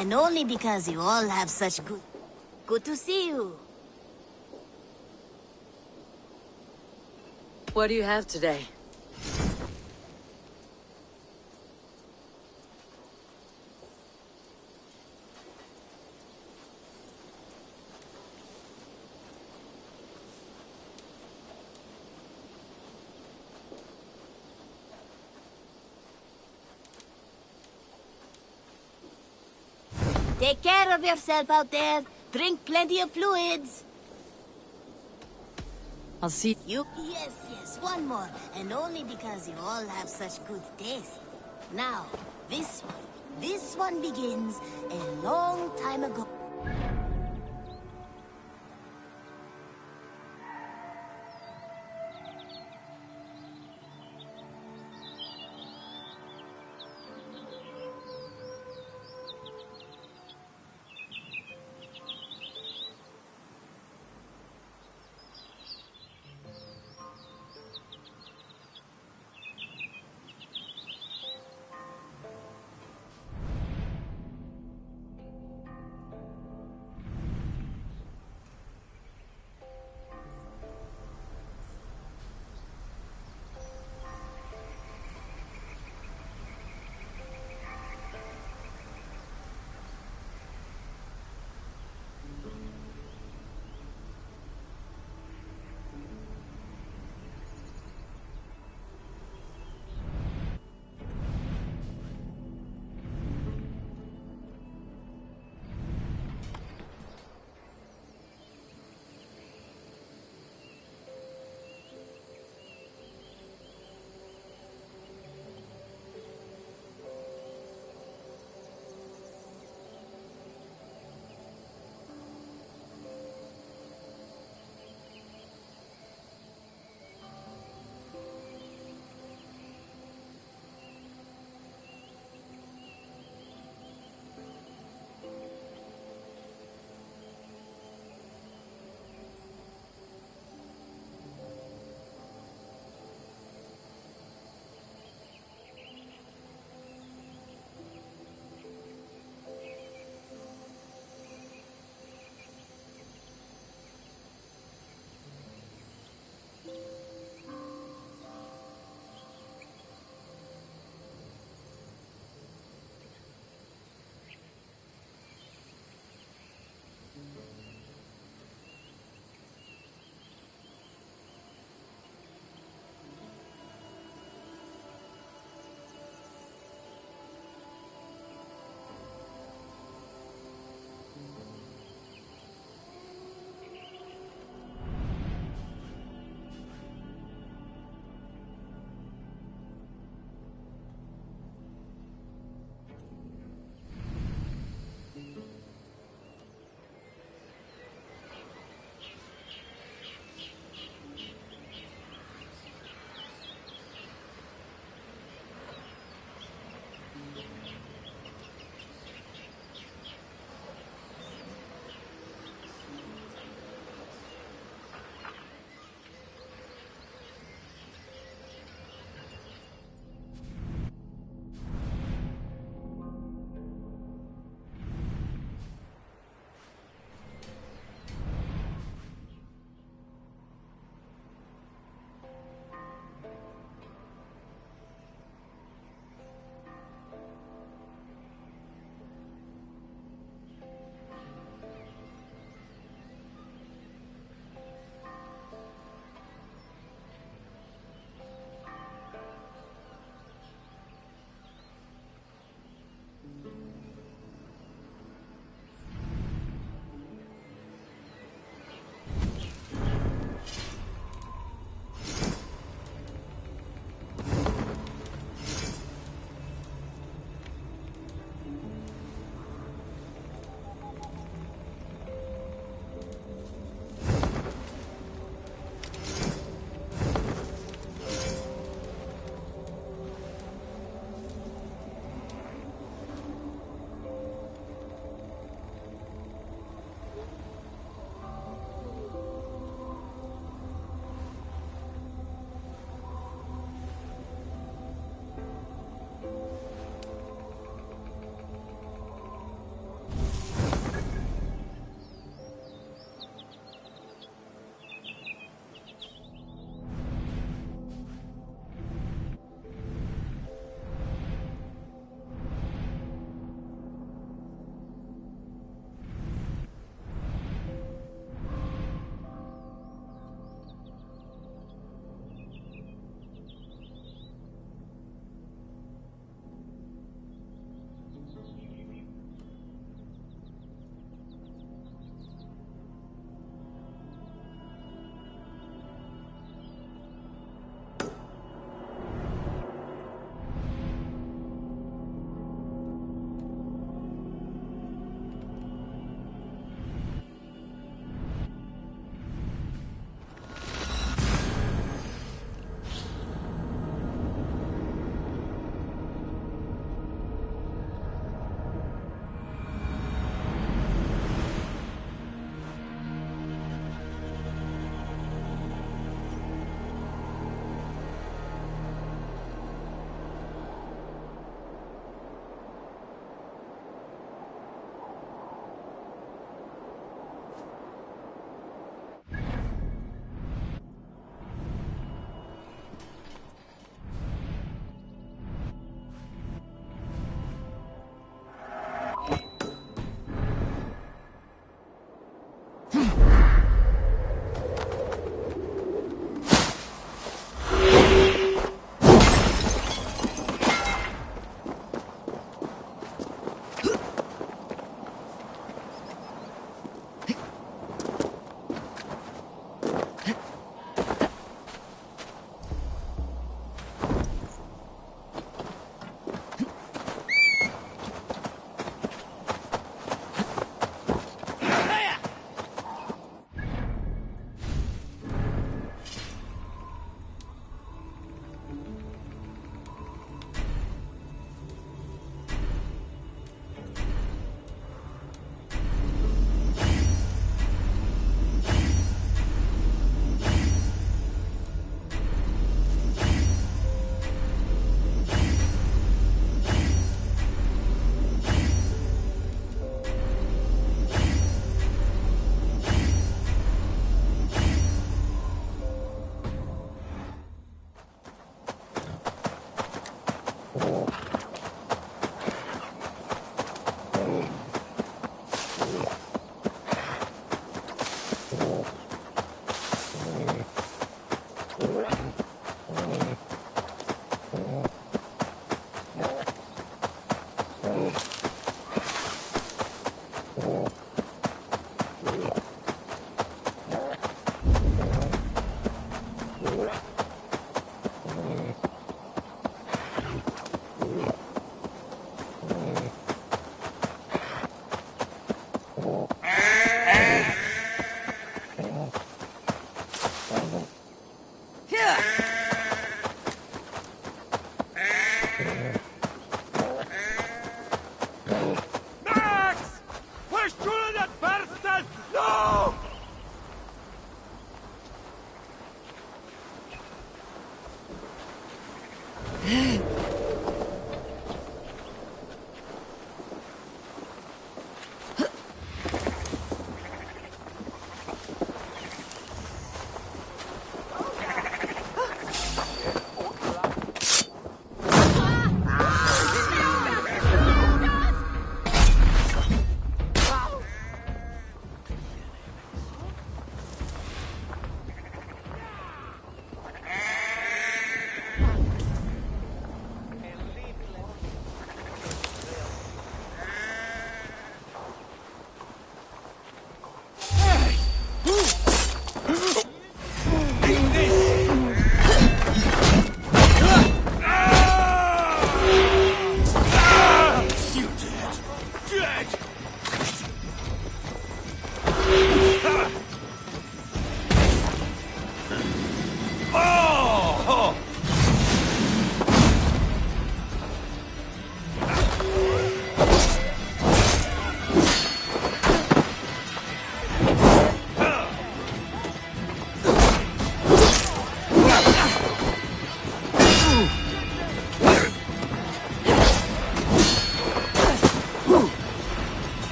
and only because you all have such good... Good to see you. What do you have today? Take care of yourself out there. Drink plenty of fluids. I'll see You... Yes, one more. And only because you all have such good taste. Now, this one. This one begins a long time ago.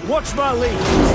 Watch my lead!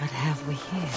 What have we here?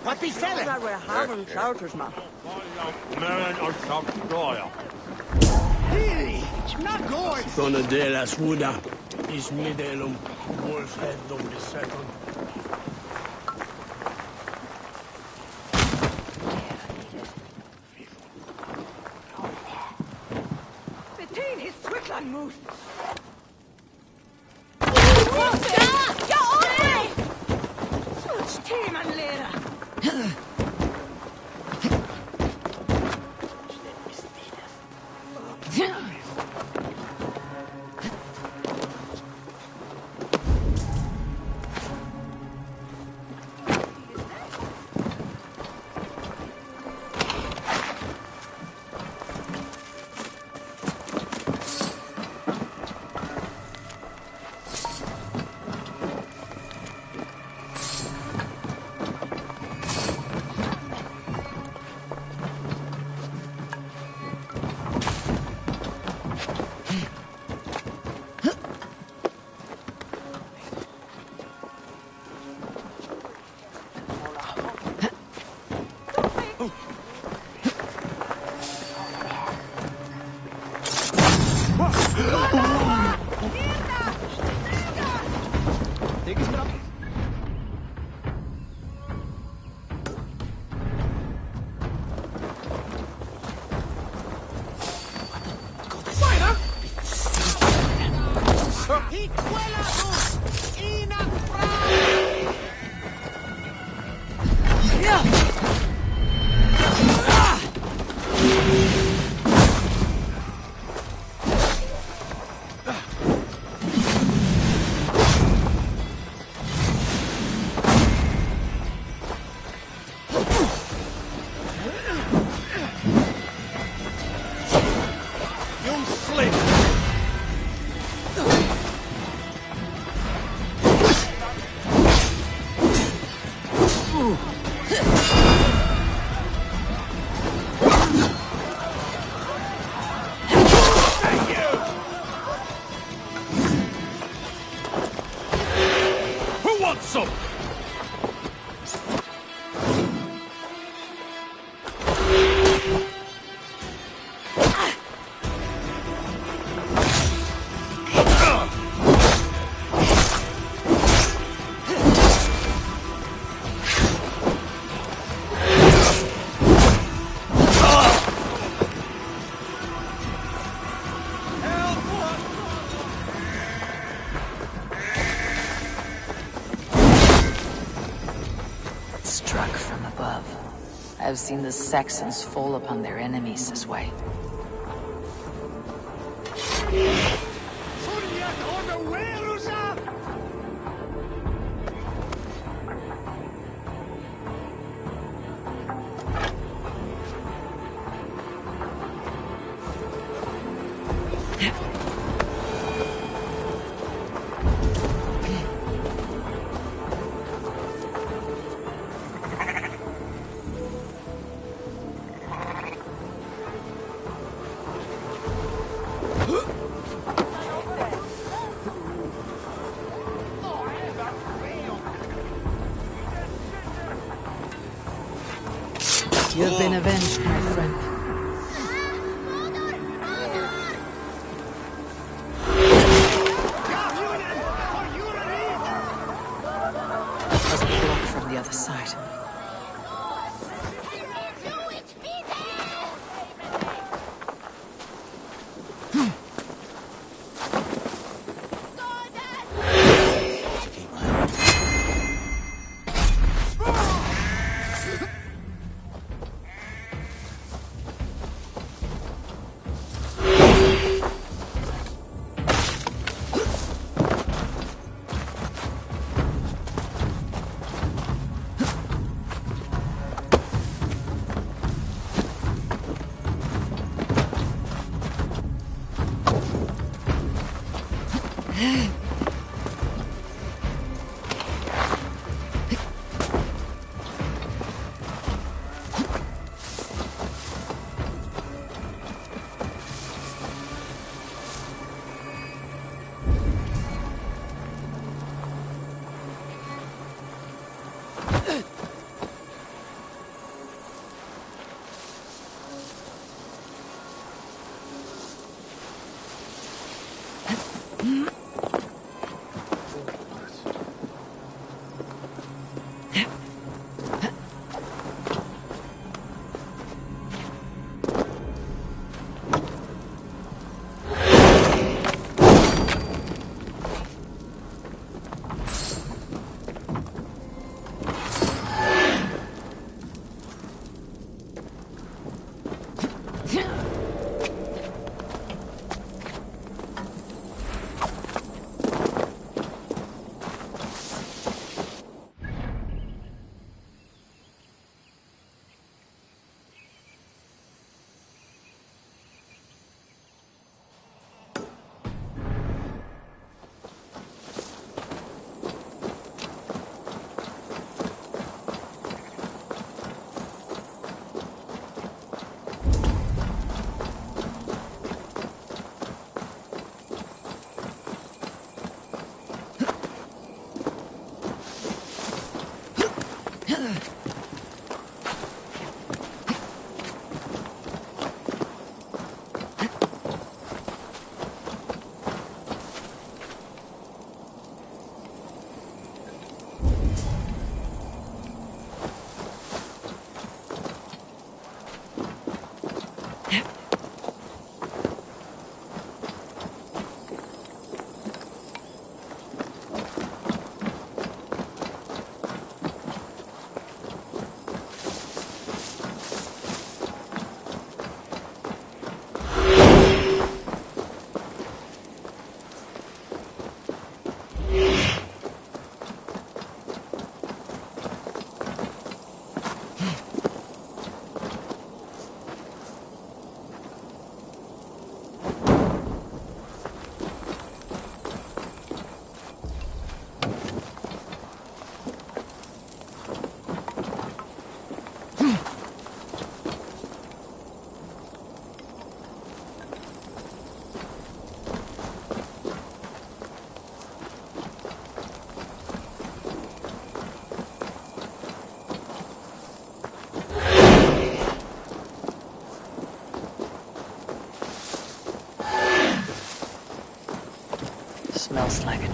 Wat die stellen? Daar weer haven zouters, man. Gonna de la svuda. Is medelum. Wolf head dom the second. Meteen is Twitland moest. Ja, oi! Such team and lera. Struck from above. I've seen the Saxons fall upon their enemies this way. You've been avenged, my friend. Must be blocked from the other side.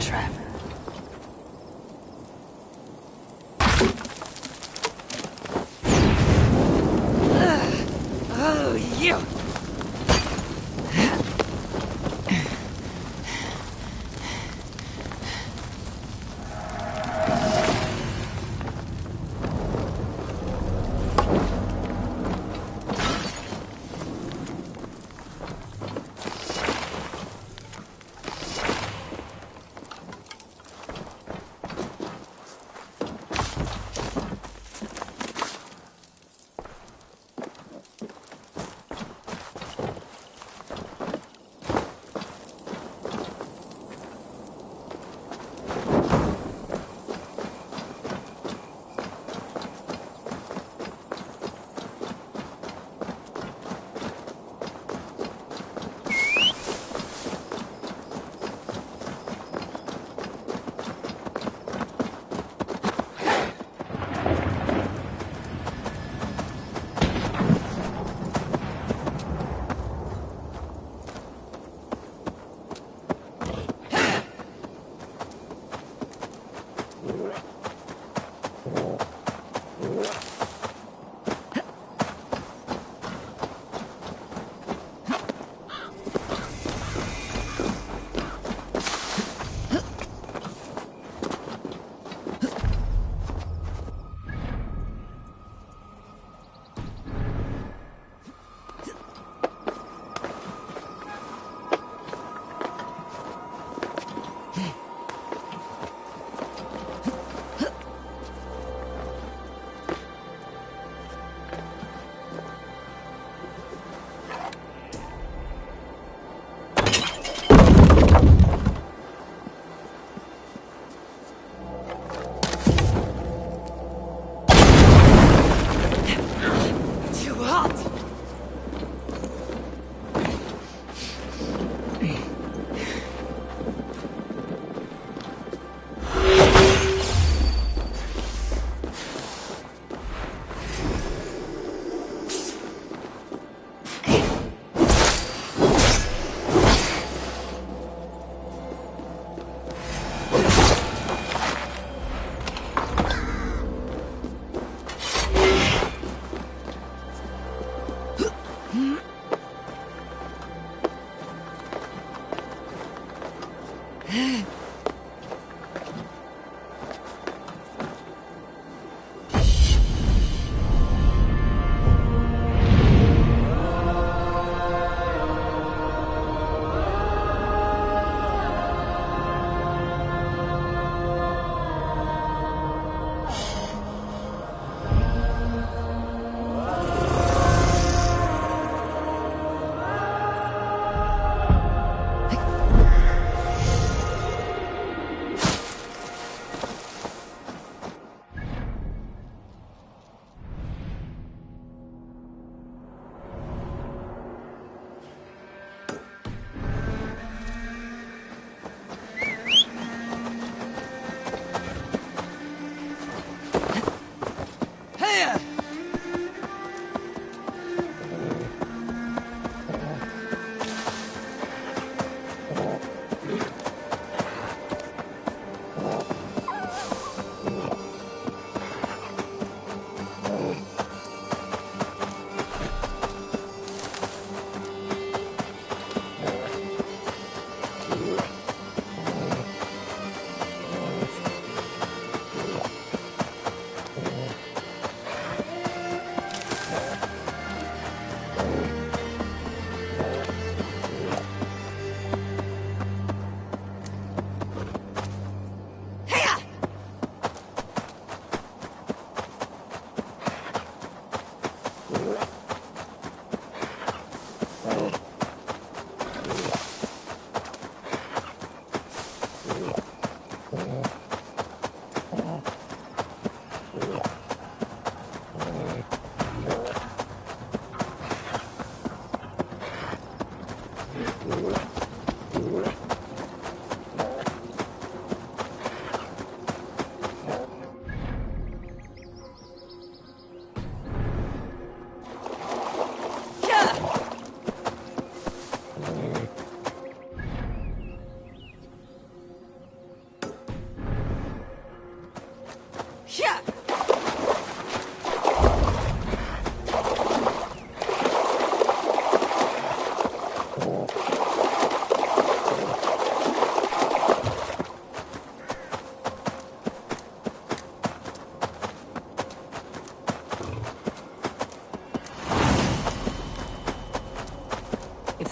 trap. Oh, you!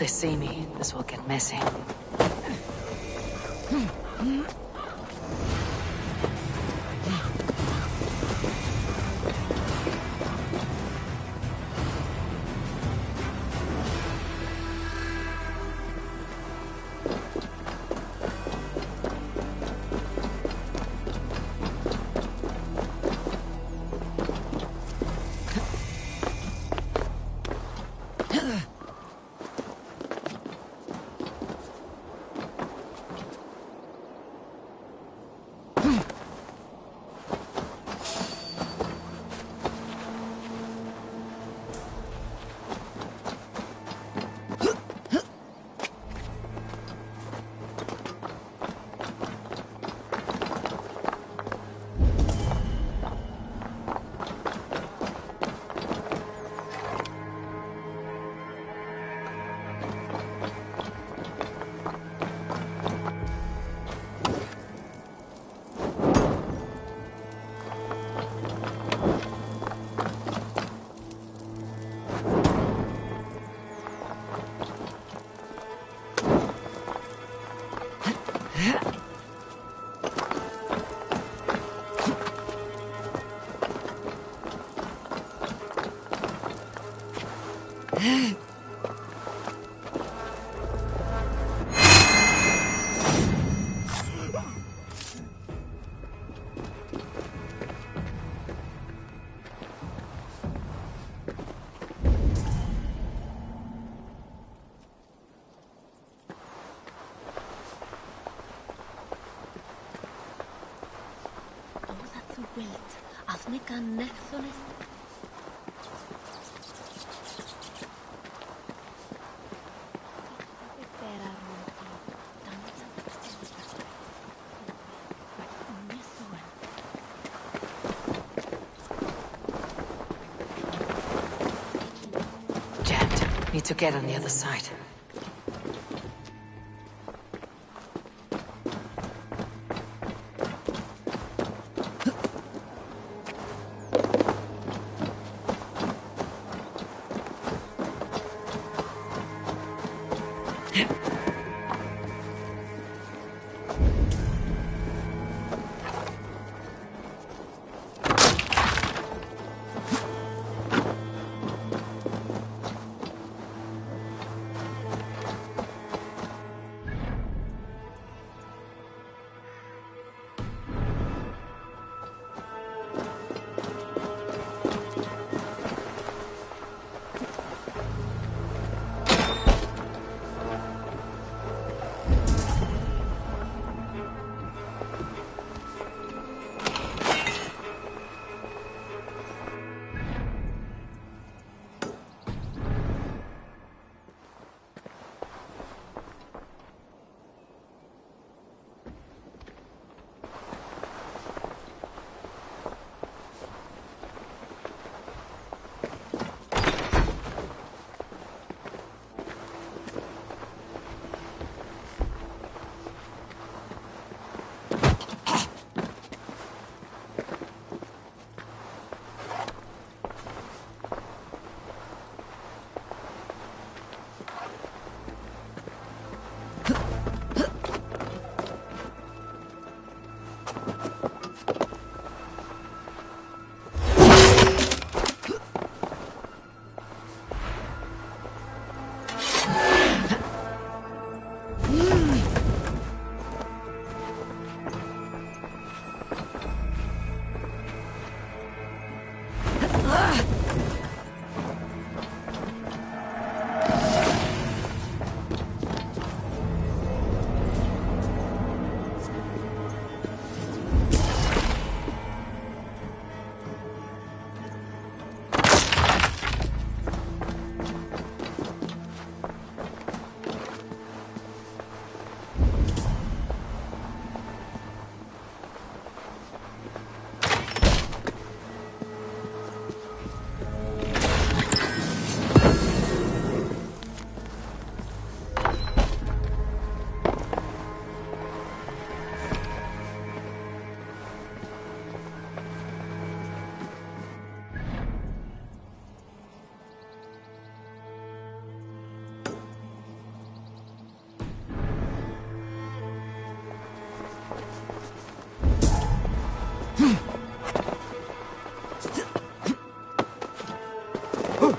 they see me, this will get messy. Jammed. Need to get on the other side.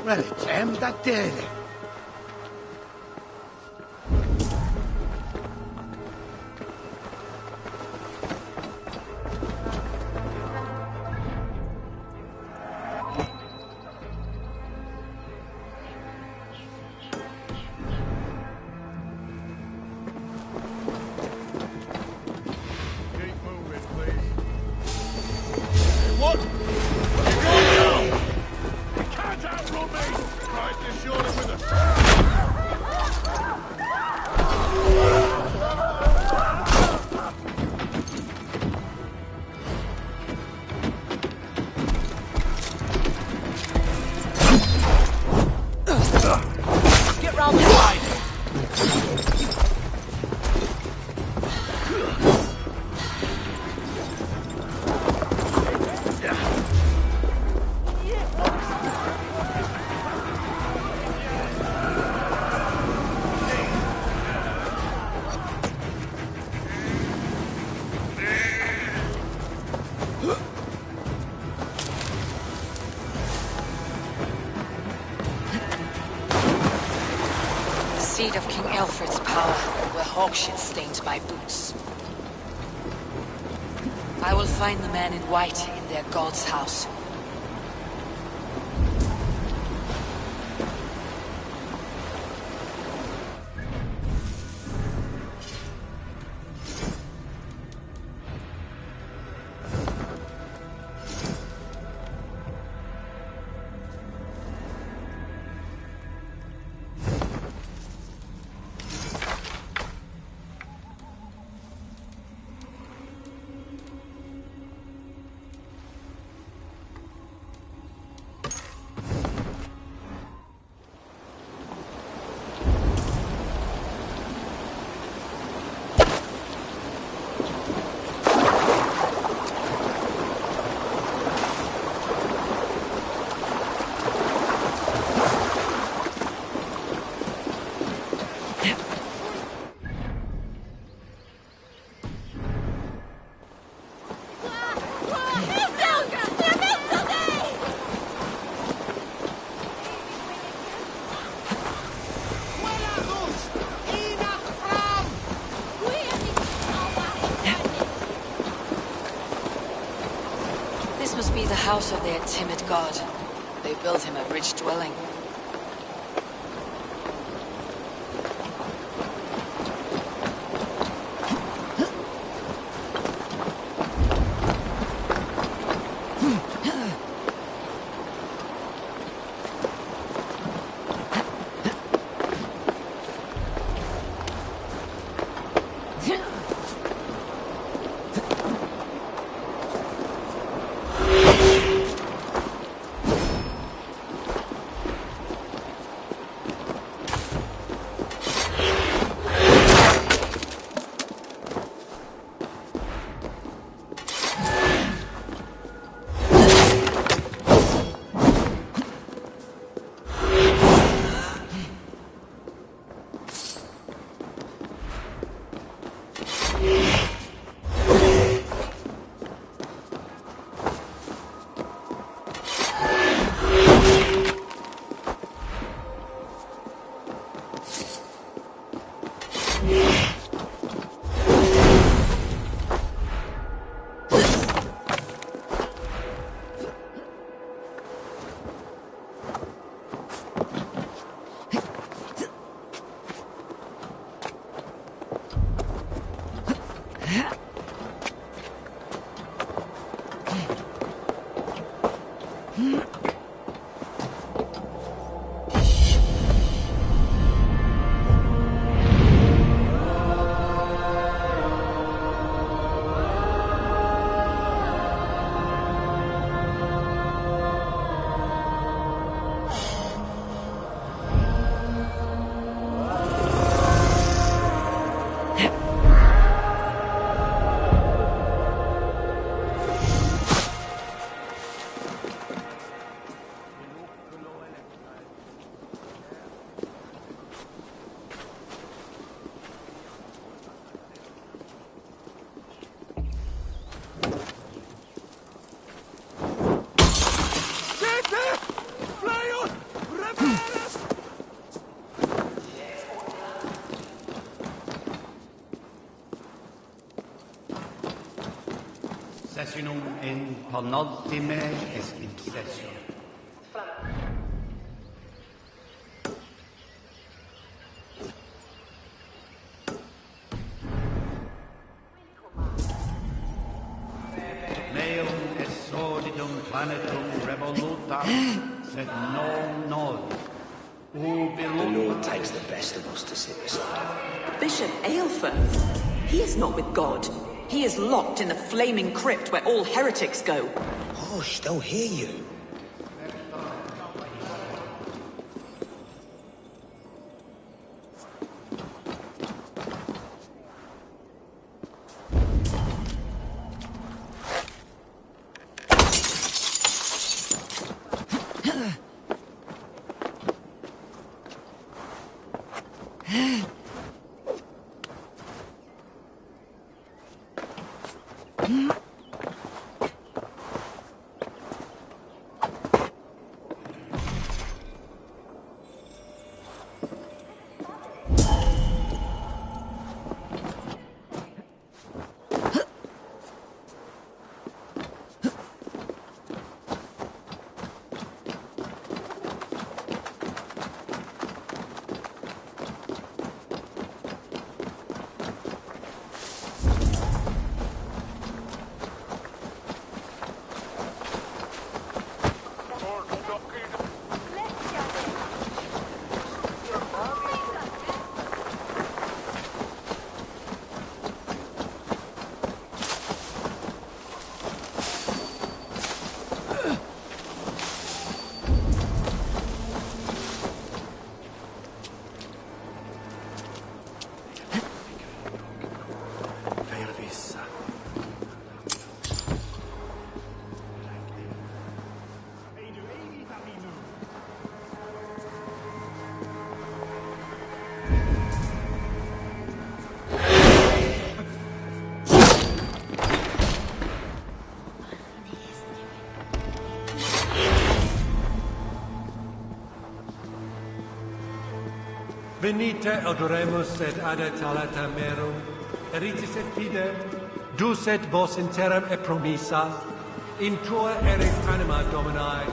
Well, it's him that did it. Seat of King Alfred's power, where hawkshit stained my boots. I will find the man in white in their god's house. Must be the house of their timid god. They built him a rich dwelling. Sessionum in penultime explication. Meum est sordidum planetum revolutam, sed non nol. The Lord takes the best of us to sit beside him. Bishop Eivor? He is not with God. He is locked in the flaming crypt where all heretics go. Hush, they'll hear you. Venite adoremus et adetalata merum, eritis et fide, dus et vos in terram et promissa, in tua erit anima Domini.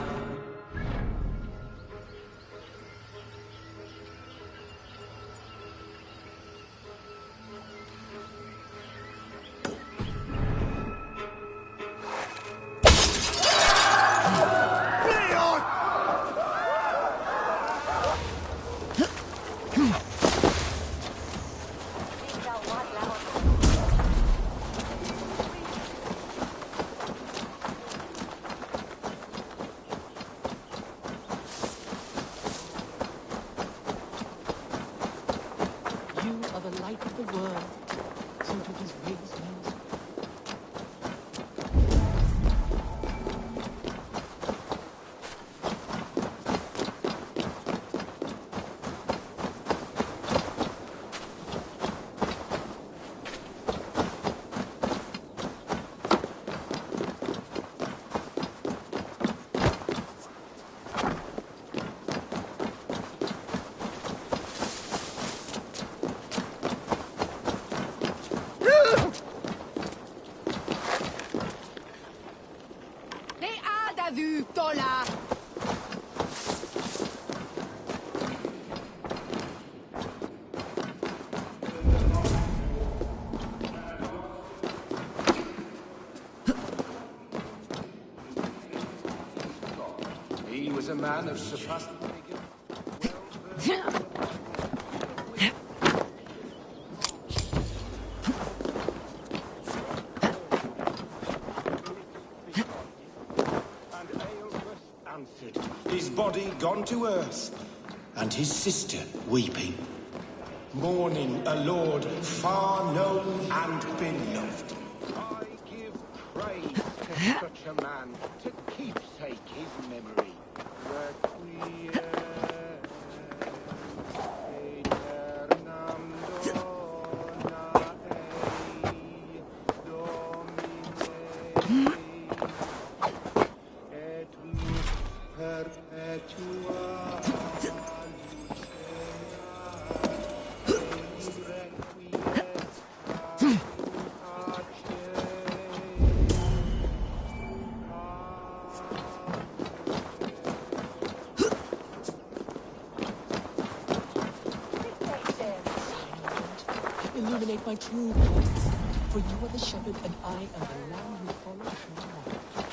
He was a man of surpassing answered, his body gone to earth, and his sister weeping, mourning a lord far known and beloved. I give praise to such a man, to keepsake his memory. Requiem aeternam dona ei, Domine, et lux perpetua lucera, my true voice. For you are the shepherd, and I am the lamb who follows your light.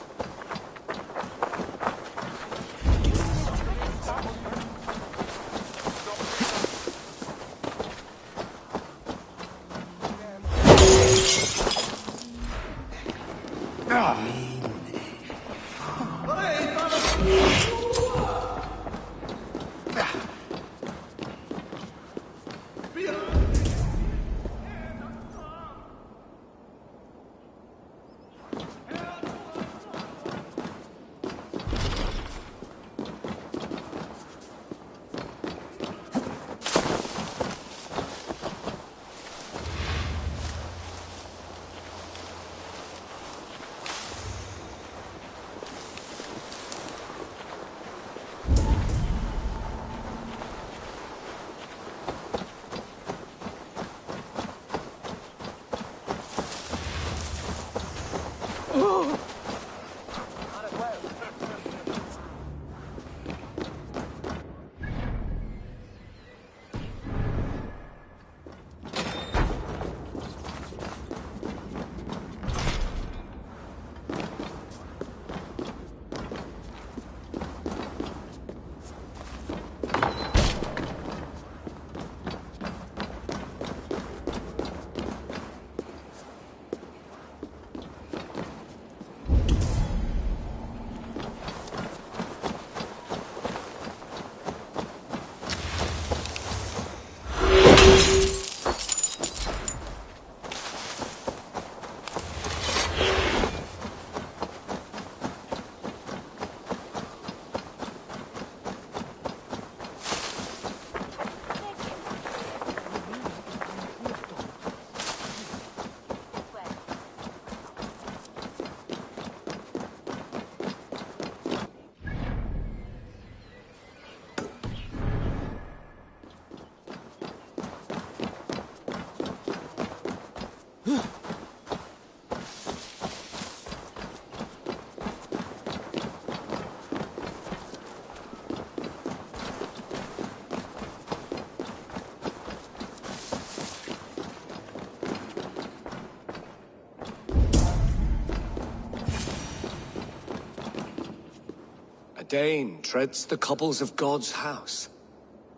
Dane treads the cobbles of God's house.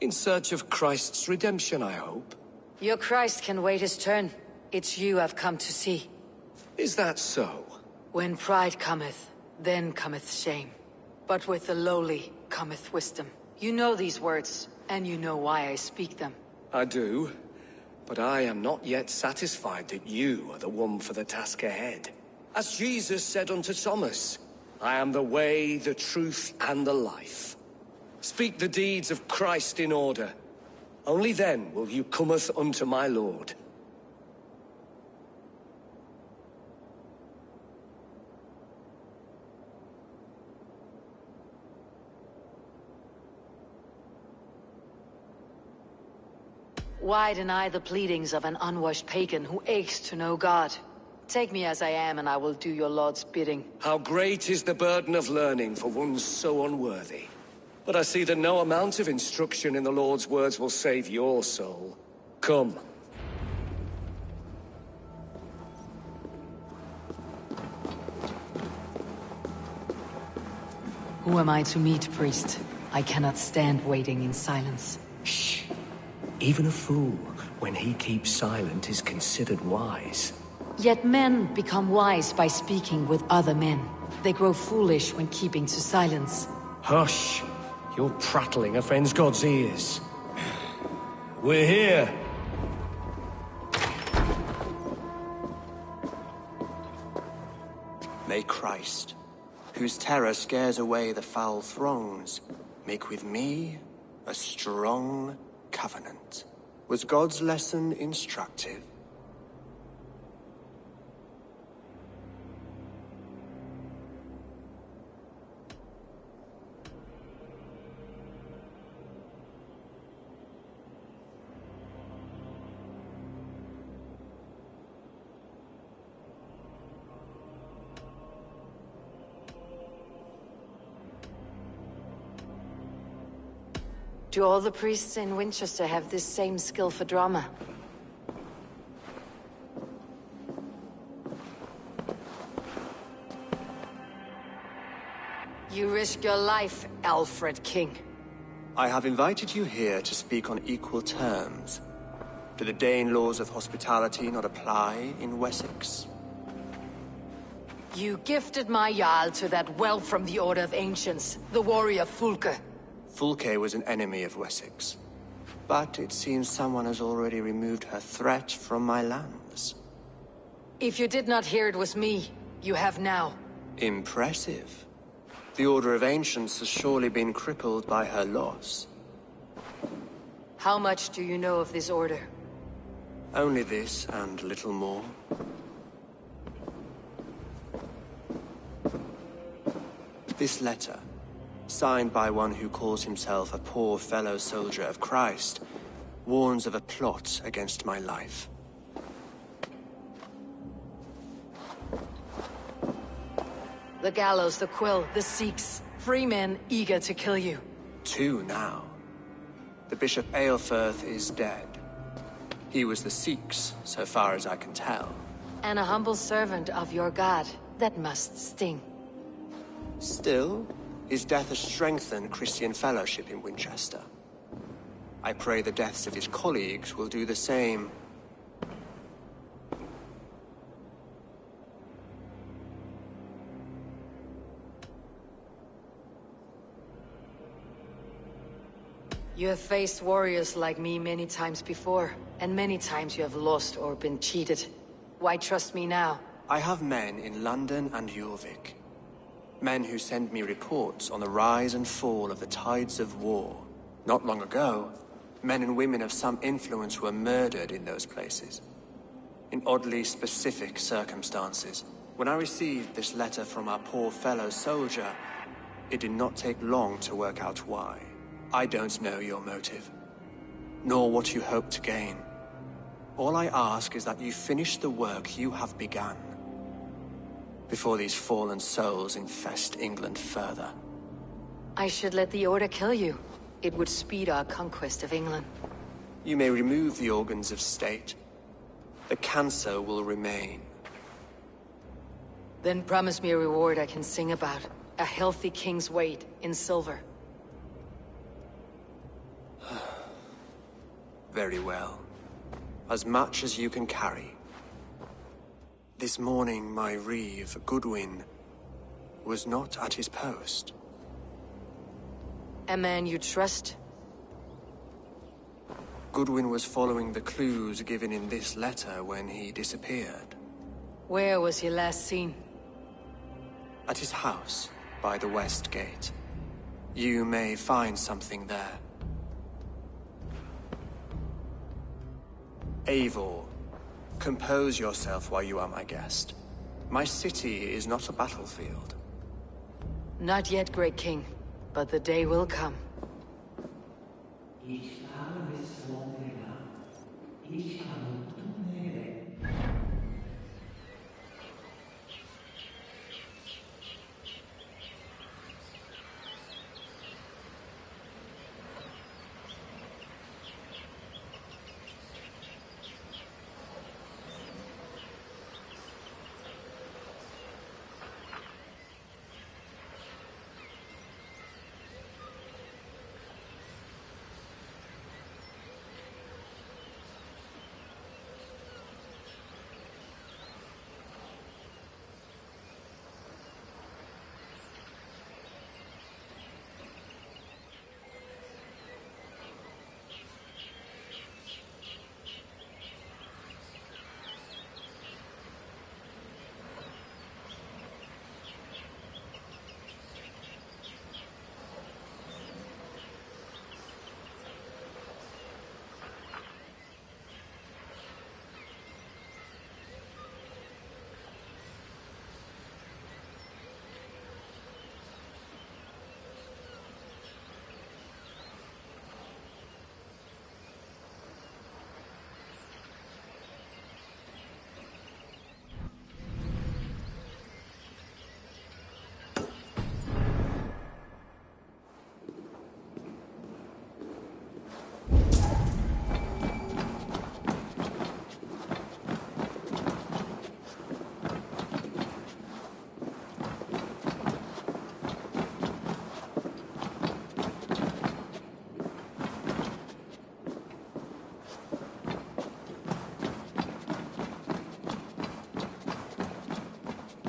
In search of Christ's redemption, I hope. Your Christ can wait his turn. It's you I've come to see. Is that so? When pride cometh, then cometh shame. But with the lowly cometh wisdom. You know these words, and you know why I speak them. I do, but I am not yet satisfied that you are the one for the task ahead. As Jesus said unto Thomas, I am the way, the truth, and the life. Speak the deeds of Christ in order. Only then will you cometh unto my Lord. Why deny the pleadings of an unwashed pagan who aches to know God? Take me as I am, and I will do your Lord's bidding. How great is the burden of learning for one so unworthy. But I see that no amount of instruction in the Lord's words will save your soul. Come. Who am I to meet, priest? I cannot stand waiting in silence. Shh. Even a fool, when he keeps silent, is considered wise. Yet men become wise by speaking with other men. They grow foolish when keeping to silence. Hush! Your prattling offends God's ears. We're here! May Christ, whose terror scares away the foul throngs, make with me a strong covenant. Was God's lesson instructive? Do all the priests in Winchester have this same skill for drama? You risk your life, Alfred King. I have invited you here to speak on equal terms. Do the Dane laws of hospitality not apply in Wessex? You gifted my Jarl to that whelp from the Order of Ancients, the warrior Fulke. Fulke was an enemy of Wessex. But it seems someone has already removed her threat from my lands. If you did not hear it was me, you have now. Impressive. The Order of Ancients has surely been crippled by her loss. How much do you know of this order? Only this and little more. This letter, signed by one who calls himself a poor fellow soldier of Christ, warns of a plot against my life. The gallows, the quill, the Sikhs. Free men eager to kill you. 2 now. The Bishop Eilfirth is dead. He was the Sikhs, so far as I can tell. And a humble servant of your god. That must sting. Still, his death has strengthened Christian fellowship in Winchester. I pray the deaths of his colleagues will do the same. You have faced warriors like me many times before, and many times you have lost or been cheated. Why trust me now? I have men in London and Jorvik. Men who send me reports on the rise and fall of the tides of war. Not long ago, men and women of some influence were murdered in those places. In oddly specific circumstances. When I received this letter from our poor fellow soldier, it did not take long to work out why. I don't know your motive, nor what you hope to gain. All I ask is that you finish the work you have begun, before these fallen souls infest England further. I should let the Order kill you. It would speed our conquest of England. You may remove the organs of state. The cancer will remain. Then promise me a reward I can sing about. A healthy king's weight in silver. Very well. As much as you can carry. This morning, my reeve, Goodwin, was not at his post. A man you trust? Goodwin was following the clues given in this letter when he disappeared. Where was he last seen? At his house, by the West Gate. You may find something there. Eivor, compose yourself while you are my guest. My city is not a battlefield. Not yet, great king, but the day will come.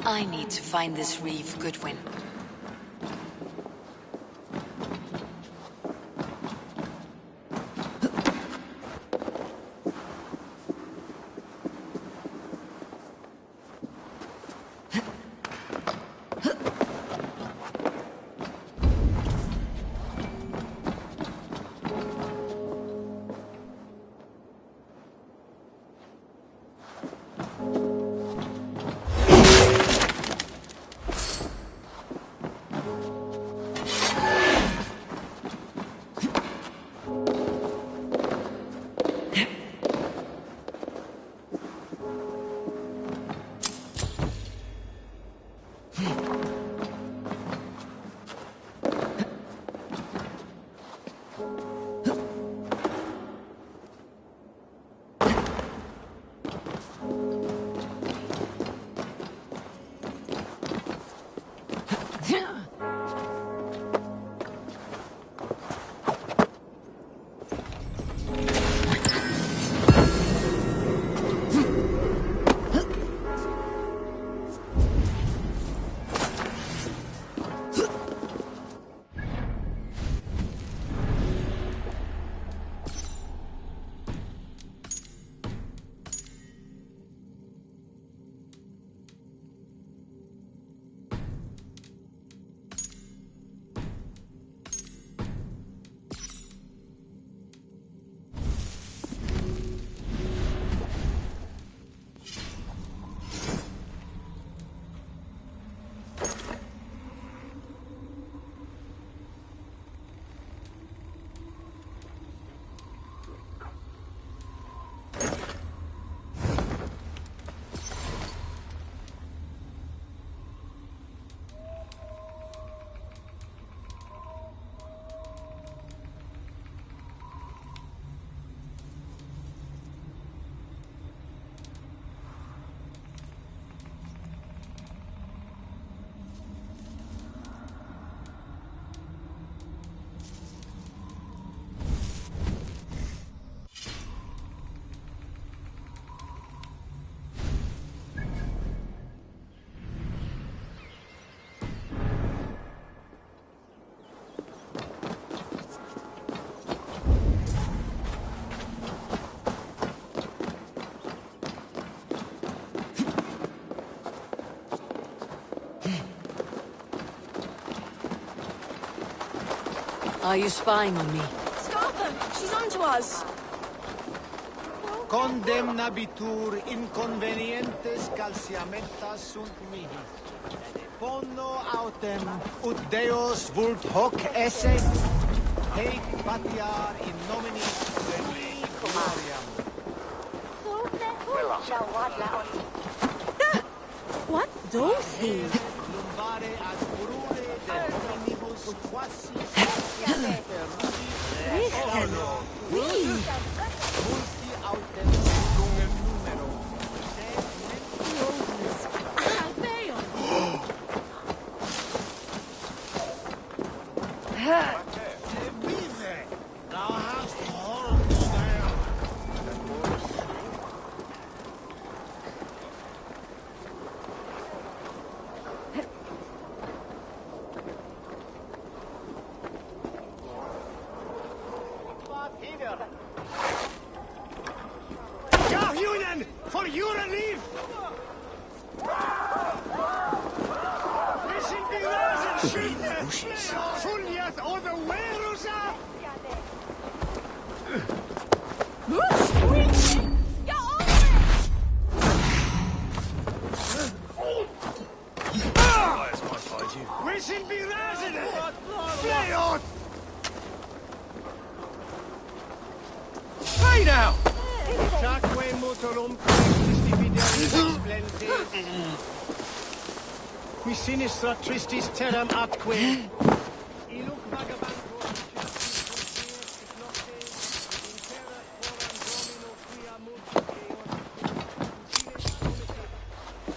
I need to find this reeve, Goodwin. Are you spying on me? Stop them! She's onto us! Condemnabitur inconvenientes calciamentas sunt mihi. Ponno autem, ut Deus vult hoc esse, heic patiar in nomine Dei gloriam. What does he? Lumbare ad curule de hominibus quasi multi autem lungem numero. Vive! Thou hast horns there. Ja, Junen! For your relief! Listen to us and shoot! Fuljat or the Werusa! Listen be resident! Fly on! Hey now! Chaque mutuum Christi fidelis explentes. Qui sinistra tristis terram atque. Illuc vagabantur et nocte in terra foram domino quia multiplicor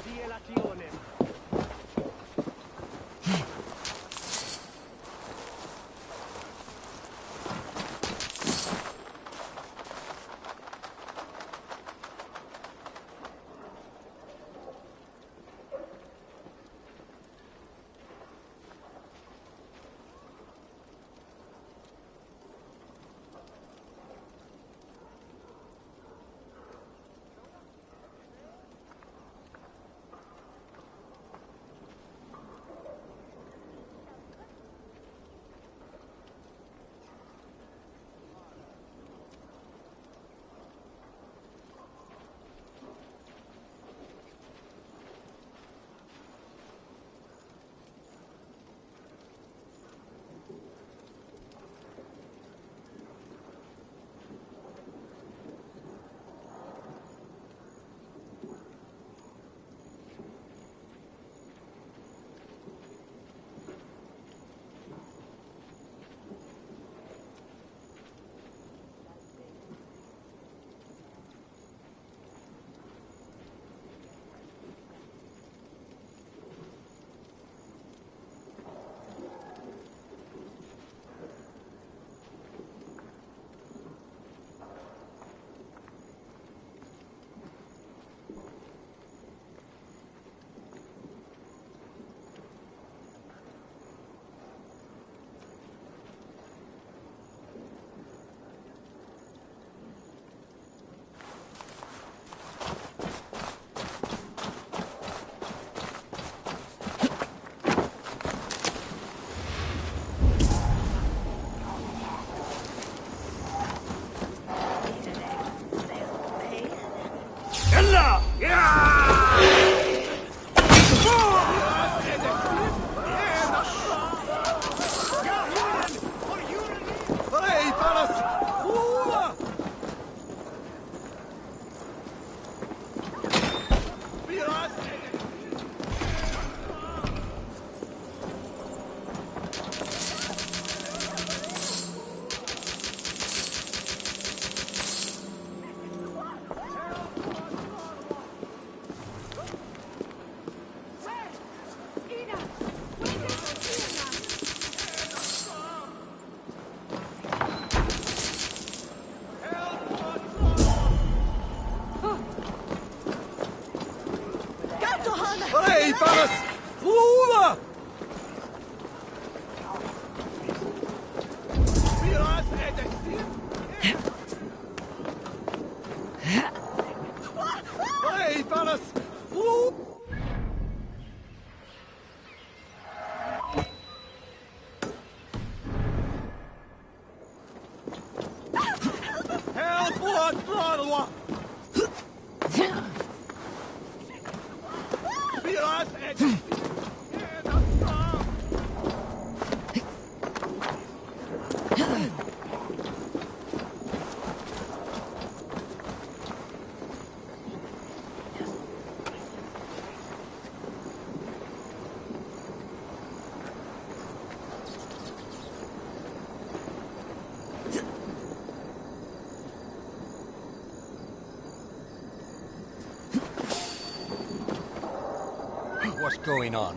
dielationem. Flora! Hey, fellas! Help! What? Throttle! What's going on?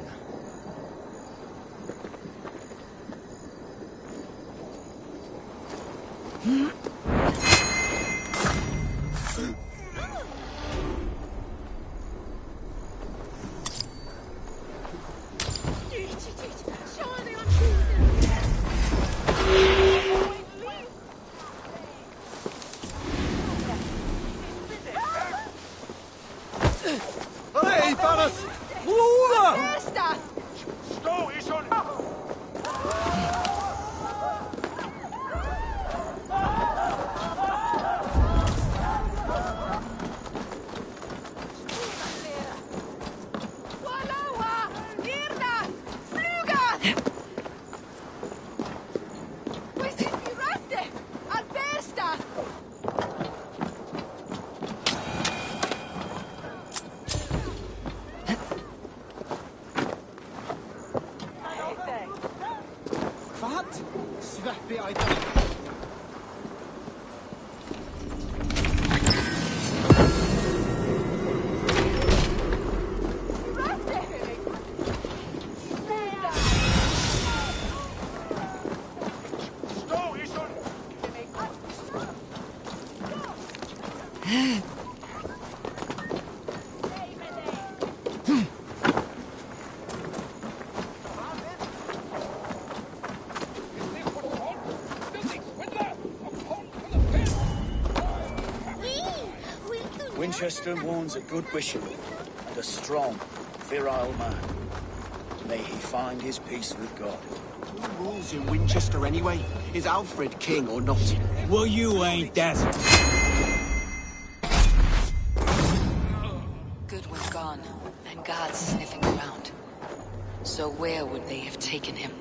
Hey, fellas! Flora! Stå i sund! Vad? Sväpp i ajta. Stå i sund! Winchester warns a good bishop and a strong, virile man. May he find his peace with God. Who rules in Winchester anyway? Is Alfred king or not? Well, you ain't that. Goodwin gone, and guards sniffing around. So where would they have taken him?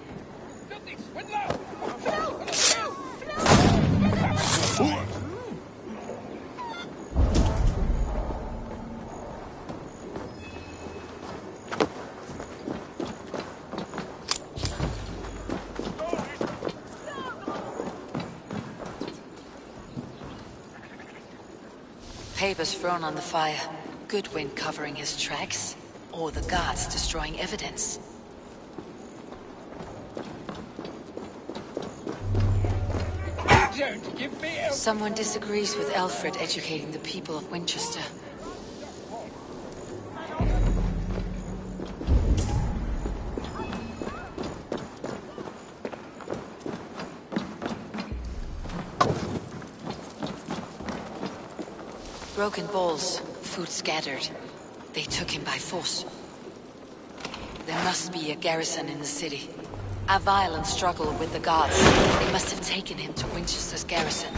Papers thrown on the fire. Goodwin covering his tracks, or the guards destroying evidence. Don't give me a... Someone disagrees with Alfred educating the people of Winchester. Broken bowls, food scattered. They took him by force. There must be a garrison in the city. A violent struggle with the guards. They must have taken him to Winchester's garrison.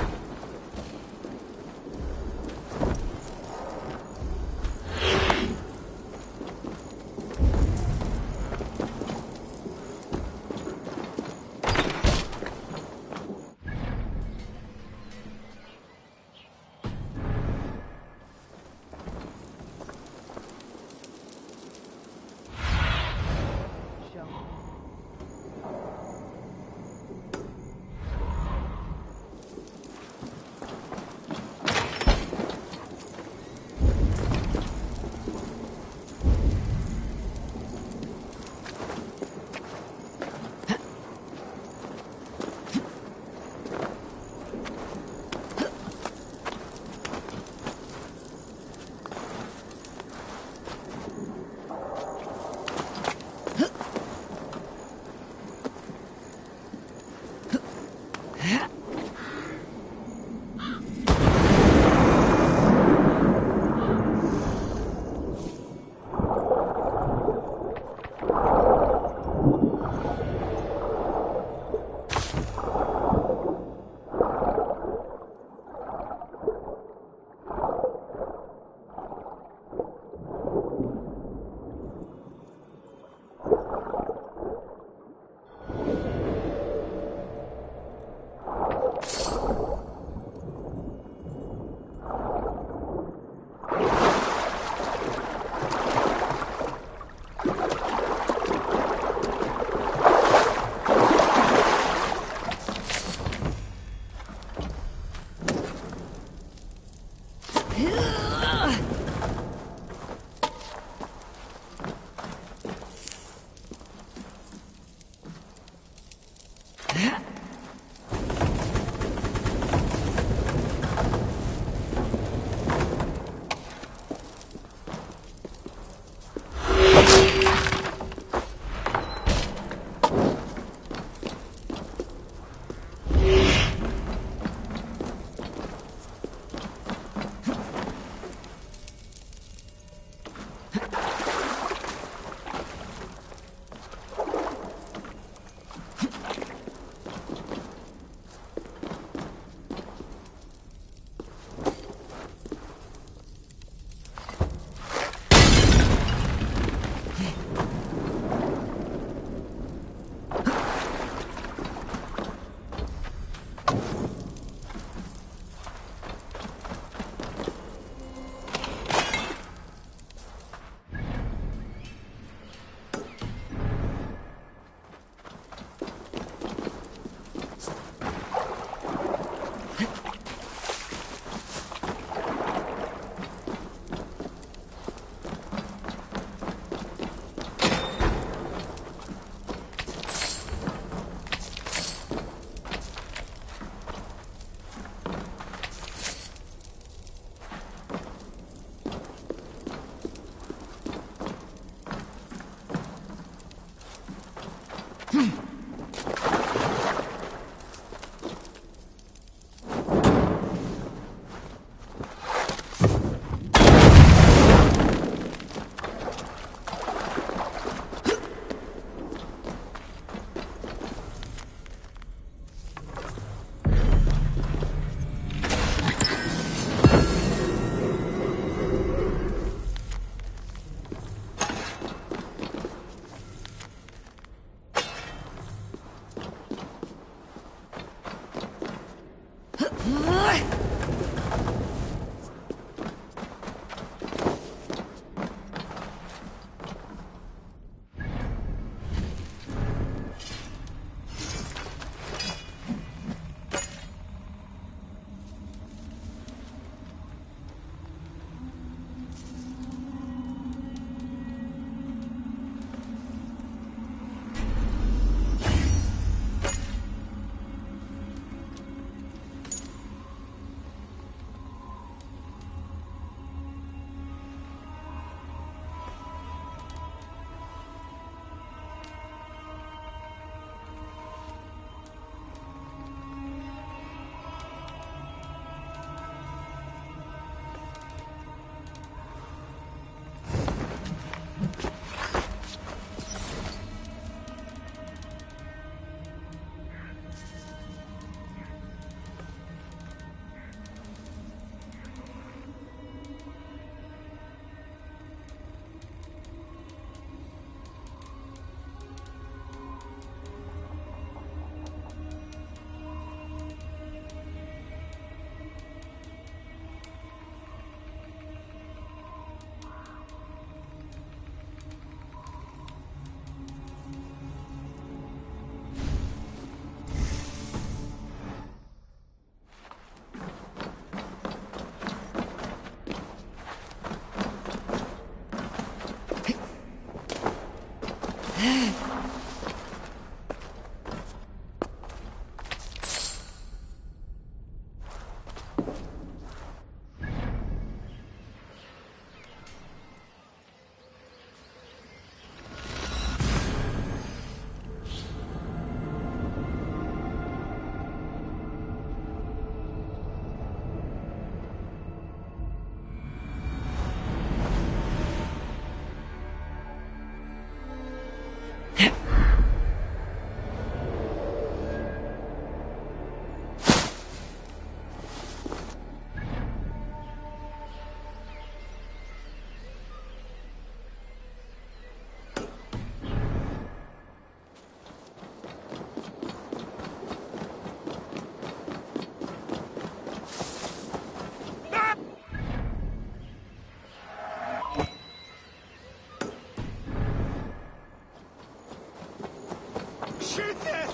Schütte!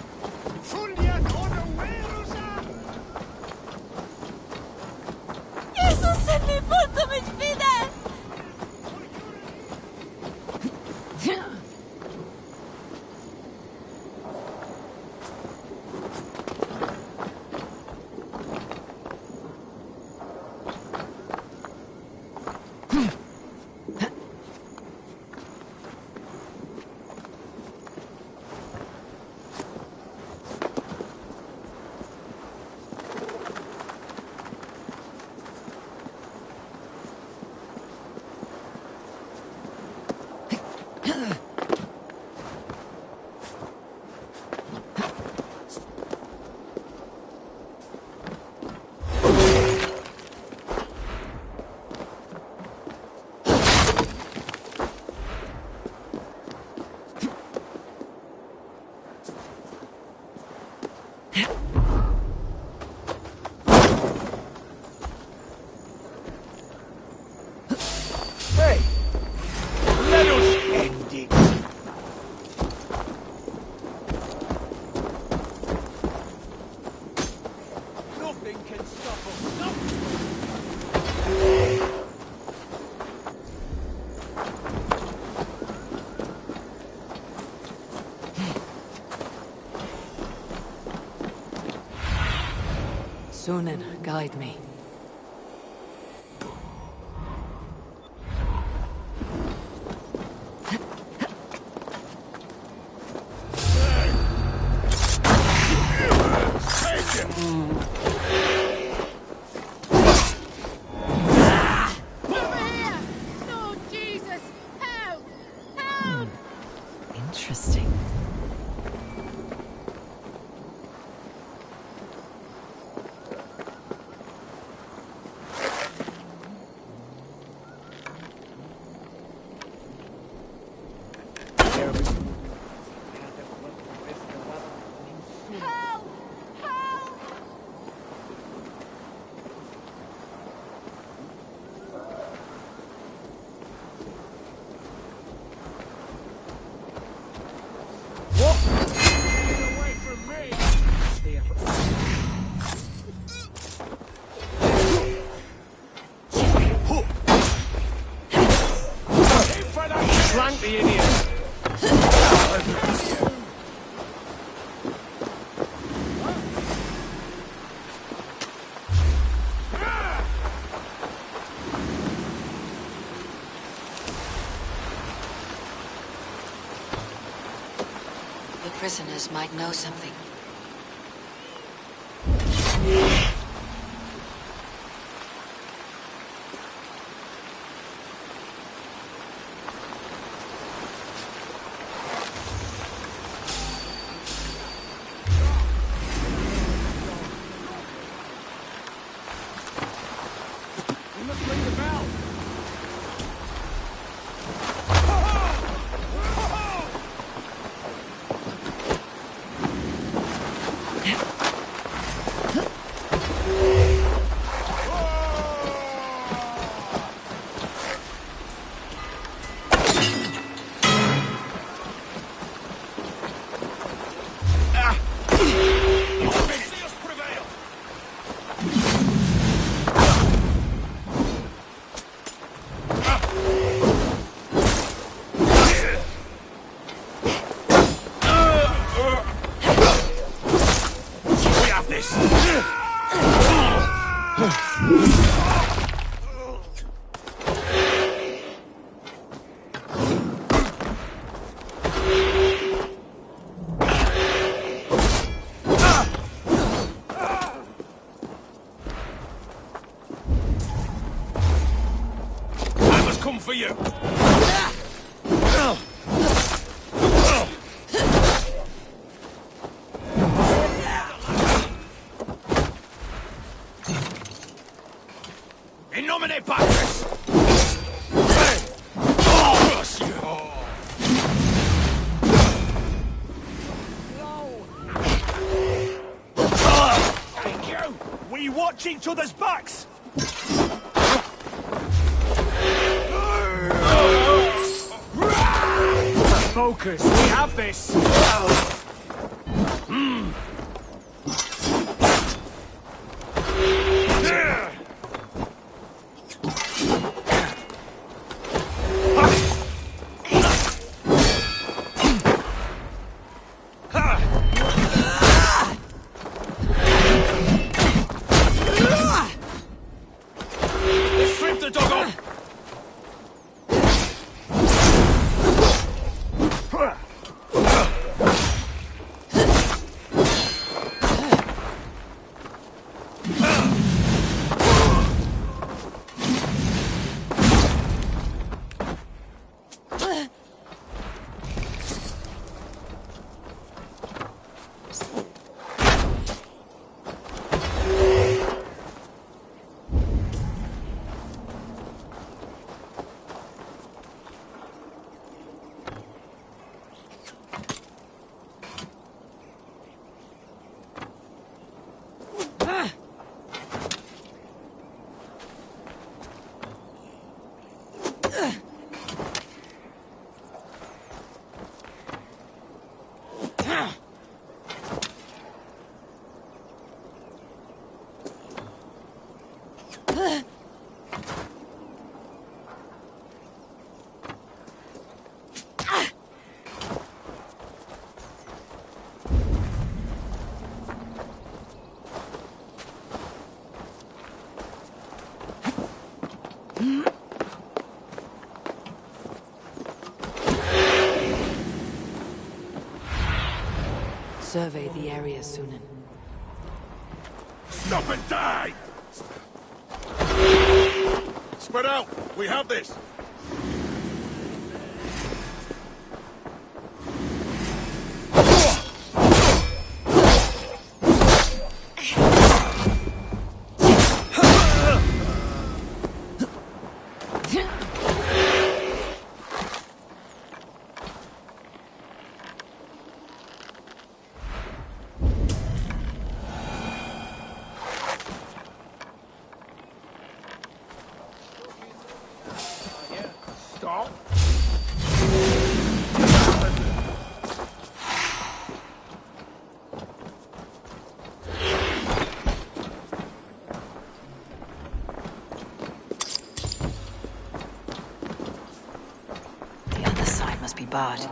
Fundiert ohne Werusa! Jesus, mi punto mi sfide! Hey! Let us end it! Nothing can stop us. Nothing. Sunan, guide me. Interesting. Flank the idiot! The prisoners might know something. We must ring the bell! Come for you! In nomine Patris! Thank you! We watch each other's backs! Focus, we have this! Survey the area, Sunan. Stop and die! Spread out! We have this! Barred.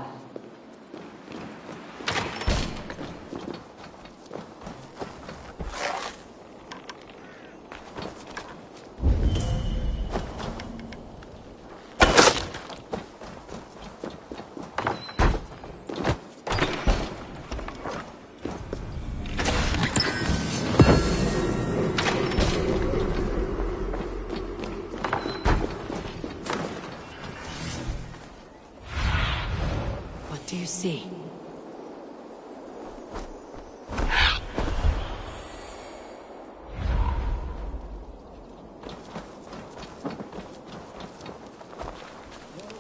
What do you see?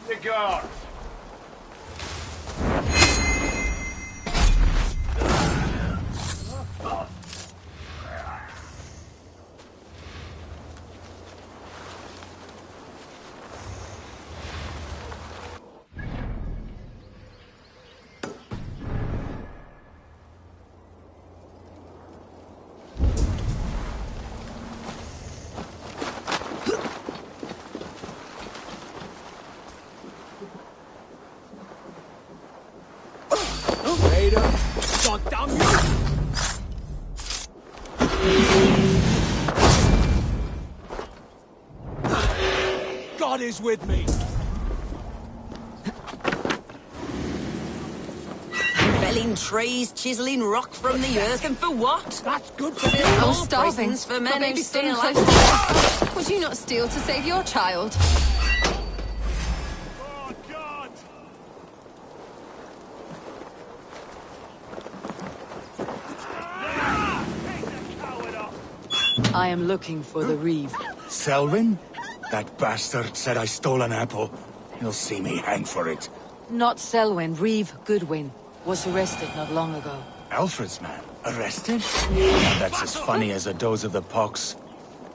The guard! God damn you! God is with me! Felling trees, chiseling rock from the earth, and for what? That's good for me. I'm starving. For men who baby steal son like... close to Would you not steal to save your child? Oh, God! I am looking for the Reeve. Selwyn? That bastard said I stole an apple. He'll see me hang for it. Not Selwyn, Reeve Goodwin. Was arrested not long ago. Alfred's man? Arrested? That's as funny as a dose of the pox.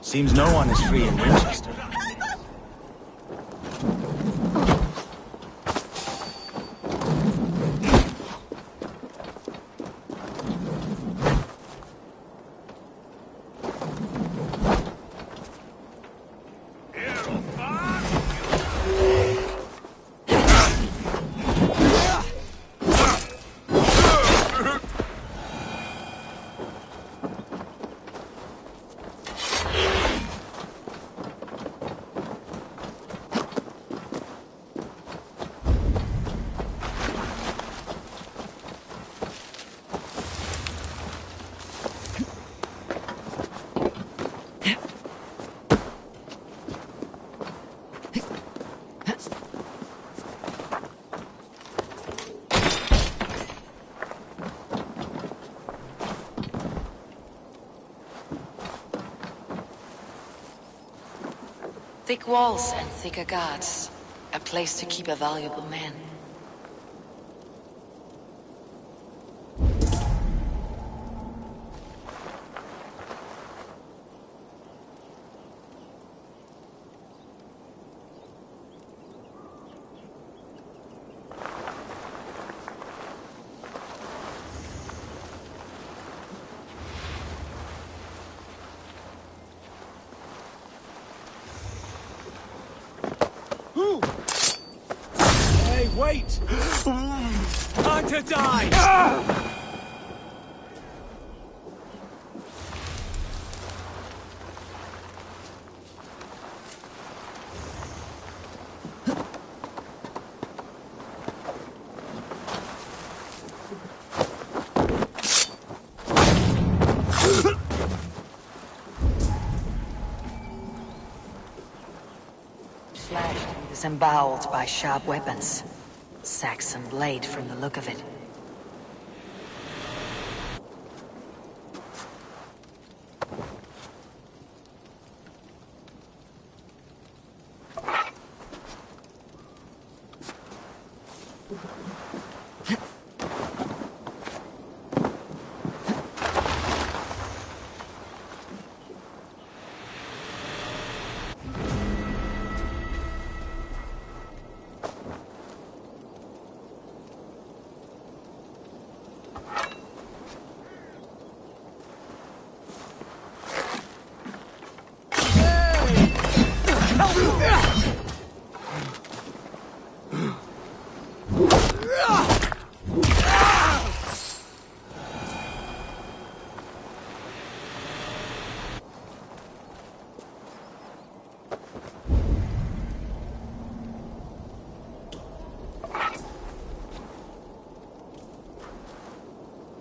Seems no one is free in Winchester. Thick walls and thicker guards. A place to keep a valuable man. Hey, wait! Time to die! Disemboweled by sharp weapons. Saxon blade from the look of it.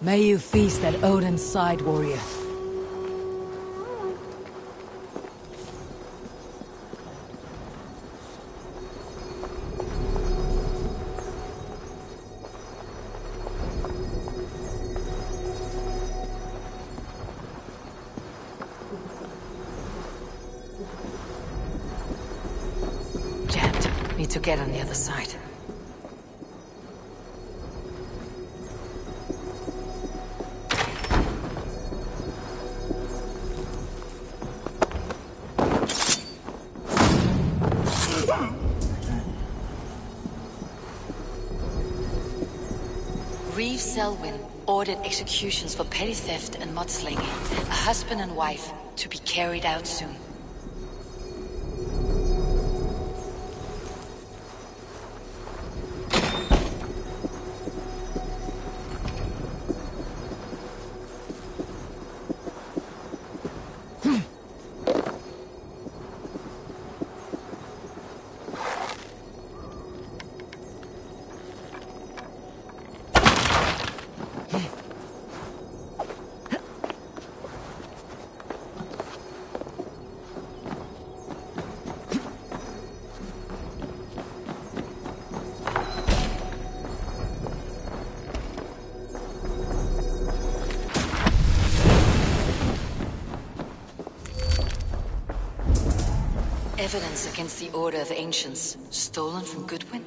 May you feast at Odin's side, warrior. Jammed. Need to get on the other side. Selwyn ordered executions for petty theft and mudslinging. A husband and wife to be carried out soon. Evidence against the Order of the Ancients, stolen from Goodwin?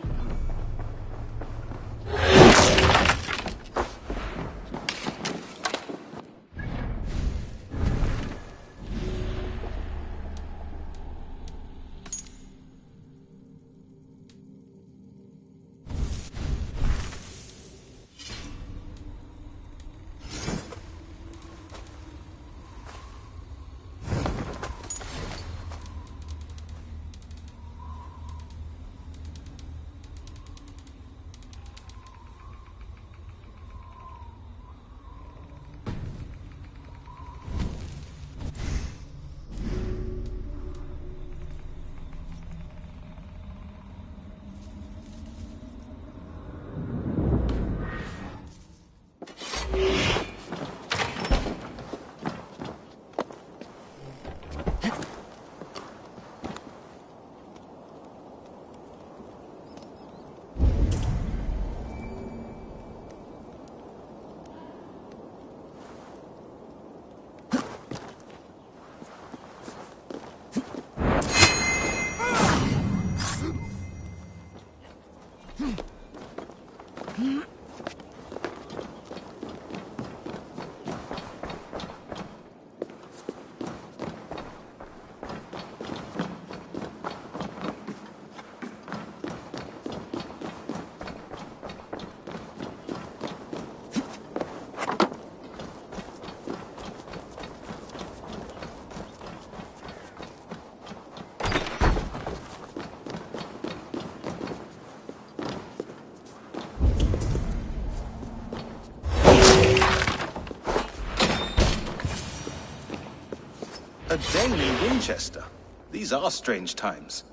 A Dane in Winchester. These are strange times.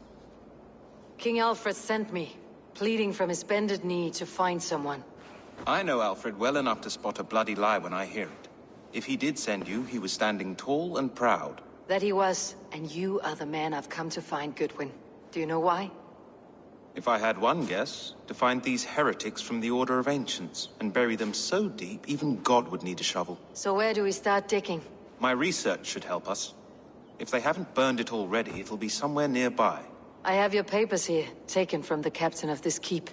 King Alfred sent me, pleading from his bended knee to find someone. I know Alfred well enough to spot a bloody lie when I hear it. If he did send you, he was standing tall and proud. That he was, and you are the man I've come to find, Goodwin. Do you know why? If I had one guess, to find these heretics from the Order of Ancients, and bury them so deep, even God would need a shovel. So where do we start digging? My research should help us. If they haven't burned it already, it'll be somewhere nearby. I have your papers here, taken from the captain of this keep.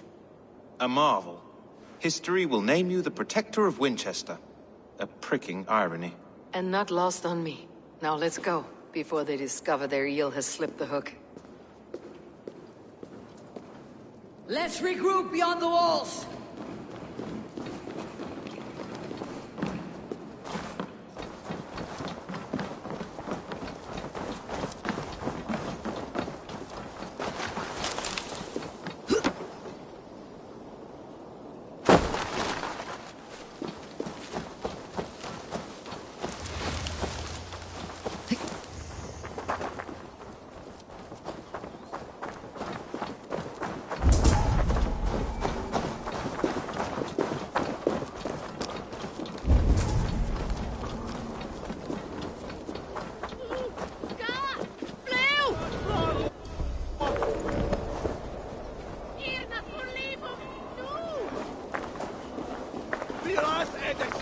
A marvel. History will name you the Protector of Winchester. A pricking irony. And not lost on me. Now let's go, before they discover their eel has slipped the hook. Let's regroup beyond the walls!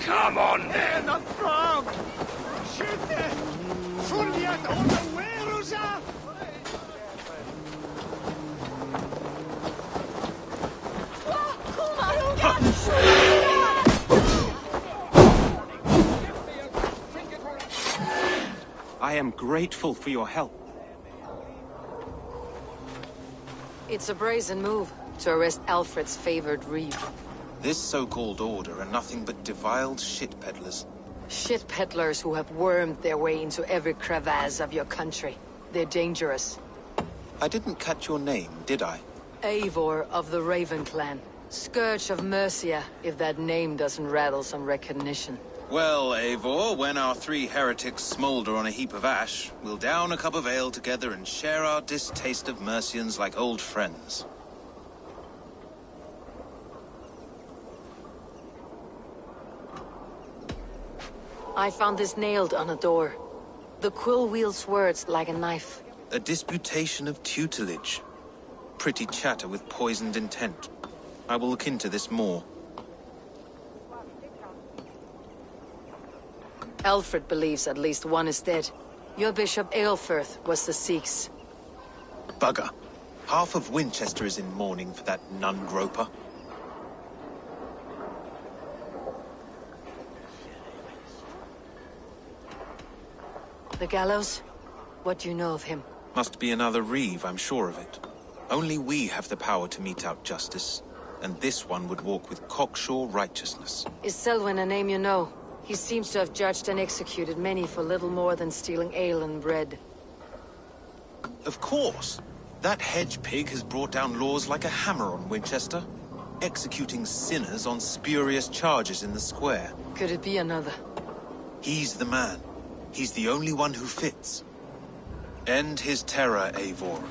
Come on, then! Not strong! Skjut! Fulljat under Werusa! I am grateful for your help. It's a brazen move, to arrest Alfred's favored reeve. This so-called order are nothing but defiled shit peddlers. Shit peddlers who have wormed their way into every crevasse of your country. They're dangerous. I didn't catch your name, did I? Eivor of the Raven clan. Scourge of Mercia, if that name doesn't rattle some recognition. Well, Eivor, when our three heretics smolder on a heap of ash, we'll down a cup of ale together and share our distaste of Mercians like old friends. I found this nailed on a door. The quill wields words like a knife. A disputation of tutelage. Pretty chatter with poisoned intent. I will look into this more. Alfred believes at least one is dead. Your Bishop Aelfirth was the Sikhs. Bugger. Half of Winchester is in mourning for that nun-groper. The gallows? What do you know of him? Must be another reeve, I'm sure of it. Only we have the power to mete out justice. And this one would walk with cocksure righteousness. Is Selwyn a name you know? He seems to have judged and executed many for little more than stealing ale and bread. Of course. That hedge pig has brought down laws like a hammer on Winchester. Executing sinners on spurious charges in the square. Could it be another? He's the man. He's the only one who fits. End his terror, Eivor.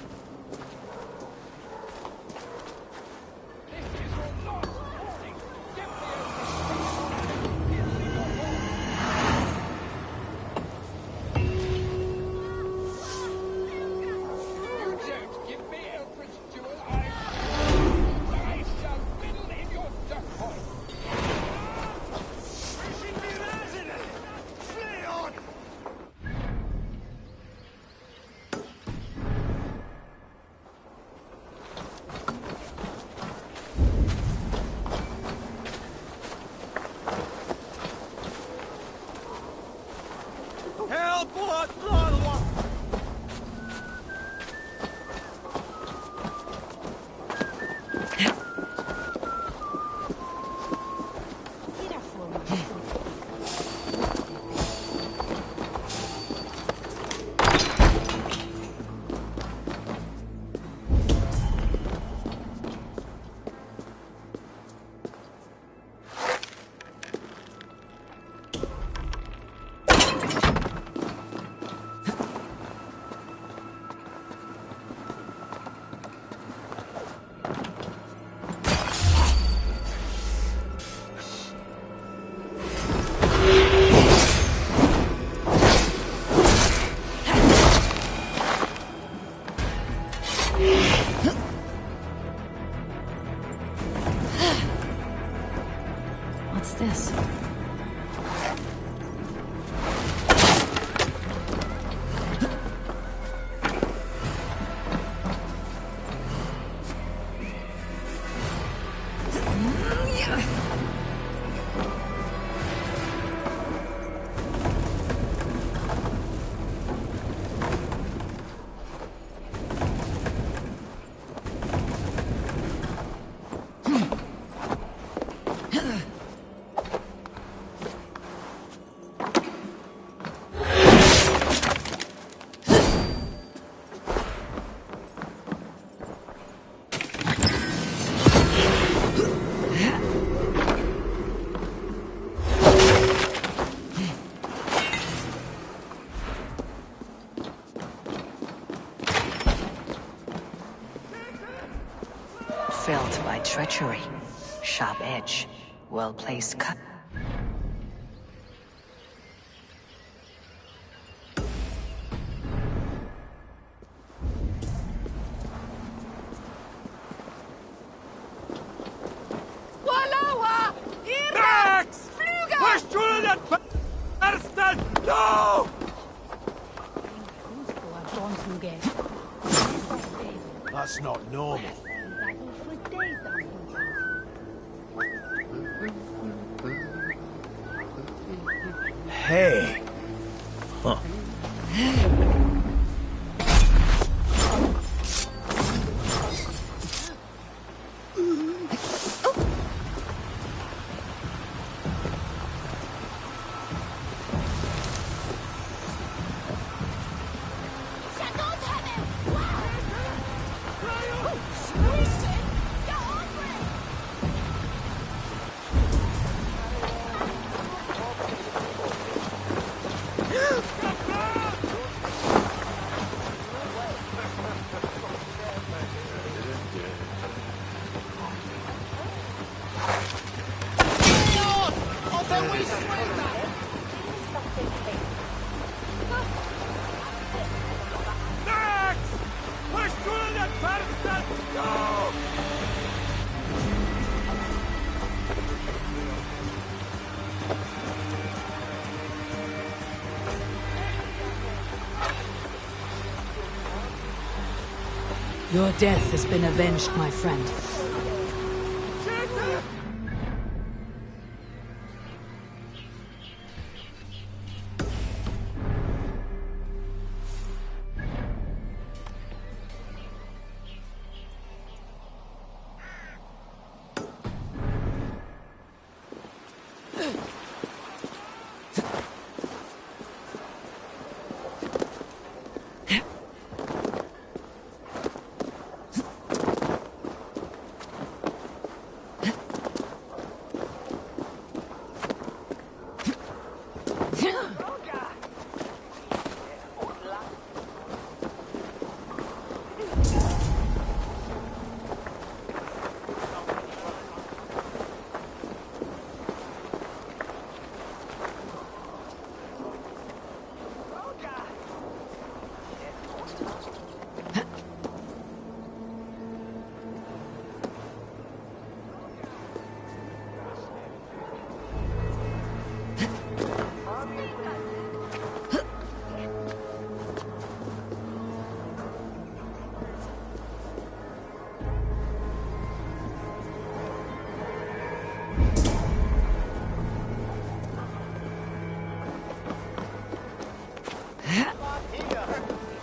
Felled by treachery. Sharp edge. Well-placed cut. Max! Push through that bastard! No! That's not normal. Hey. Huh. Your death has been avenged, my friend.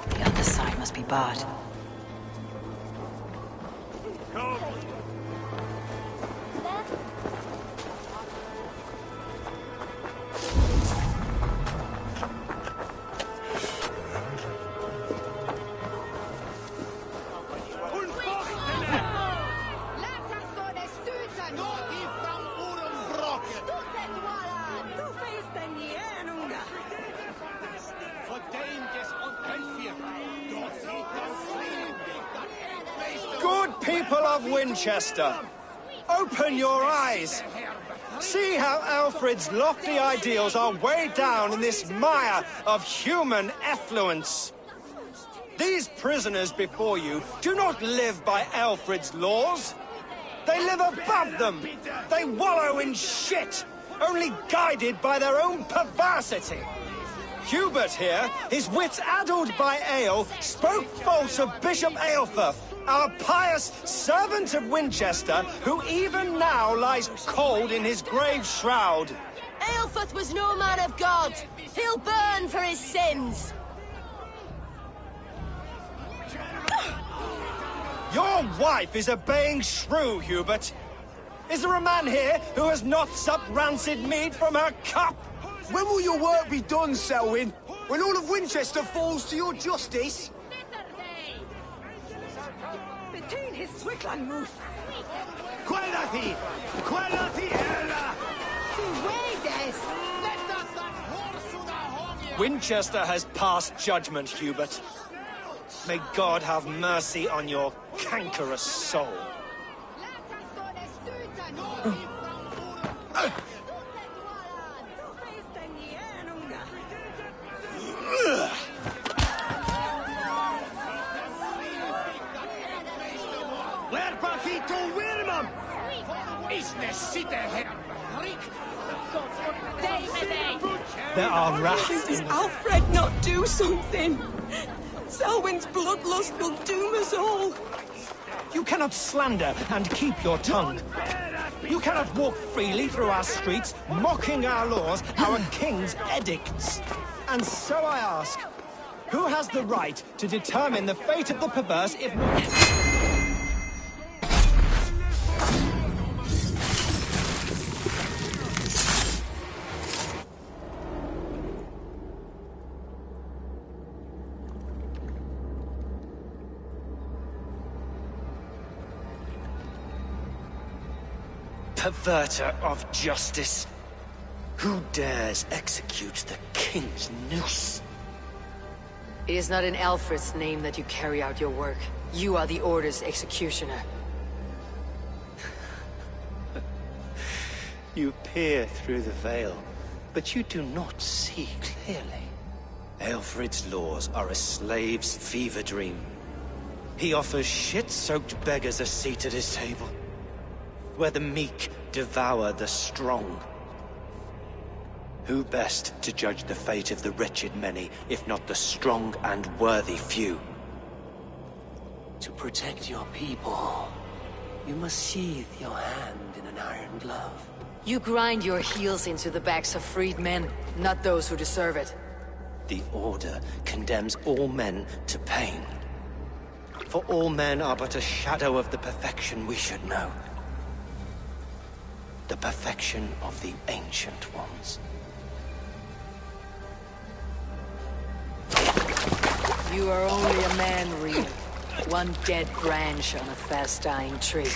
The other side must be barred. Good people of Winchester, open your eyes. See how Alfred's lofty ideals are weighed down in this mire of human effluence. These prisoners before you do not live by Alfred's laws. They live above them. They wallow in shit only guided by their own perversity. Hubert here, his wits addled by ale, spoke false of Bishop Aelfir, our pious servant of Winchester, who even now lies cold in his grave shroud. Aelfir was no man of God. He'll burn for his sins. Your wife is a baying shrew, Hubert. Is there a man here who has not supped rancid mead from her cup? When will your work be done, Selwyn? When all of Winchester falls to your justice? Between his Swickland move. Quellati! Quellati era! Winchester has passed judgment, Hubert. May God have mercy on your cankerous soul. There are rats. Does Alfred not do something? Selwyn's bloodlust will doom us all. You cannot slander and keep your tongue. You cannot walk freely through our streets, mocking our laws, our king's edicts. And so I ask, who has the right to determine the fate of the perverse if not... Perverter of justice. Who dares execute the king's noose? It is not in Alfred's name that you carry out your work. You are the Order's executioner. You peer through the veil, but you do not see clearly. Aelfred's laws are a slave's fever dream. He offers shit-soaked beggars a seat at his table, where the meek devour the strong. Who best to judge the fate of the wretched many, if not the strong and worthy few? To protect your people, you must sheathe your hand in an iron glove. You grind your heels into the backs of freed men, not those who deserve it. The Order condemns all men to pain. For all men are but a shadow of the perfection we should know. The perfection of the Ancient Ones. You are only a man, Reed. One dead branch on a fast-dying tree.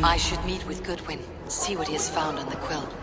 I should meet with Goodwin, see what he has found on the quilt.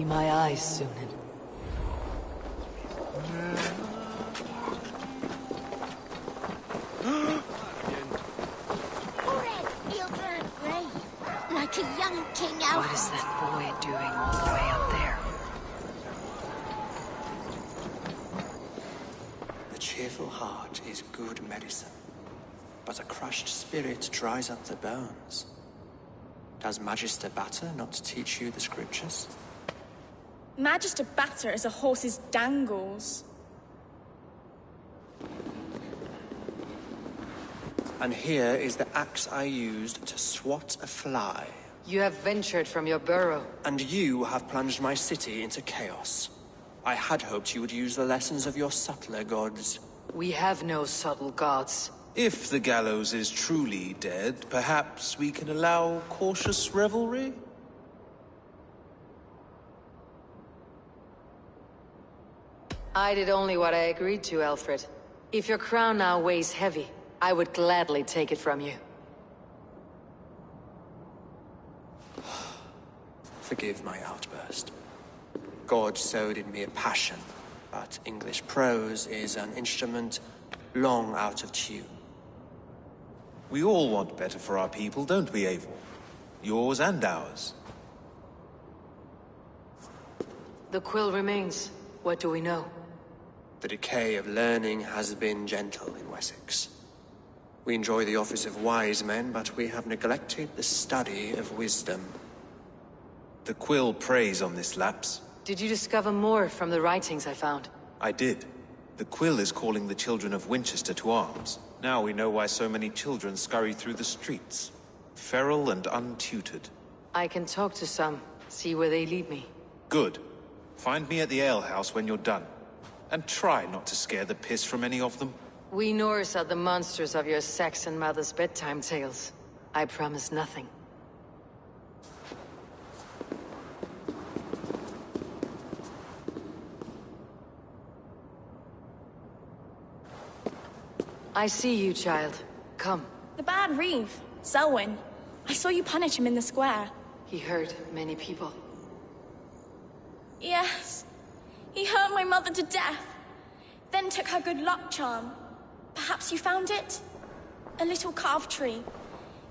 Be my eyes soon. Like a young king out. What is that boy doing all the way up there? The cheerful heart is good medicine, but a crushed spirit dries up the bones. Does Magister Batter not teach you the scriptures? Magister Batter is a horse's dangles. And here is the axe I used to swat a fly. You have ventured from your burrow. And you have plunged my city into chaos. I had hoped you would use the lessons of your subtler gods. We have no subtle gods. If the gallows is truly dead, perhaps we can allow cautious revelry? I did only what I agreed to, Alfred. If your crown now weighs heavy, I would gladly take it from you. Forgive my outburst. God sowed in me a passion, but English prose is an instrument long out of tune. We all want better for our people, don't we, Eivor? Yours and ours. The quill remains. What do we know? The decay of learning has been gentle in Wessex. We enjoy the office of wise men, but we have neglected the study of wisdom. The quill preys on this lapse. Did you discover more from the writings I found? I did. The quill is calling the children of Winchester to arms. Now we know why so many children scurry through the streets. Feral and untutored. I can talk to some, see where they lead me. Good. Find me at the alehouse when you're done. And try not to scare the piss from any of them. We Norse are the monsters of your Saxon mother's bedtime tales. I promise nothing. I see you, child. Come. The bad reeve, Selwyn. I saw you punish him in the square. He hurt many people. Yes. He hurt my mother to death. Then took her good luck charm. Perhaps you found it? A little carved tree.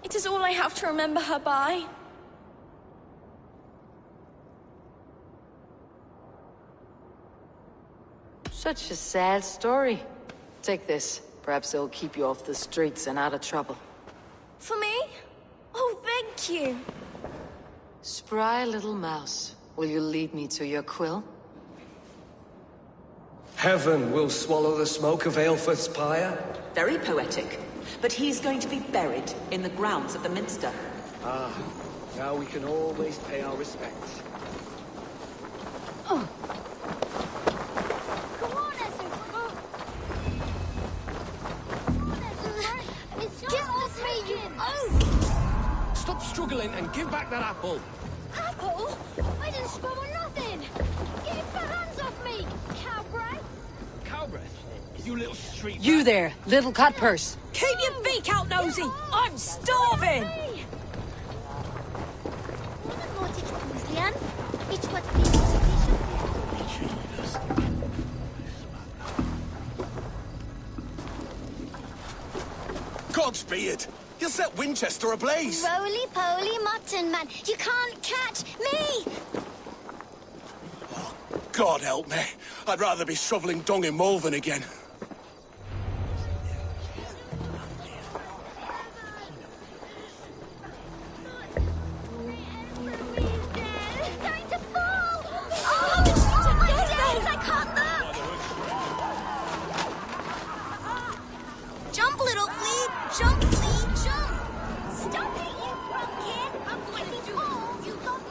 It is all I have to remember her by. Such a sad story. Take this. Perhaps it'll keep you off the streets and out of trouble. For me? Oh, thank you. Spry little mouse. Will you lead me to your quill? Heaven will swallow the smoke of Aelfred's pyre. Very poetic. But he's going to be buried in the grounds of the Minster. Ah, now we can always pay our respects. Oh. Come on, Ezra. Get off me, you oaf! Stop struggling and give back that apple. Apple? I didn't scrum on nothing. Get your hands off me, cowbray. Cowbreath? You little street... You there, little cut purse. Keep your beak out, nosy! I'm starving! Godspeed! You'll set Winchester ablaze! Roly-poly mutton man, you can't catch me! Oh, God help me. I'd rather be shoveling dung in Malvern again. Jump, little flea! Jump, flea, jump! Stop it, you drunken! I'm going to do it! You got...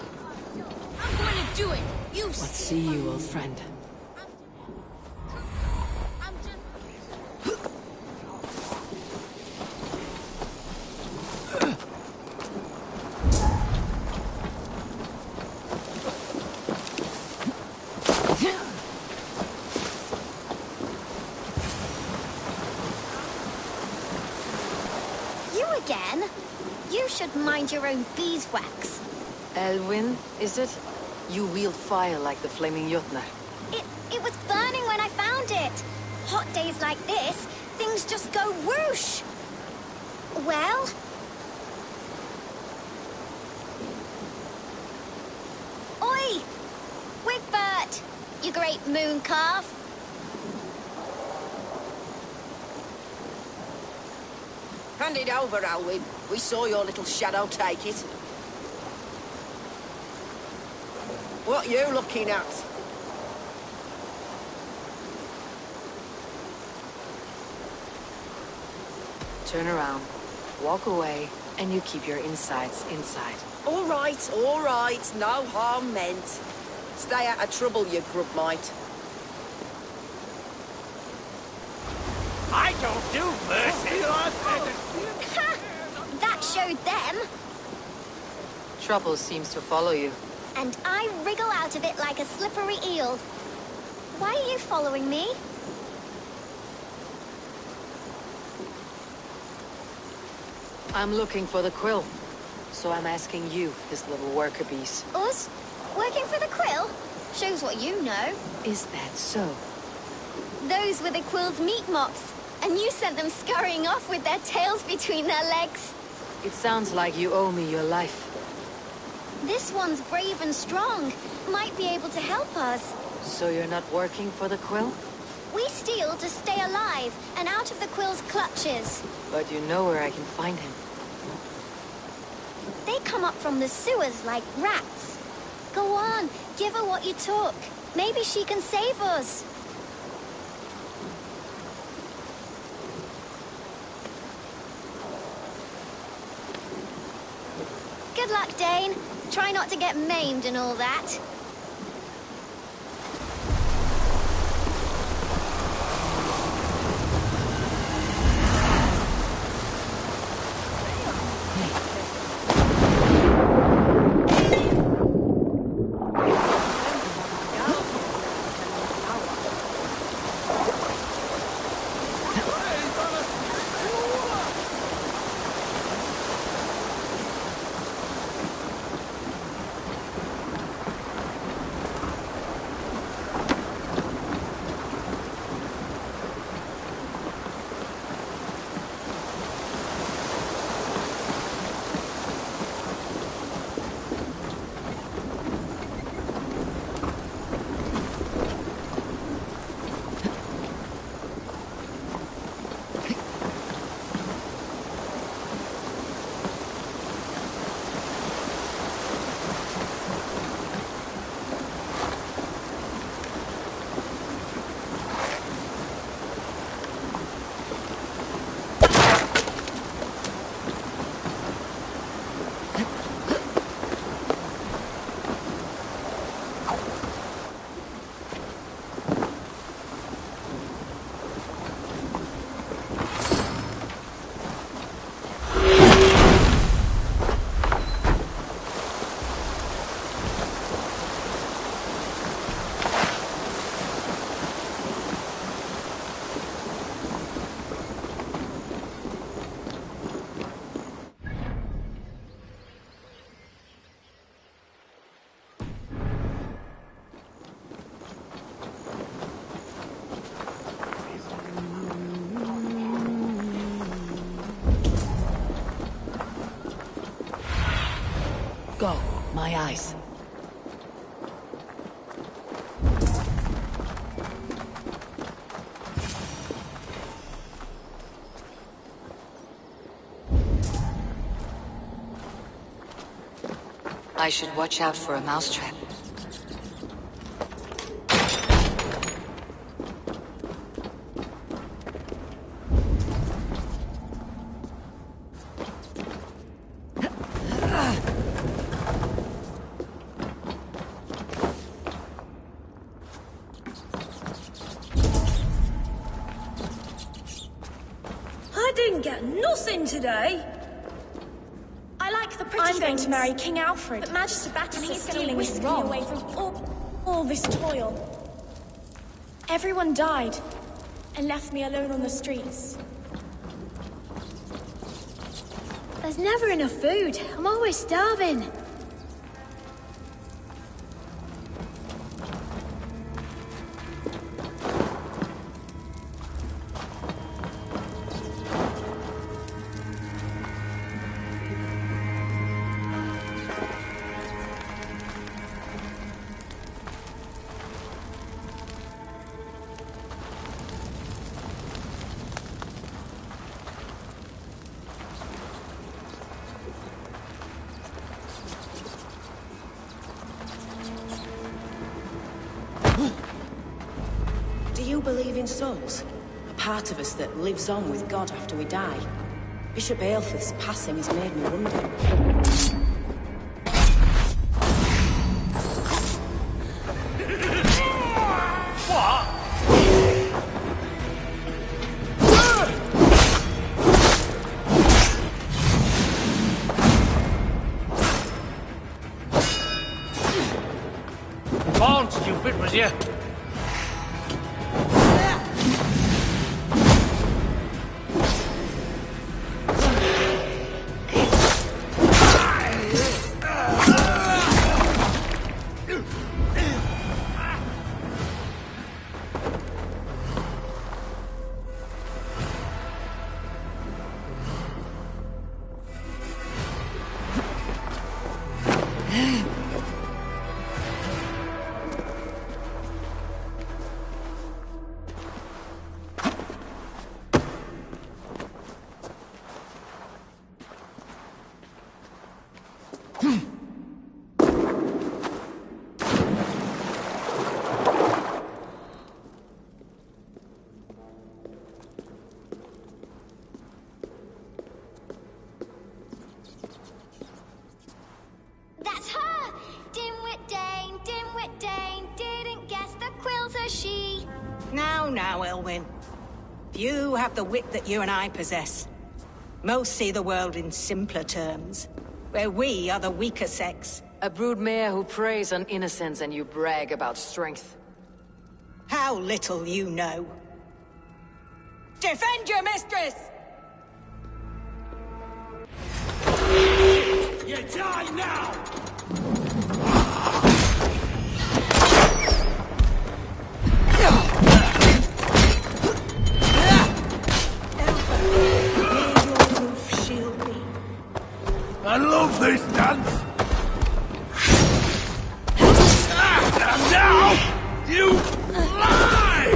I'm going to do it! You Let's see you, old friend. Again? You should mind your own beeswax. Elwyn, is it? You wield fire like the flaming Jotnar. It was burning when I found it. Hot days like this, things just go whoosh. Well? Oi! Wigbert! You great moon calf. Hand it over, Alwyn. We saw your little shadow take it. What you looking at? Turn around, walk away, and you keep your insides inside. All right, no harm meant. Stay out of trouble, you grub mite. I don't do mercy, That showed them. Trouble seems to follow you. And I wriggle out of it like a slippery eel. Why are you following me? I'm looking for the quill. So I'm asking you, his little worker bees. Us? Working for the quill? Shows what you know. Is that so? Those were the quill's meat mops. And you sent them scurrying off with their tails between their legs. It sounds like you owe me your life. This one's brave and strong. Might be able to help us. So you're not working for the quill? We steal to stay alive and out of the quill's clutches. But you know where I can find him. They come up from the sewers like rats. Go on, give her what you took. Maybe she can save us. Good luck, Dane. Try not to get maimed and all that. Go, my eyes. I should watch out for a mousetrap. I didn't get nothing today. I like the pretty I'm going things. to marry King Alfred. But Magister Battersea He's stealing gonna is whisk me wrong. away from all this toil. Everyone died and left me alone on the streets. There's never enough food. I'm always starving. living souls. A part of us that lives on with God after we die. Bishop Aelfirth's passing has made me wonder. Born stupid, was you? That's her! Dimwit Dane, didn't guess the quill's a she. Now, Elwyn. Few have the wit that you and I possess. Most see the world in simpler terms, where we are the weaker sex. A broodmare who preys on innocence and you brag about strength. How little you know. Defend your mistress! You die now! I love this dance! And now, you lie!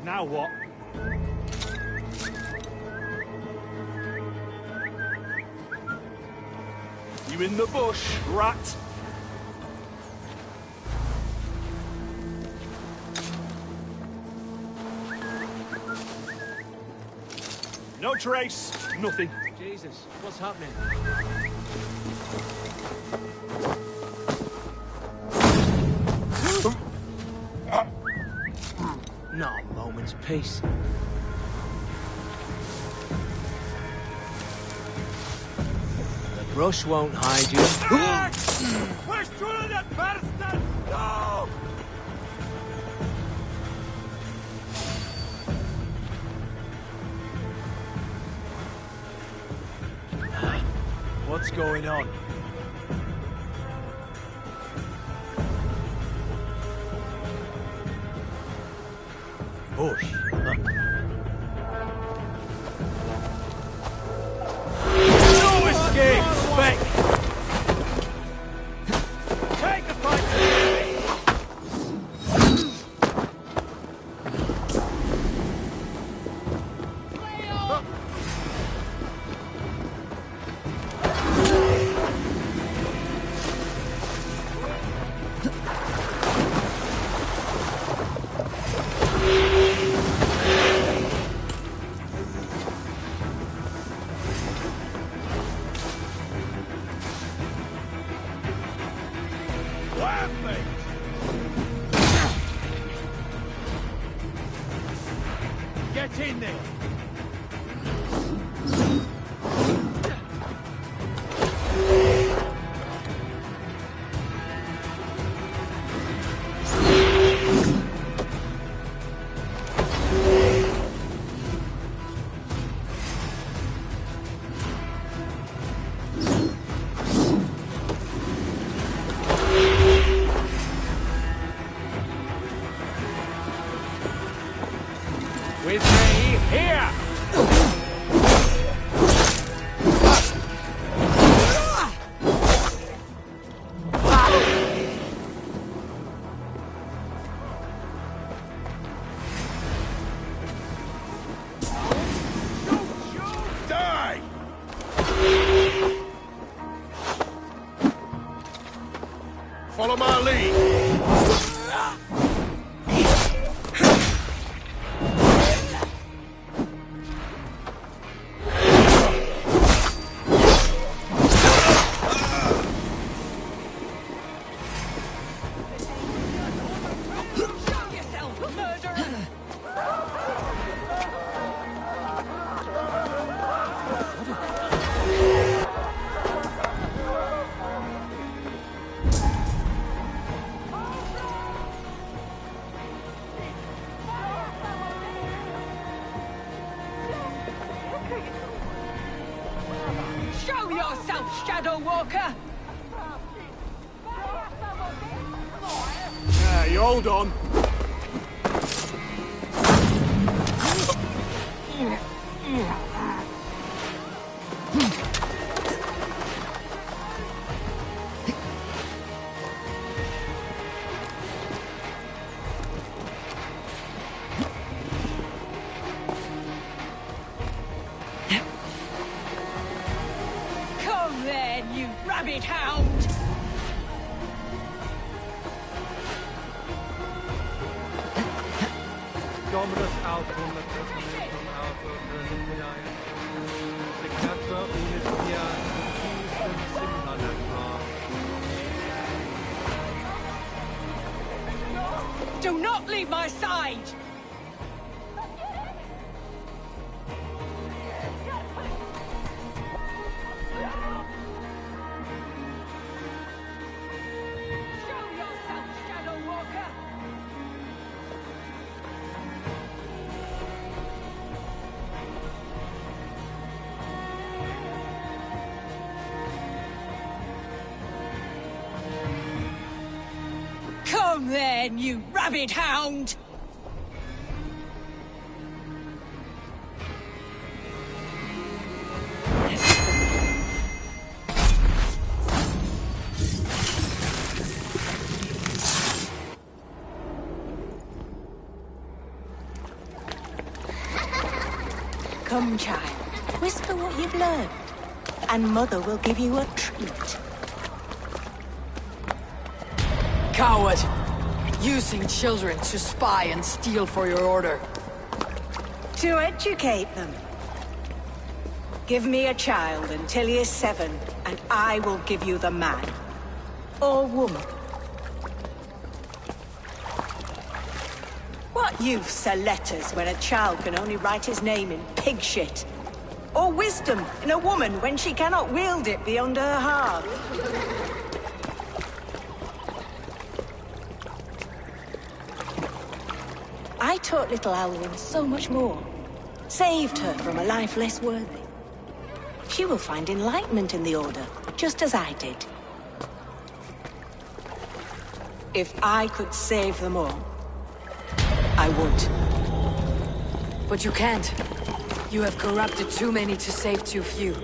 Now what? You in the bush, rat? No trace, nothing. Jesus, what's happening? Not a moment's peace. The brush won't hide you. Push through that bastard! No! What's going on? Bush. No escape, Beck! Take the fight to the enemy! Get in there! With me, here! Die! Follow my lead! Show yourself, Shadow Walker! Yeah, you hold on. Come then, you rabbit hound! Dominus Altum, Latrocinatum Altum, Reliculae, Secatra Unistia, Fusum Simhanatra. Do not leave my side! Show yourself, Shadow Walker! Down then, you rabid hound! Come, child. Whisper what you've learned, and Mother will give you a treat. Coward! Using children to spy and steal for your order. To educate them. Give me a child until he is 7, and I will give you the man. Or woman. What use are letters when a child can only write his name in pig shit? Or wisdom in a woman when she cannot wield it beyond her heart? I taught little Alwyn so much more. Saved her from a life less worthy. She will find enlightenment in the Order, just as I did. If I could save them all, I would. But you can't. You have corrupted too many to save too few.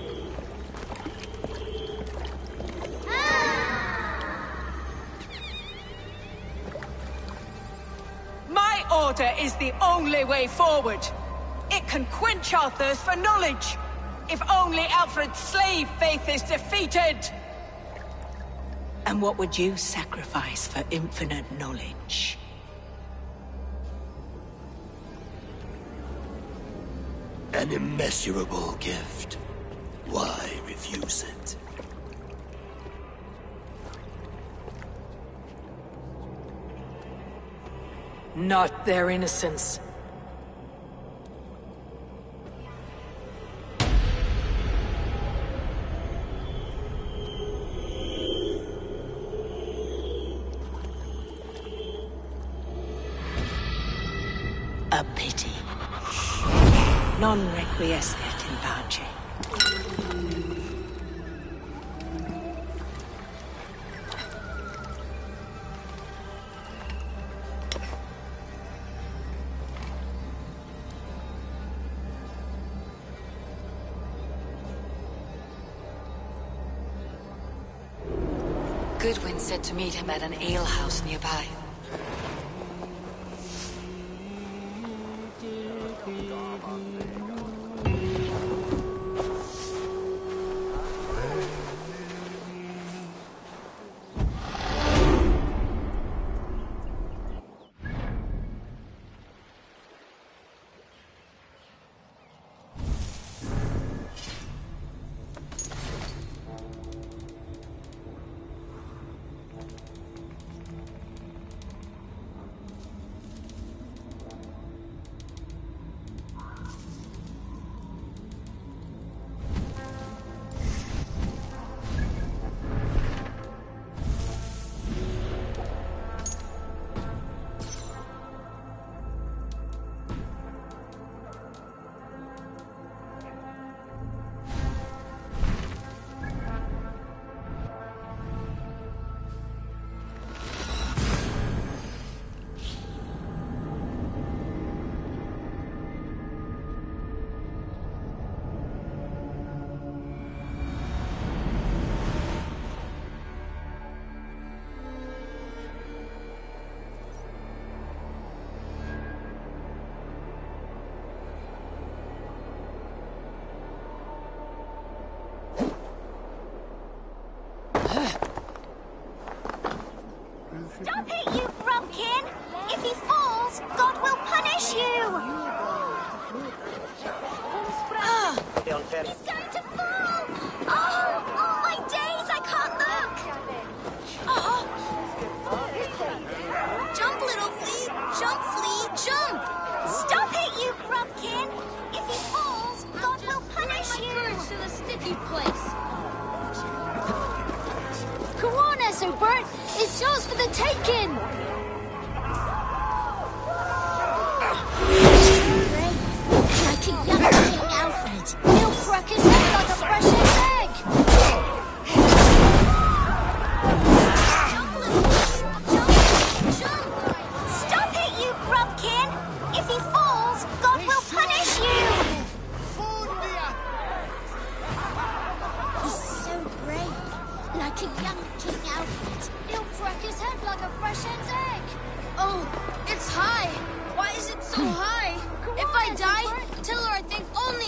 My order is the only way forward. It can quench our thirst for knowledge. If only Alfred's slave faith is defeated. And what would you sacrifice for infinite knowledge? An immeasurable gift. Why refuse it? Not their innocence. A pity. Non requiescat in pace. Goodwin said to meet him at an alehouse nearby. Stop it, you Bromkin! If he falls, God will punish you! He's going to fall! Oh, my days, I can't look! Jump, little flea! Jump, flea, jump! Stop it, you Bromkin! If he falls, God will punish you! To the sticky place! Come on, Essobert! It's yours for the taking! Like a young King Alfred. He'll crack his head like a fresh egg! Jump, little fish! Jump! Jump!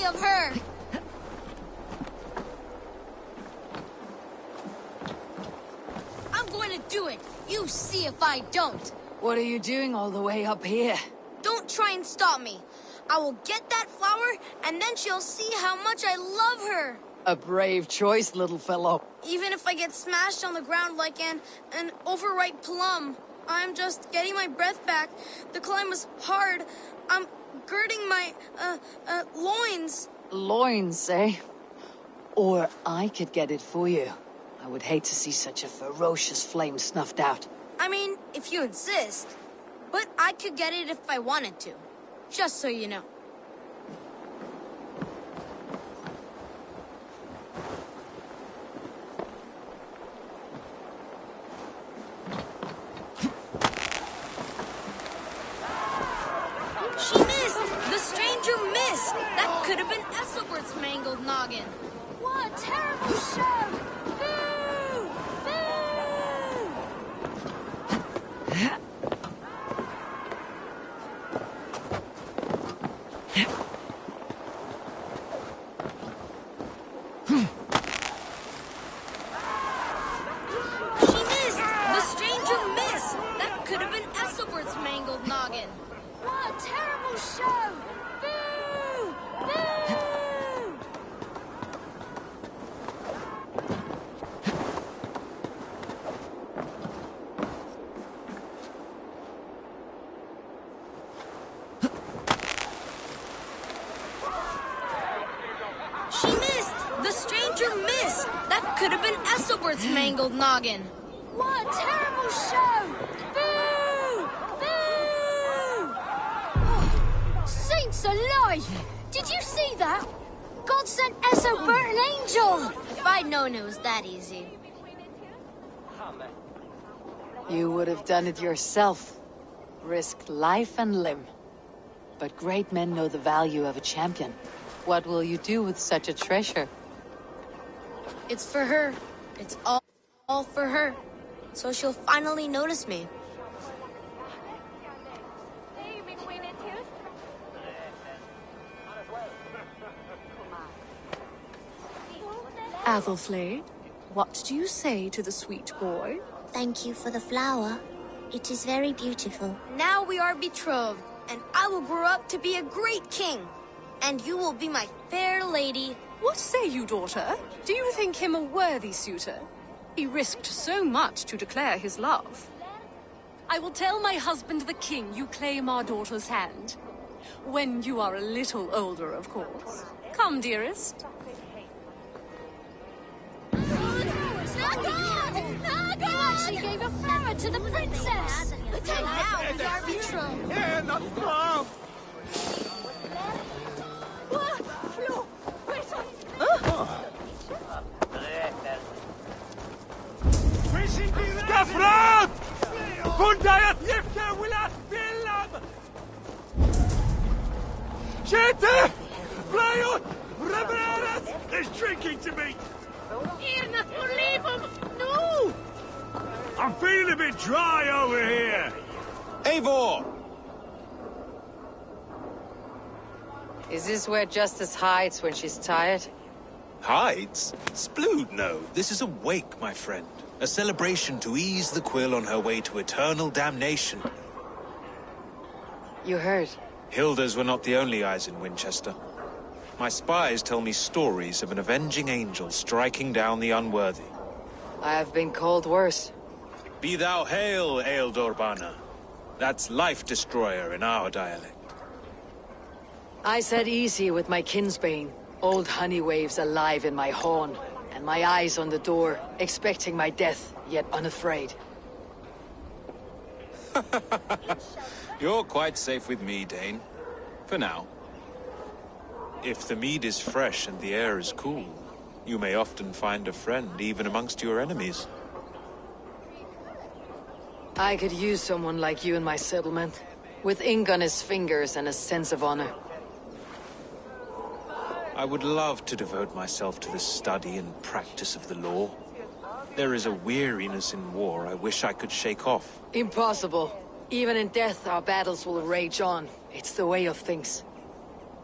me of her! I'm going to do it! You see if I don't! What are you doing all the way up here? Don't try and stop me. I will get that flower, and then she'll see how much I love her! A brave choice, little fellow. Even if I get smashed on the ground like an overripe plum, I'm just getting my breath back. The climb was hard. I'm girding my, loins. Loins, eh? Or I could get it for you. I would hate to see such a ferocious flame snuffed out. I mean, if you insist. But I could get it if I wanted to. Just so you know. She missed! The stranger missed! That could have been Esselbert's mangled noggin. What a terrible show! Boo! Boo! She missed! The stranger missed! That could have been Esselbert's mangled noggin. What a terrible show! Boo! Boo! She missed! The stranger missed! That could have been Esselbert's mangled noggin. What a terrible show! Boo! Boo! Saints alive! Did you see that? God sent Esselbert an angel! If I'd known it was that easy. You would have done it yourself. Risked life and limb. But great men know the value of a champion. What will you do with such a treasure? It's for her. It's all for her. So she'll finally notice me. Athelflaed, what do you say to the sweet boy? Thank you for the flower. It is very beautiful. Now we are betrothed, and I will grow up to be a great king. And you will be my fair lady. What say you, daughter? Do you think him a worthy suitor? He risked so much to declare his love. I will tell my husband the king you claim our daughter's hand. When you are a little older, of course. Come, dearest. She gave a flower to the princess. And now we are betrothed. Kafrat! Fundayat yifke wilat billam! Shete! Flyot! Rebreres! There's drinking to me! Irna, leave him! No! I'm feeling a bit dry over here! Eivor! Is this where Justice hides when she's tired? Hides? Splood, no. This is a wake, my friend. A celebration to ease the quill on her way to eternal damnation. You heard. Hilda's were not the only eyes in Winchester. My spies tell me stories of an avenging angel striking down the unworthy. I have been called worse. Be thou hail, Eildorbana. That's Life Destroyer in our dialect. I said easy with my kinsbane. Old honey waves alive in my horn, and my eyes on the door, expecting my death, yet unafraid. You're quite safe with me, Dane. For now. If the mead is fresh and the air is cool, you may often find a friend even amongst your enemies. I could use someone like you in my settlement, with ink on his fingers and a sense of honor. I would love to devote myself to the study and practice of the law. There is a weariness in war I wish I could shake off. Impossible. Even in death, our battles will rage on. It's the way of things.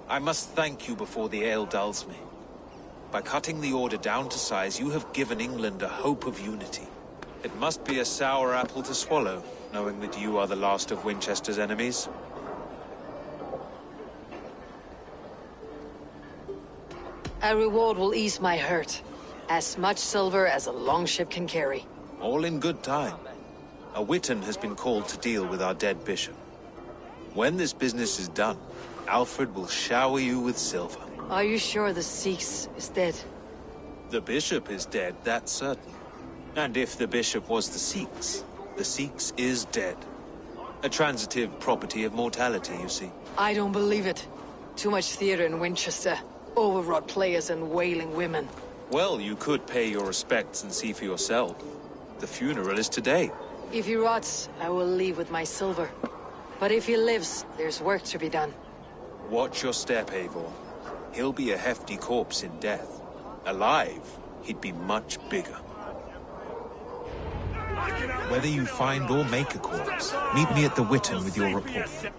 I must thank you before the ale dulls me. By cutting the order down to size, you have given England a hope of unity. It must be a sour apple to swallow, knowing that you are the last of Winchester's enemies. A reward will ease my hurt. As much silver as a longship can carry. All in good time. A witan has been called to deal with our dead bishop. When this business is done, Alfred will shower you with silver. Are you sure the Sikhs is dead? The bishop is dead, that's certain. And if the bishop was the Sikhs is dead. A transitive property of mortality, you see. I don't believe it. Too much theater in Winchester. Overwrought players and wailing women. Well, you could pay your respects and see for yourself. The funeral is today. If he rots, I will leave with my silver. But if he lives, there's work to be done. Watch your step, Eivor. He'll be a hefty corpse in death. Alive, he'd be much bigger. Whether you find or make a corpse, meet me at the Witan with your report.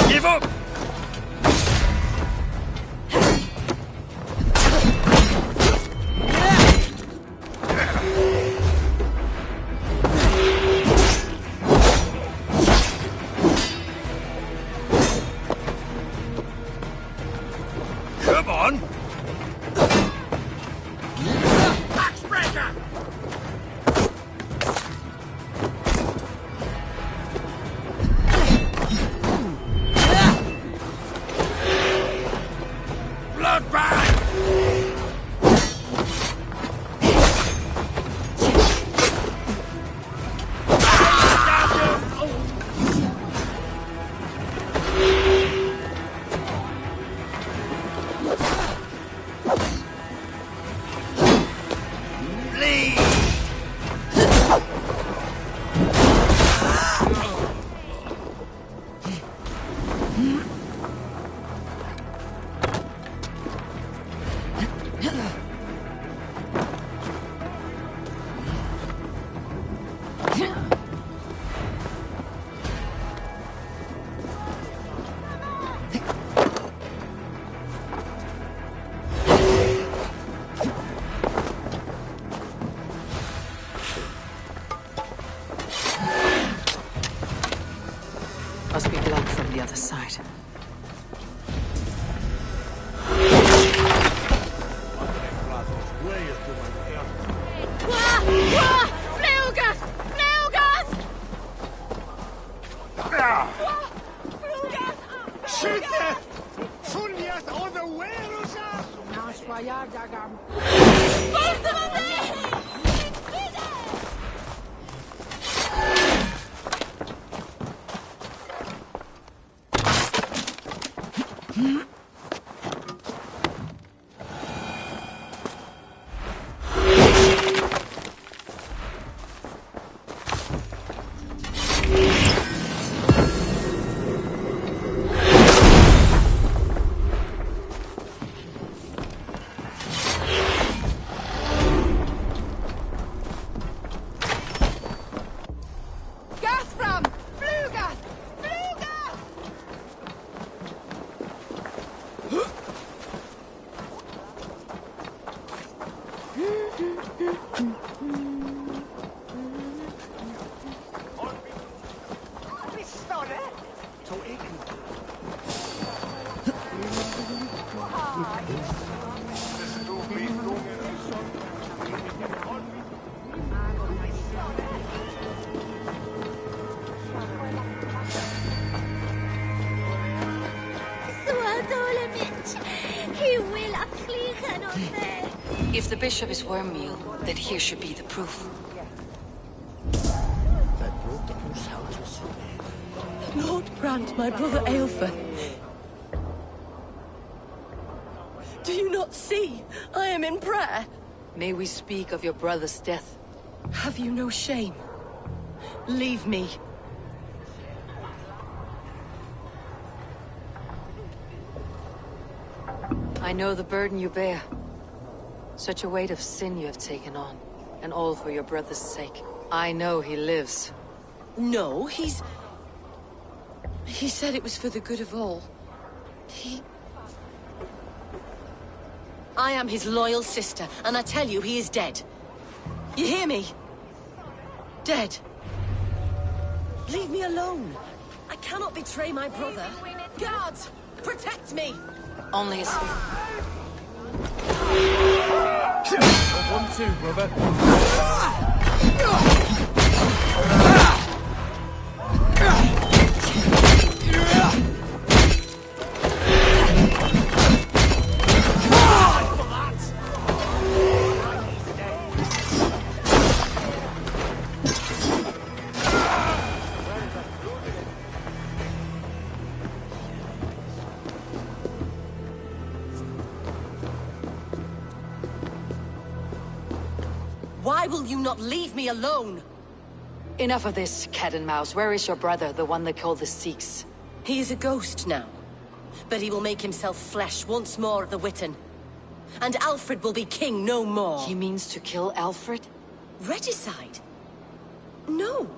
Give up! Come on! Axebreaker! Bloodbath! Must be blood from the other side. If the bishop is worm-meal, then here should be the proof. Lord grant my brother Eivor. Do you not see? I am in prayer. May we speak of your brother's death? Have you no shame? Leave me. I know the burden you bear. Such a weight of sin you have taken on, and all for your brother's sake. I know he lives. No, He said it was for the good of all. I am his loyal sister, and I tell you, he is dead. You hear me? Dead. Leave me alone. I cannot betray my brother. Guards, protect me! Only a... 1-2, brother. Why will you not leave me alone? Enough of this, cat and mouse. Where is your brother, the one they call the Sikhs? He is a ghost now. But he will make himself flesh once more at the Witten. And Alfred will be king no more. He means to kill Alfred? Regicide? No.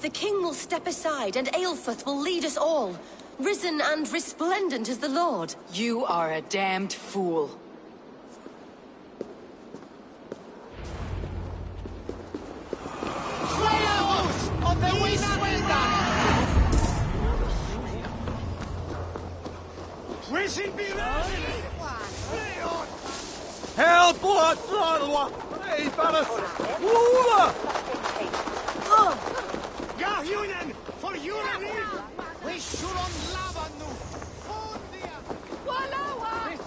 The king will step aside and Aelfrith will lead us all. Risen and resplendent as the Lord. You are a damned fool. Help! This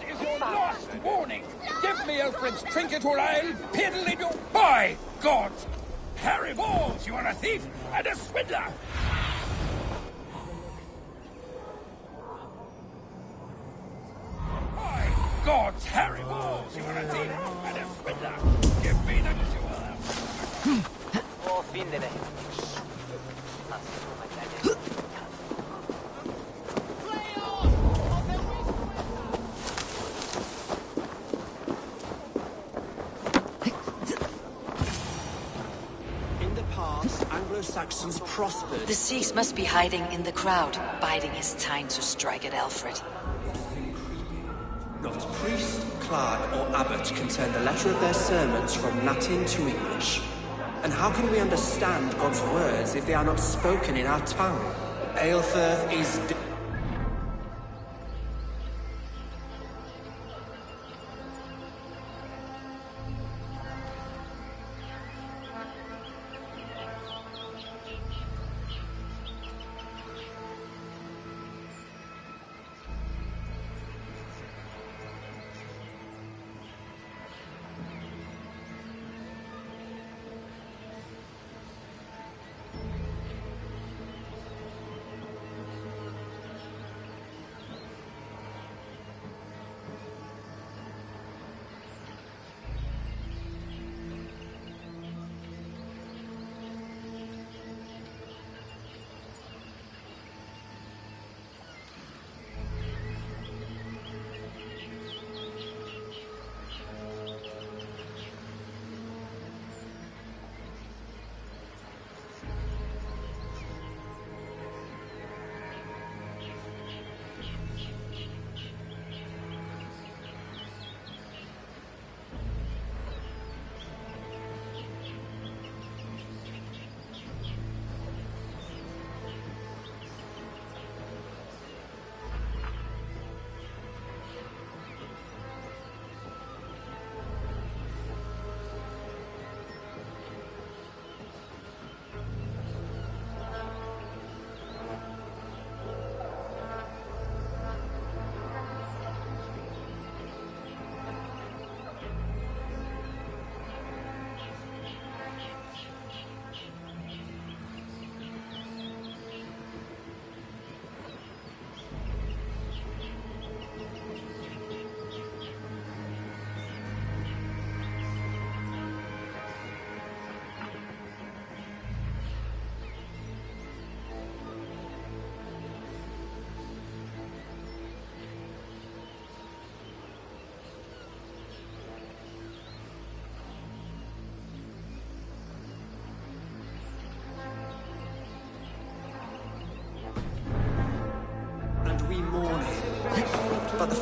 is your last warning. Give me Alfred's trinket or I'll piddle in your... By God! Harry Balls, you are a thief and a swindler! By God, Harry Balls, you are a thief and a swindler! Give me the jewel! Anglo-Saxons prospered. The Sikhs must be hiding in the crowd, biding his time to strike at Alfred. Not priest, clerk, or abbot can turn the letter of their sermons from Latin to English. And how can we understand God's words if they are not spoken in our tongue? Aelfrith is...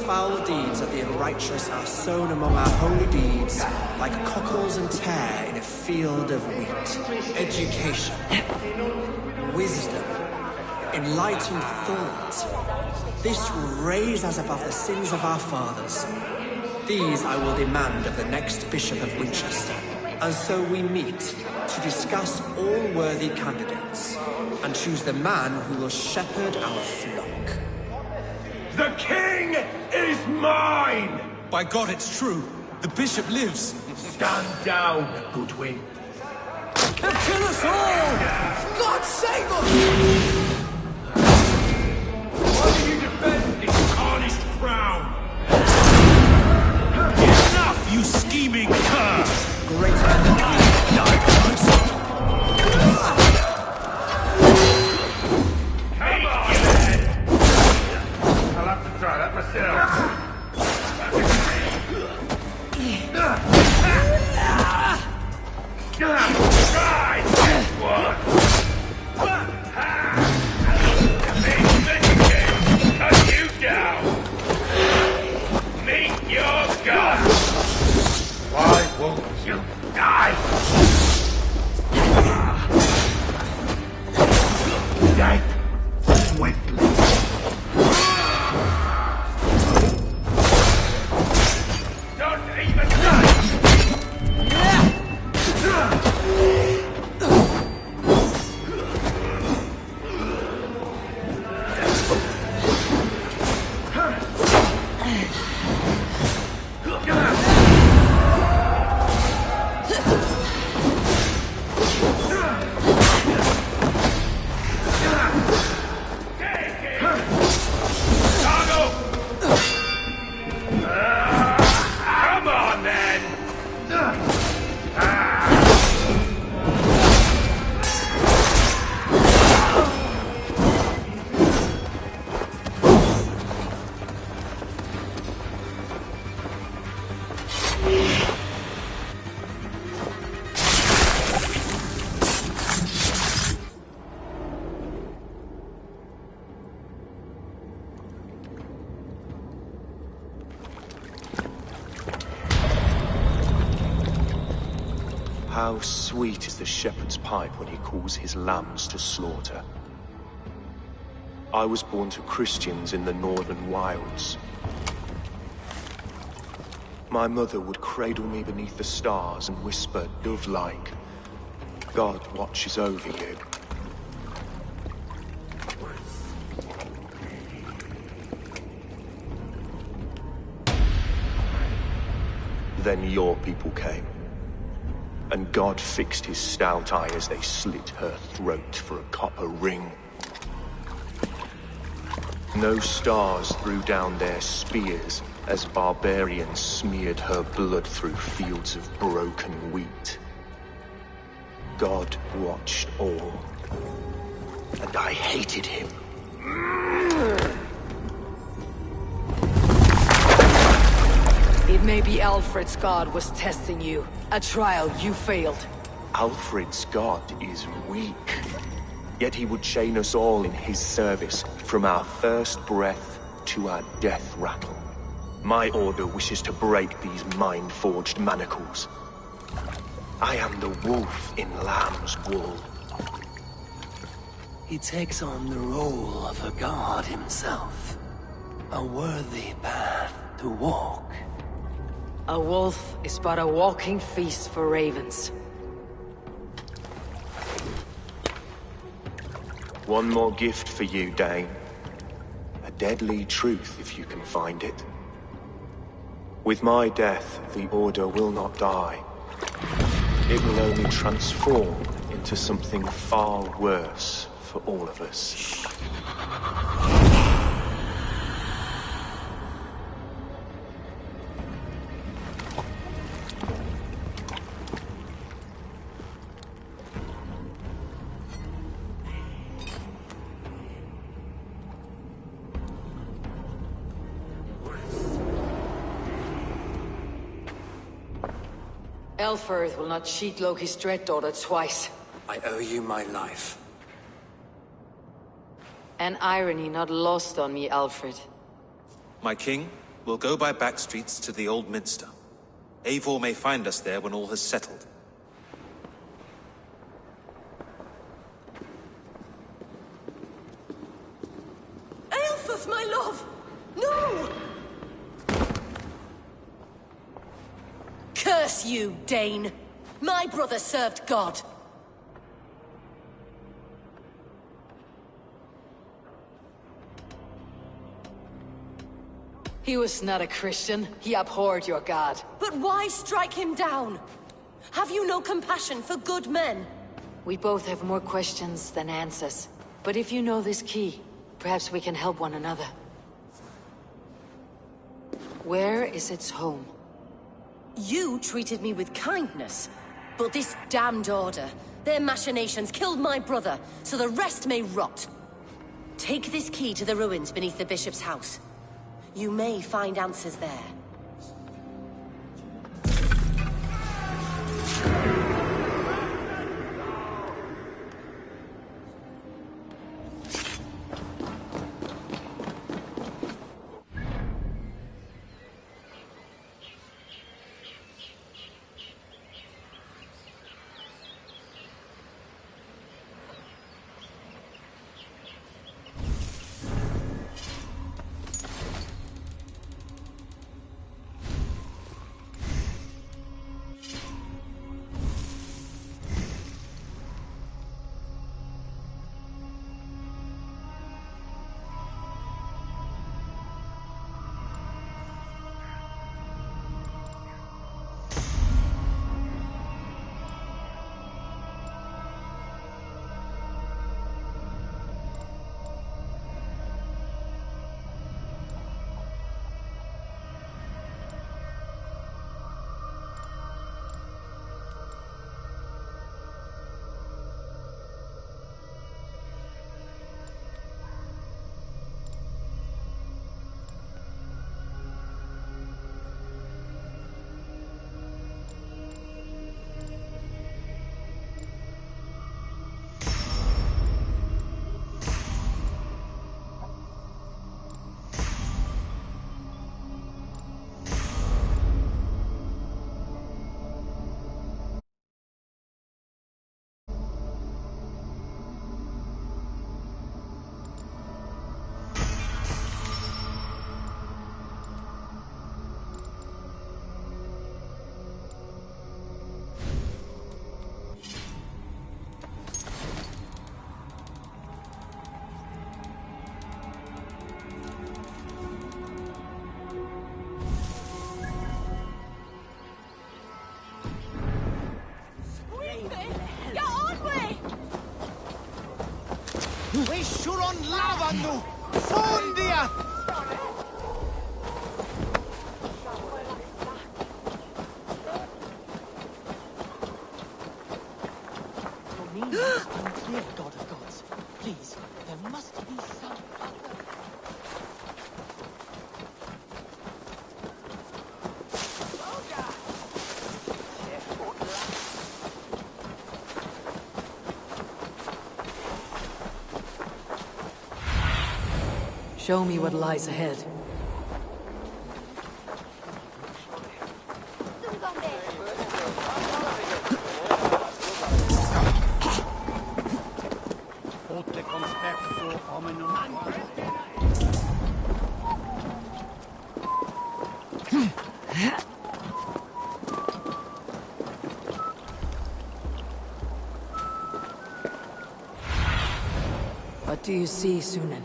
foul deeds of the unrighteous are sown among our holy deeds, like cockles and tare in a field of wheat. Education, wisdom, enlightened thought. This will raise us above the sins of our fathers. These I will demand of the next Bishop of Winchester. And so we meet to discuss all worthy candidates and choose the man who will shepherd our flock. The king is mine! By God, it's true. The bishop lives. Stand down, Goodwin. They'll kill us all! God save us! Why do you defend this tarnished crown? Enough, you scheming cur! Greater than I, die first. Come on, then! I'll have to try that myself. Try this one! Cut you down! Meet your god! Why won't you die? Die swiftly. Don't even touch! Come on, then! How sweet is the shepherd's pipe when he calls his lambs to slaughter. I was born to Christians in the northern wilds. My mother would cradle me beneath the stars and whisper, dove-like, God watches over you. Then your people came. And God fixed his stout eye as they slit her throat for a copper ring. No stars threw down their spears as barbarians smeared her blood through fields of broken wheat. God watched all, and I hated him. It may be Alfred's god was testing you. A trial you failed. Alfred's god is weak. Yet he would chain us all in his service, from our first breath to our death rattle. My order wishes to break these mind-forged manacles. I am the wolf in lamb's wool. He takes on the role of a god himself. A worthy path to walk. A wolf is but a walking feast for ravens. One more gift for you, Dane. A deadly truth, if you can find it. With my death, the Order will not die. It will only transform into something far worse for all of us. Elfirth will not cheat Loki's dread-daughter twice. I owe you my life. An irony not lost on me, Alfred. My king, We'll go by back streets to the Old Minster. Eivor may find us there when all has settled. Aelfus, my love! No! Curse you, Dane! My brother served God. He was not a Christian. He abhorred your god. But why strike him down? Have you no compassion for good men? We both have more questions than answers. But if you know this key, perhaps we can help one another. Where is its home? You treated me with kindness. But this damned order, their machinations killed my brother, so the rest may rot. Take this key to the ruins beneath the bishop's house. You may find answers there. We should on lava nu! Fondia! Your meaning is unclear, God of Gods. Please, there must be some other... Show me what lies ahead. What do you see, Sunan?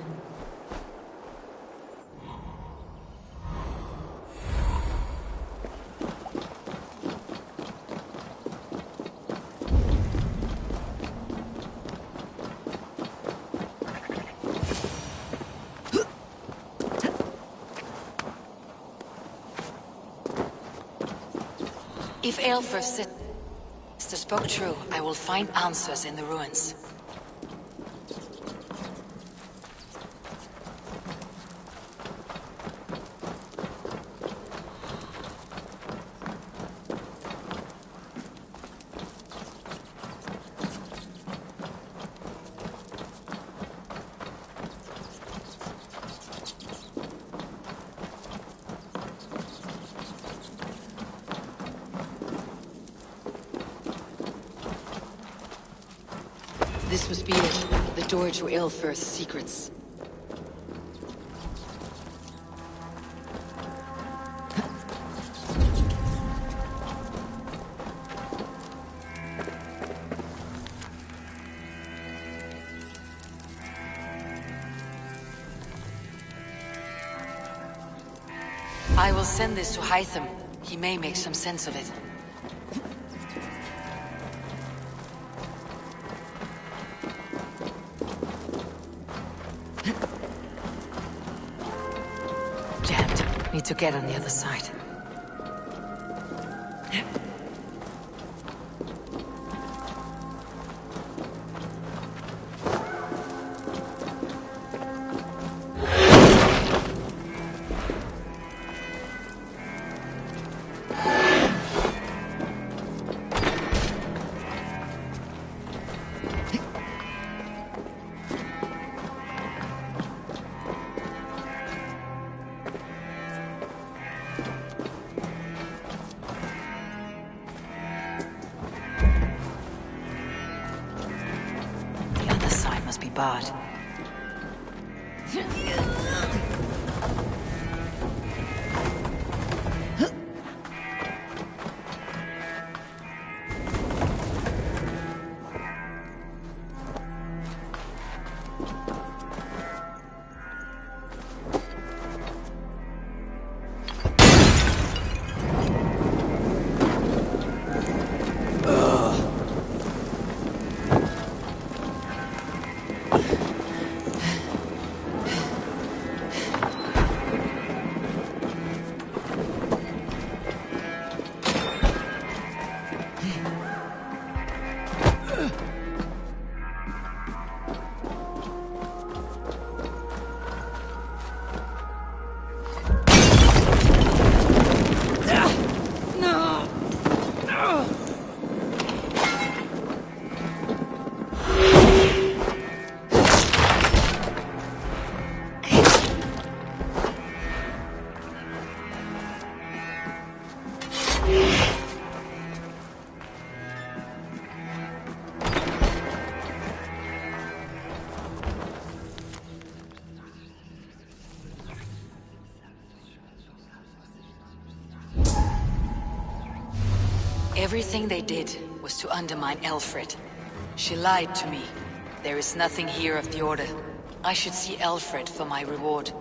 If Eivor spoke true, I will find answers in the ruins. This must be it. The door to Eivor's secrets. I will send this to Hytham. He may make some sense of it. Jammed. Need to get on the other side. Barred. Everything they did was to undermine Elfred. She lied to me. There is nothing here of the Order. I should see Elfred for my reward.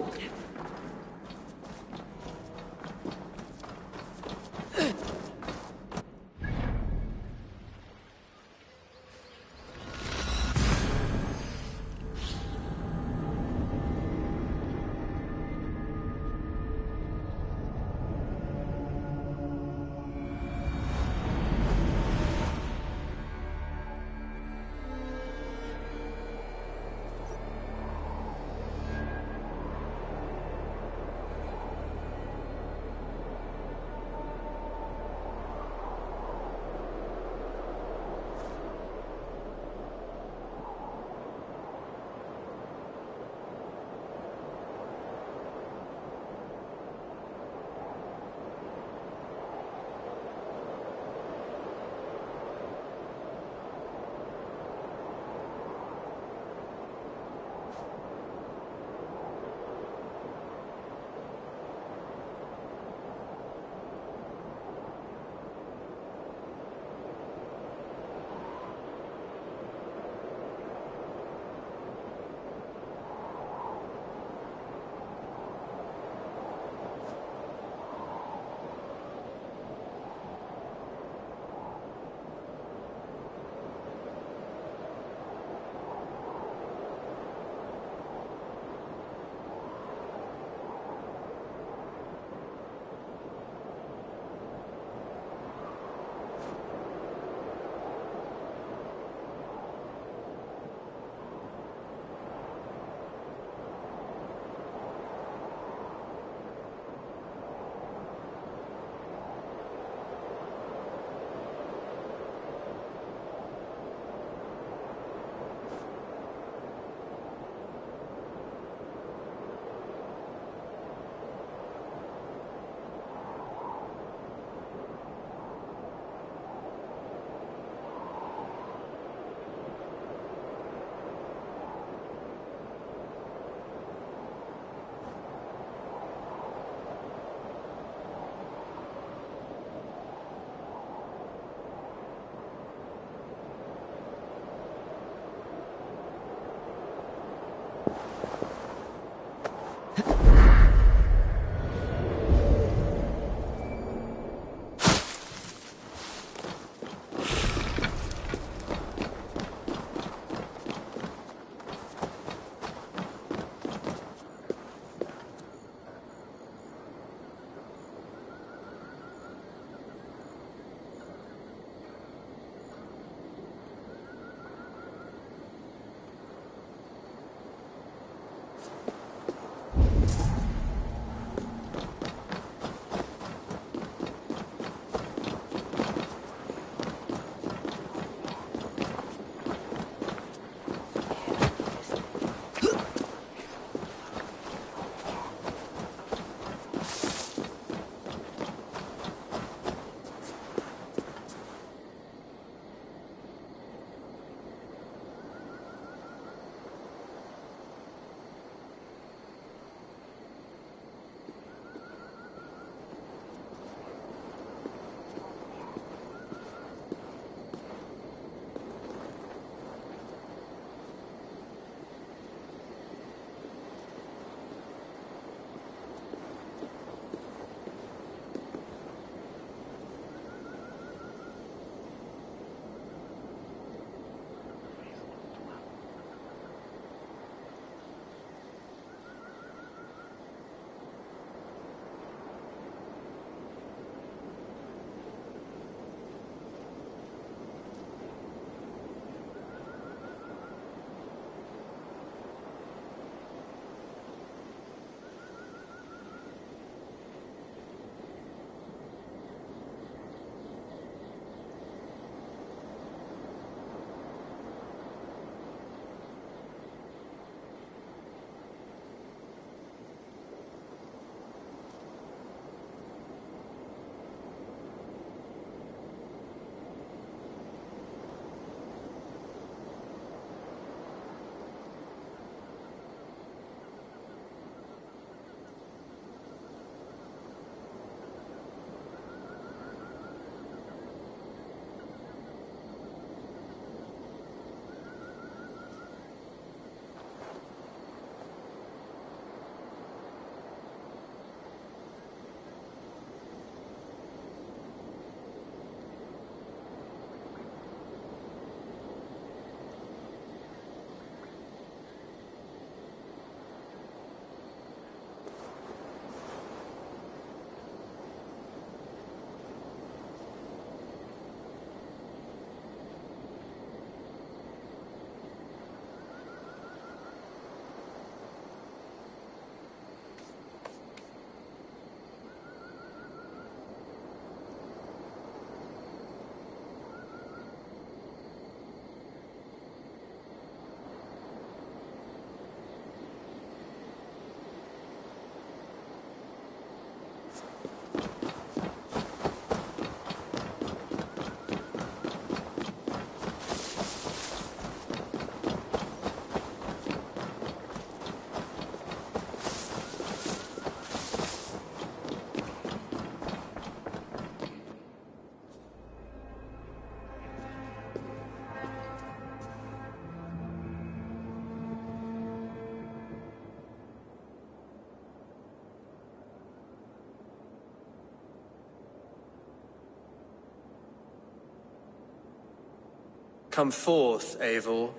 Come forth, Eivor.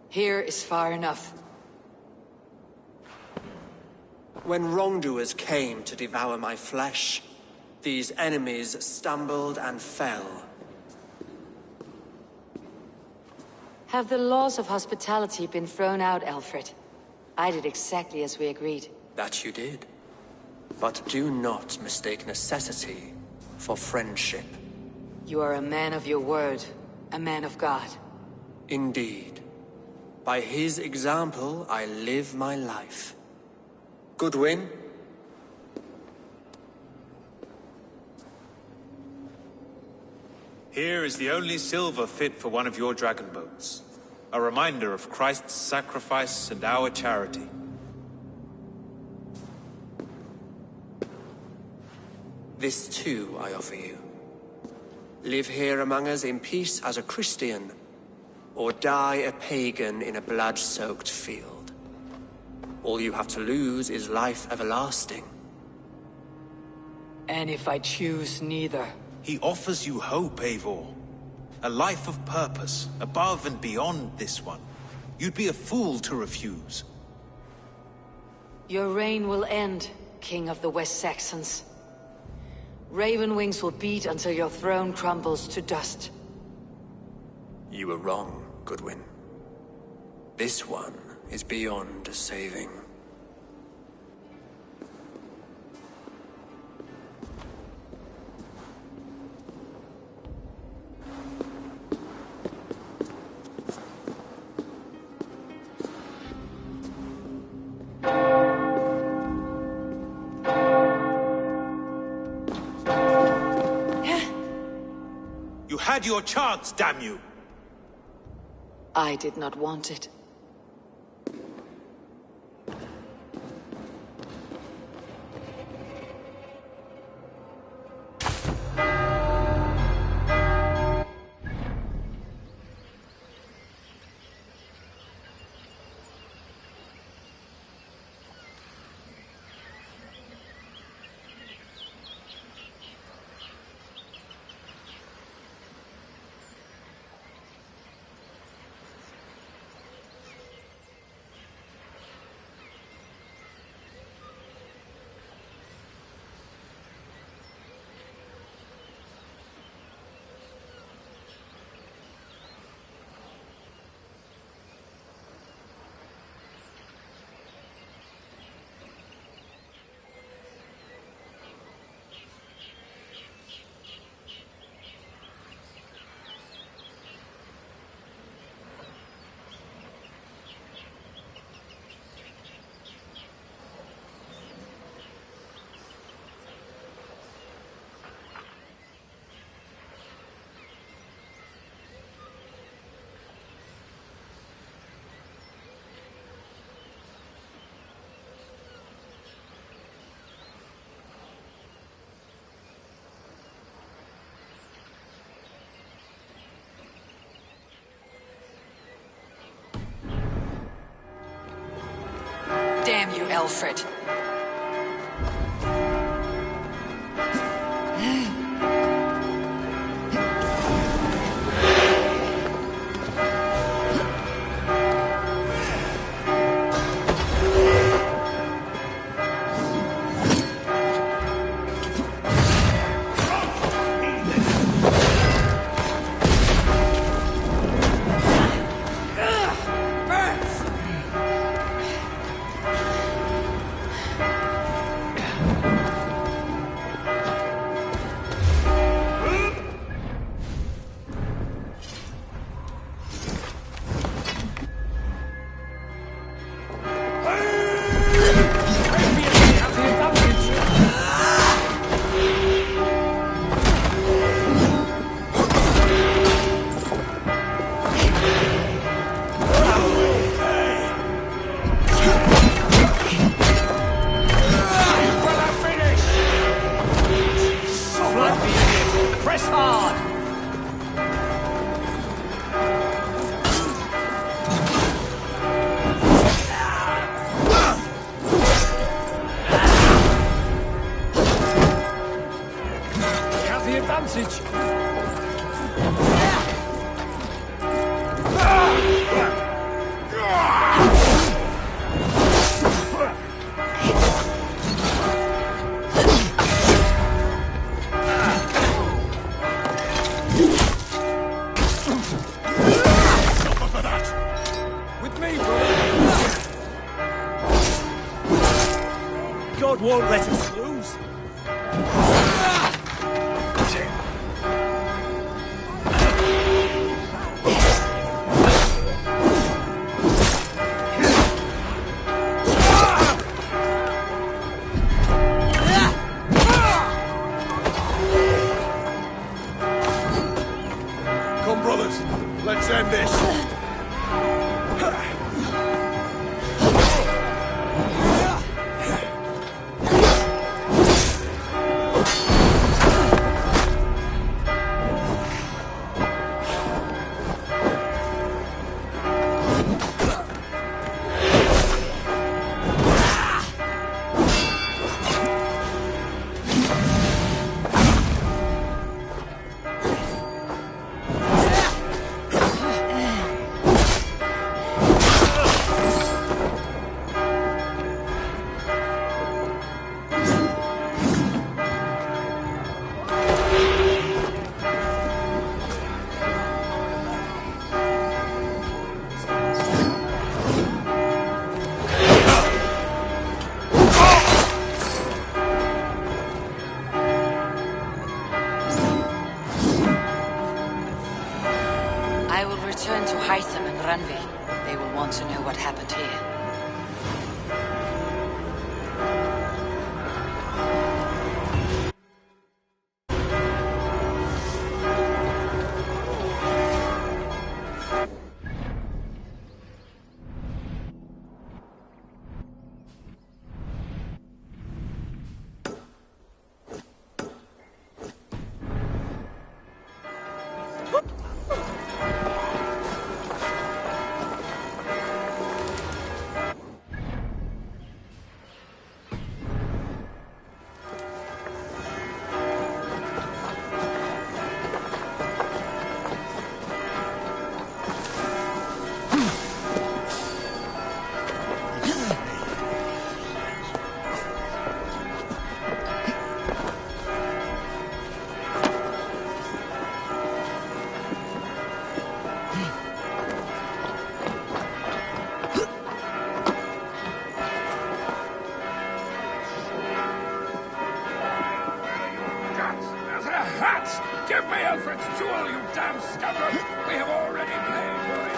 Here is far enough. When wrongdoers came to devour my flesh, these enemies stumbled and fell. Have the laws of hospitality been thrown out, Alfred? I did exactly as we agreed. That you did. But do not mistake necessity for friendship. You are a man of your word, a man of God. Indeed. By his example, I live my life. Goodwin? Here is the only silver fit for one of your dragon boats. A reminder of Christ's sacrifice and our charity. This too I offer you. Live here among us in peace as a Christian, or die a pagan in a blood-soaked field. All you have to lose is life everlasting. And if I choose neither? He offers you hope, Eivor. A life of purpose, above and beyond this one. You'd be a fool to refuse. Your reign will end, King of the West Saxons. Raven wings will beat until your throne crumbles to dust. You were wrong, Goodwin. This one is beyond saving. You had your chance, damn you! I did not want it. Damn you, Alfred. won't let us lose. Come, brothers. Let's end this. They will want to know what happened here. Give me Alfred's jewel, you damn scoundrel! We have already paid for it!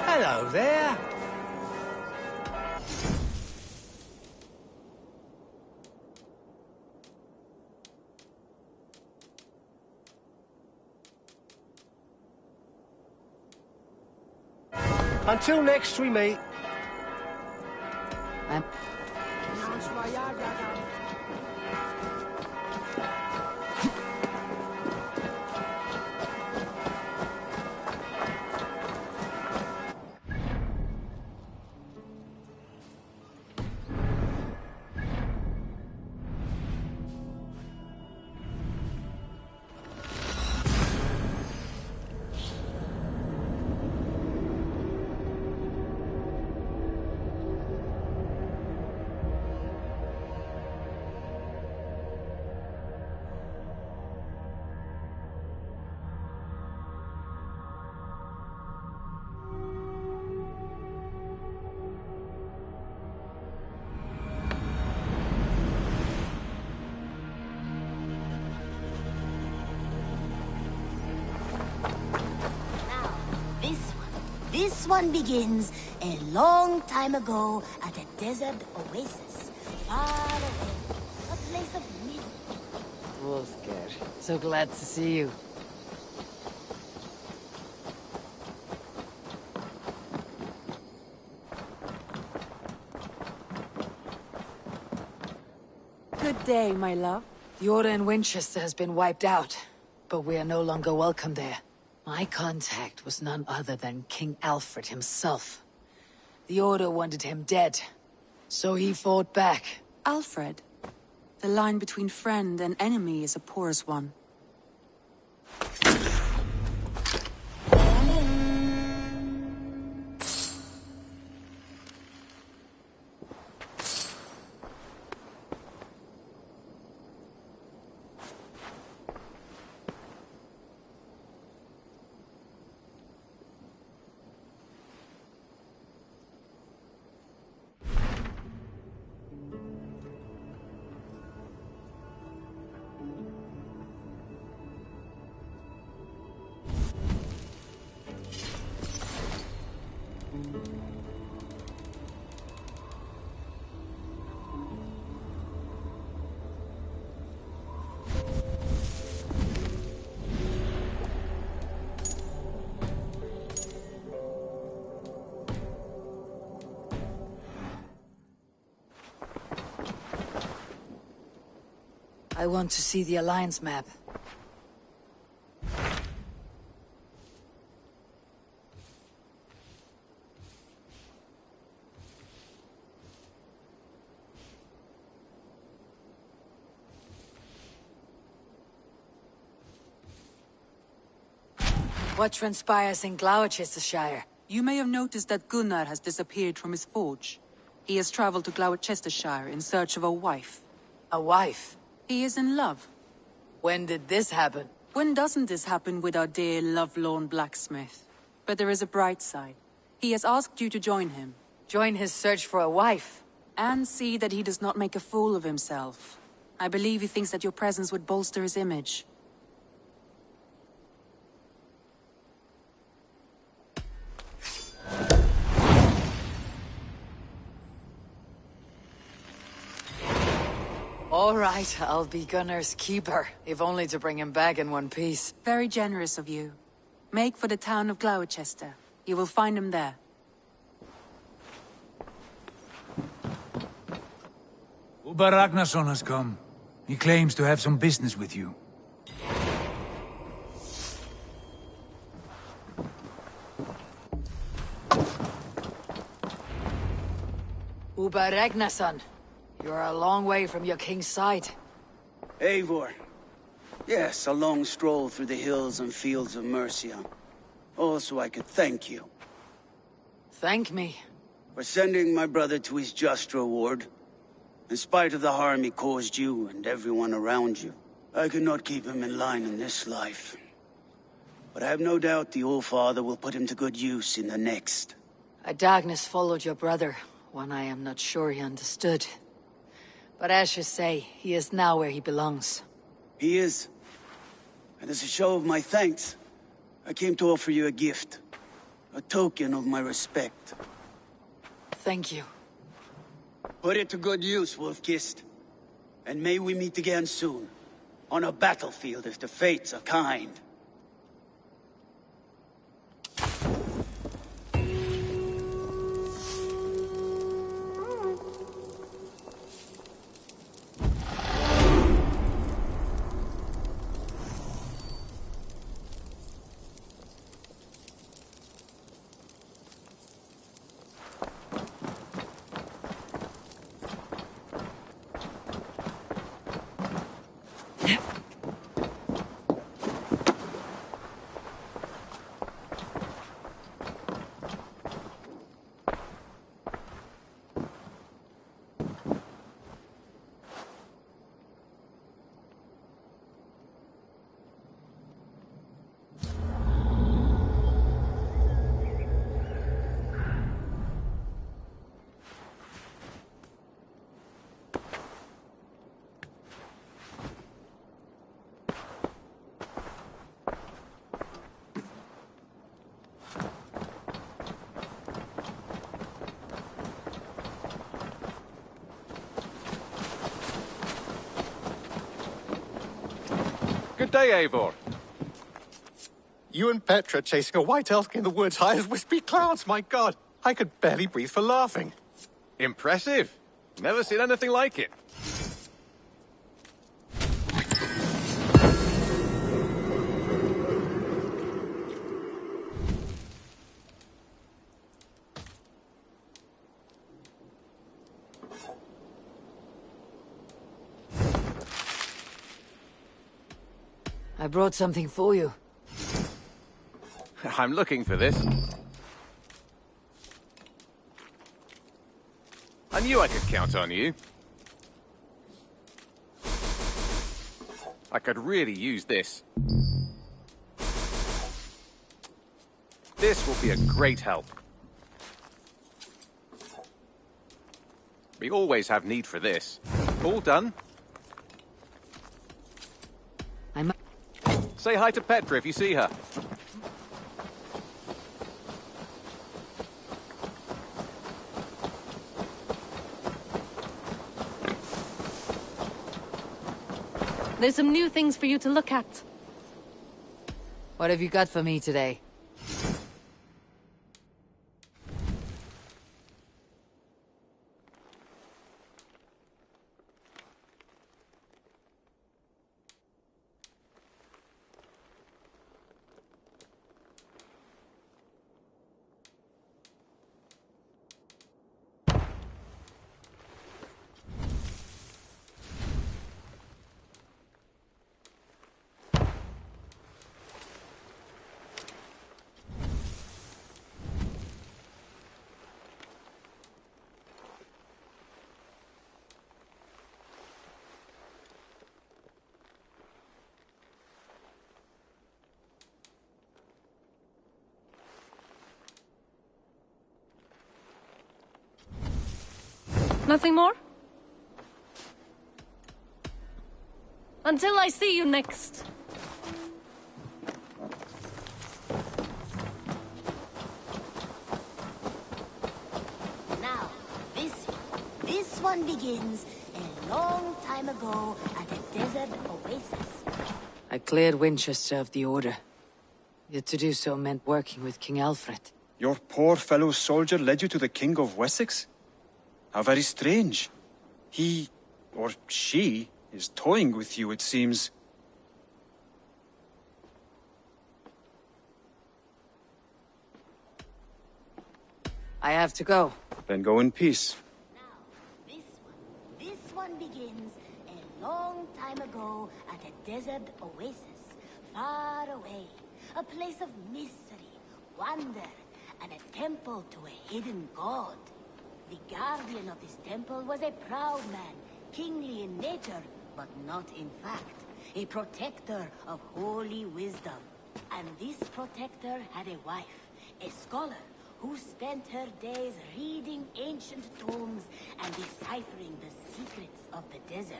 Hello there. Until next we meet. This one begins a long time ago at a desert oasis, far away, a place of misery. Wolfgar. So glad to see you. Good day, my love. The Order in Winchester has been wiped out, but we are no longer welcome there. My contact was none other than King Alfred himself. The Order wanted him dead, so he fought back. Alfred? The line between friend and enemy is a porous one. I want to see the Alliance map. What transpires in Gloucestershire? You may have noticed that Gunnar has disappeared from his forge. He has traveled to Gloucestershire in search of a wife. A wife? He is in love. When did this happen? When doesn't this happen with our dear lovelorn blacksmith? But there is a bright side. He has asked you to join him. Join his search for a wife? And see that he does not make a fool of himself. I believe he thinks that your presence would bolster his image. All right, I'll be Gunnar's keeper, if only to bring him back in one piece. Very generous of you. Make for the town of Gloucester. You will find him there. Uber Ragnarsson has come. He claims to have some business with you. Uber Ragnarsson. You are a long way from your king's side. Eivor. Yes, a long stroll through the hills and fields of Mercia. Also, I could thank you. Thank me? For sending my brother to his just reward. In spite of the harm he caused you and everyone around you. I could not keep him in line in this life. But I have no doubt the All-Father will put him to good use in the next. A darkness followed your brother, one I am not sure he understood. But as you say, he is now where he belongs. He is. And as a show of my thanks, I came to offer you a gift. A token of my respect. Thank you. Put it to good use, Wolf-Kissed. And may we meet again soon. On a battlefield if the fates are kind. day, Eivor. You and Petra chasing a white elk in the woods high as wispy clouds, my god! I could barely breathe for laughing. Impressive. Never seen anything like it. I brought something for you. I'm looking for this. I knew I could count on you. I could really use this. This will be a great help. We always have need for this. All done? Say hi to Petra if you see her. There's some new things for you to look at. What have you got for me today? Nothing more? Until I see you next. Now, this one begins a long time ago at a desert oasis. I cleared Winchester of the Order. Yet to do so meant working with King Alfred. Your poor fellow soldier led you to the King of Wessex? How very strange. He, or she, is toying with you, it seems. I have to go. Then go in peace. This one begins a long time ago at a desert oasis, far away. A place of mystery, wonder, and a temple to a hidden god. The guardian of this temple was a proud man, kingly in nature, but not in fact. A protector of holy wisdom. And this protector had a wife, a scholar, who spent her days reading ancient tomes and deciphering the secrets of the desert.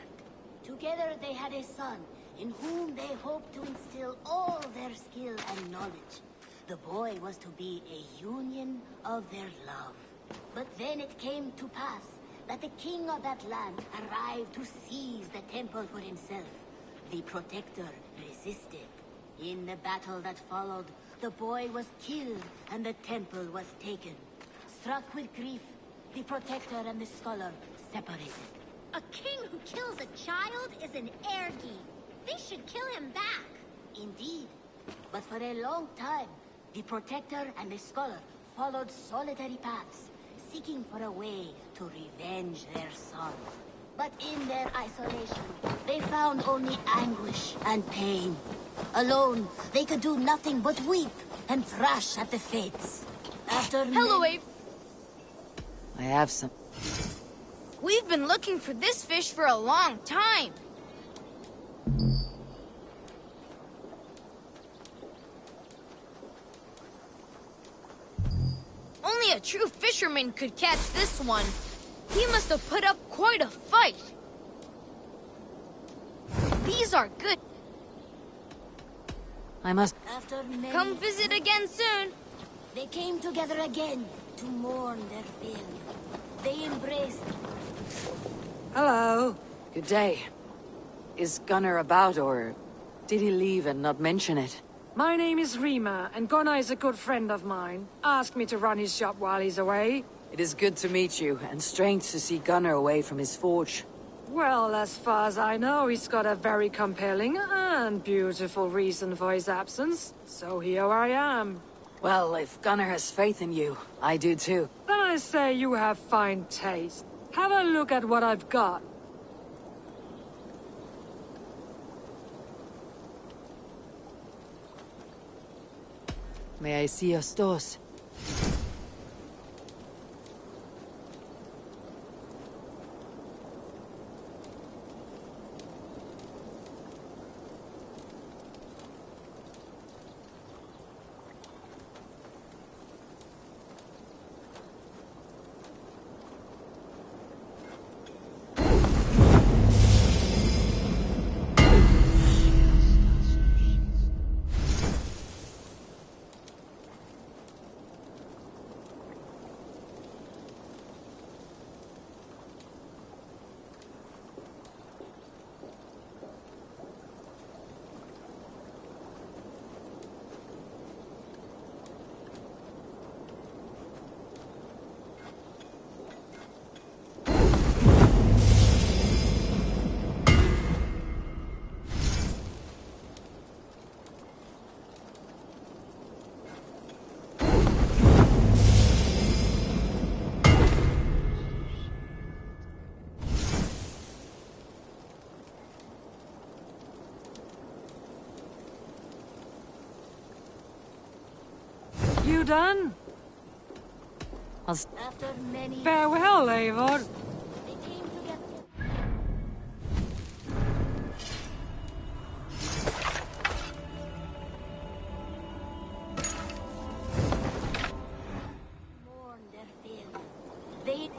Together they had a son, in whom they hoped to instill all their skill and knowledge. The boy was to be a union of their love. But then it came to pass that the king of that land arrived to seize the temple for himself. The protector resisted. In the battle that followed, the boy was killed and the temple was taken. Struck with grief, the protector and the scholar separated. A king who kills a child is an ergi. They should kill him back. Indeed. But for a long time, the protector and the scholar followed solitary paths, seeking for a way to revenge their son. But in their isolation, they found only anguish and pain. Alone, they could do nothing but weep and thrash at the fates. After Hello, Eivor. I have some. We've been looking for this fish for a long time. Only a true fisherman could catch this one. He must have put up quite a fight. These are good. I must... After many... Come visit again soon. They came together again to mourn their failure. They embraced. Hello. Good day. Is Gunnar about, or Did he leave and not mention it? My name is Rima, and Gunnar is a good friend of mine. Asked me to run his shop while he's away. It is good to meet you, and strange to see Gunnar away from his forge. Well, as far as I know, he's got a very compelling and beautiful reason for his absence. So here I am. Well, if Gunnar has faith in you, I do too. Then I say you have fine taste. Have a look at what I've got. May I see your stores? You done? After many Farewell, Eivor. they came together. Mourn their failure. They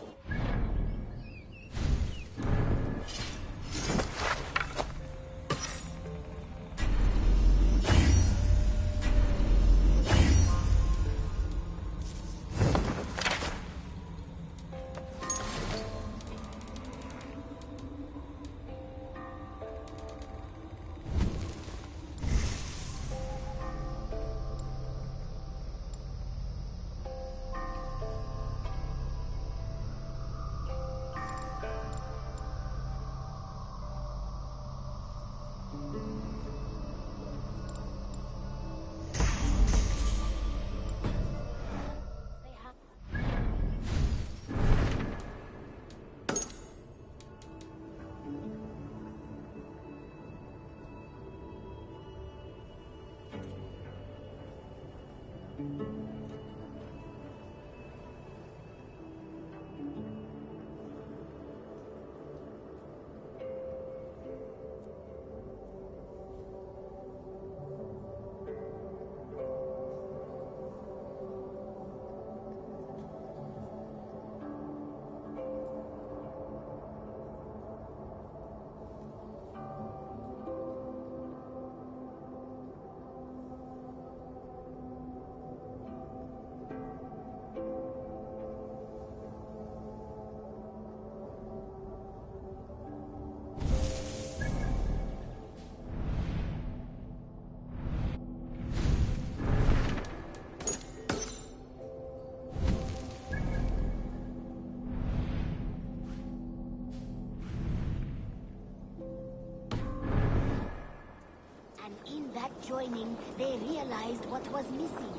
in that joining, they realized what was missing.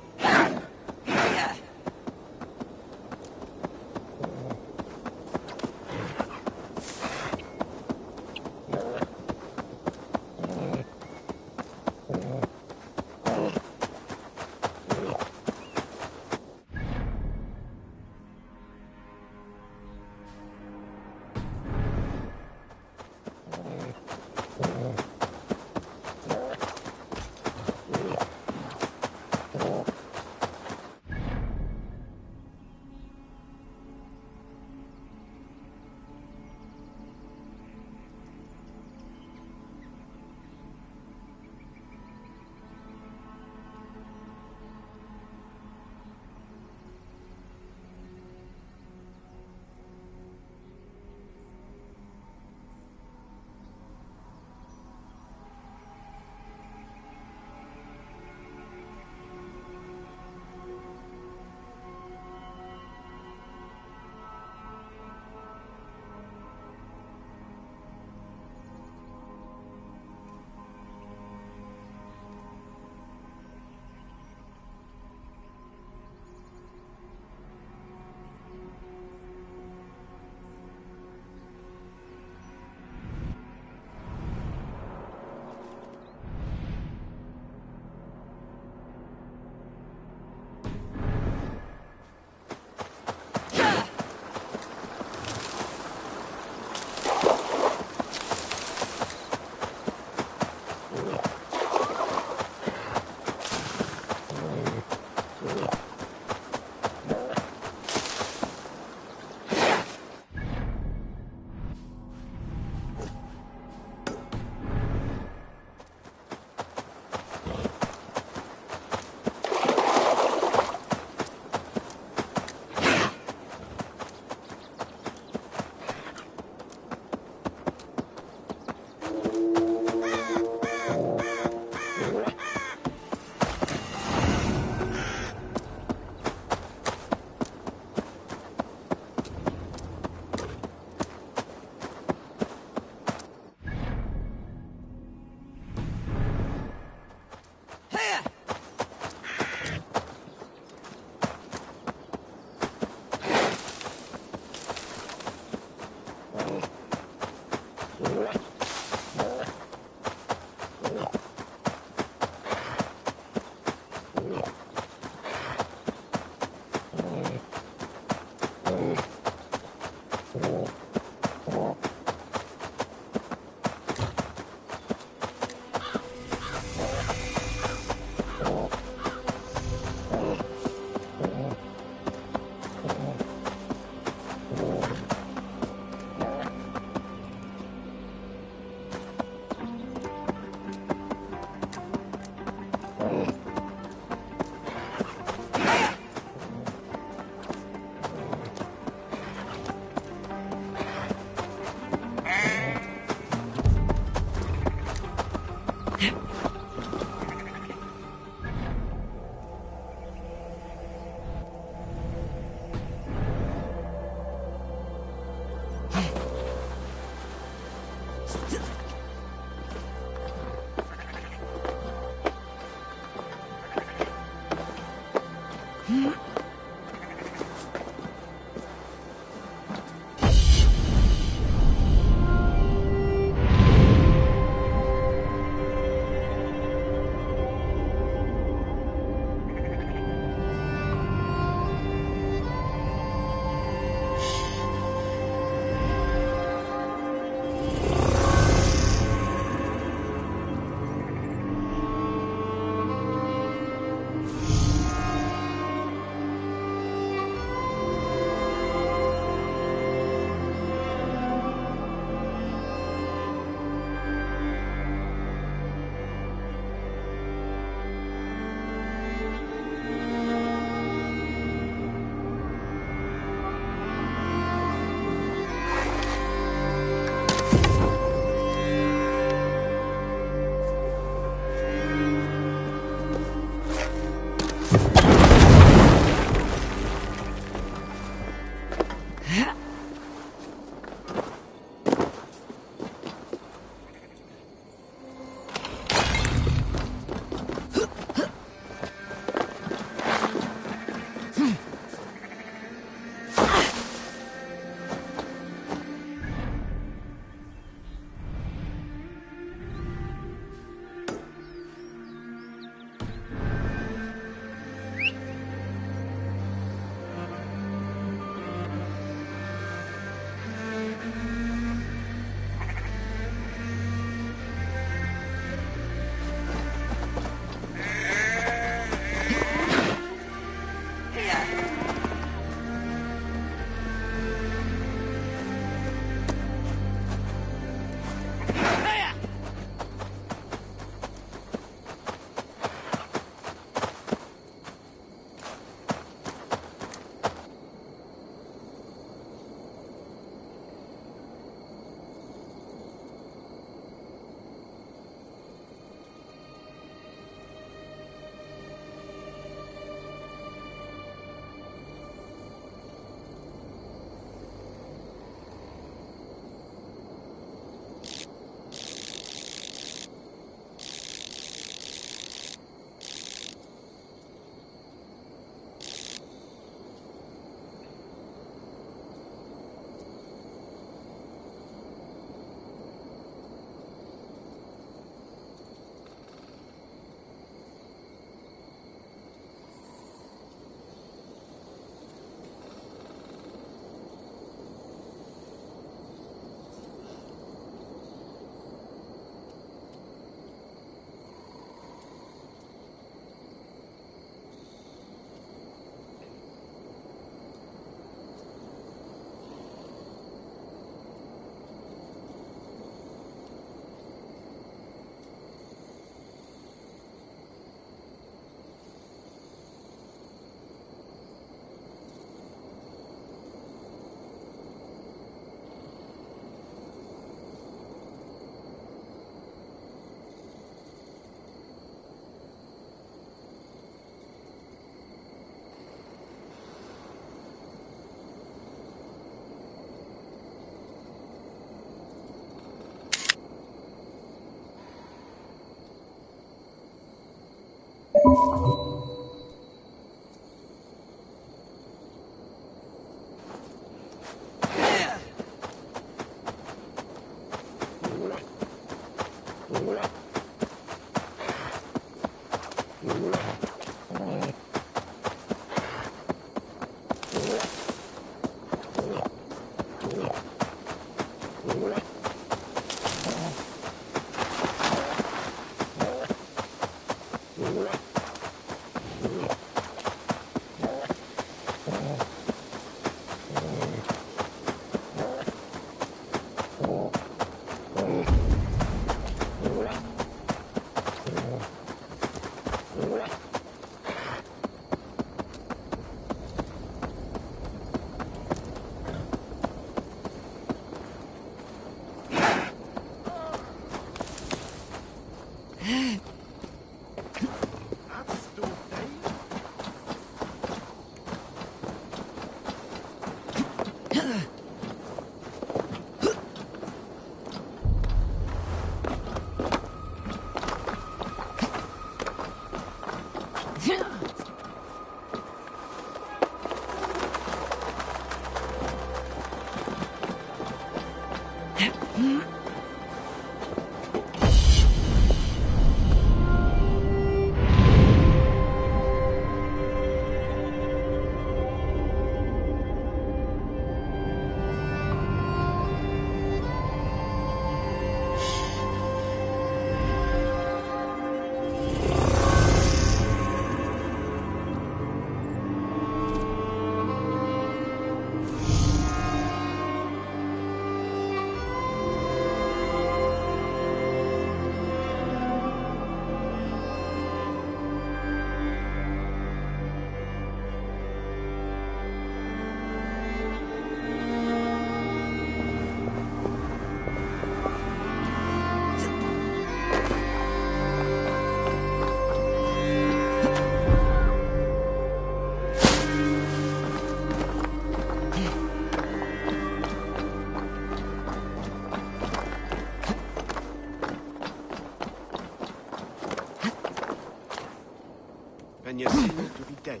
and you seem to be dead.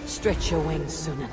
Stretch your wings, Sunan.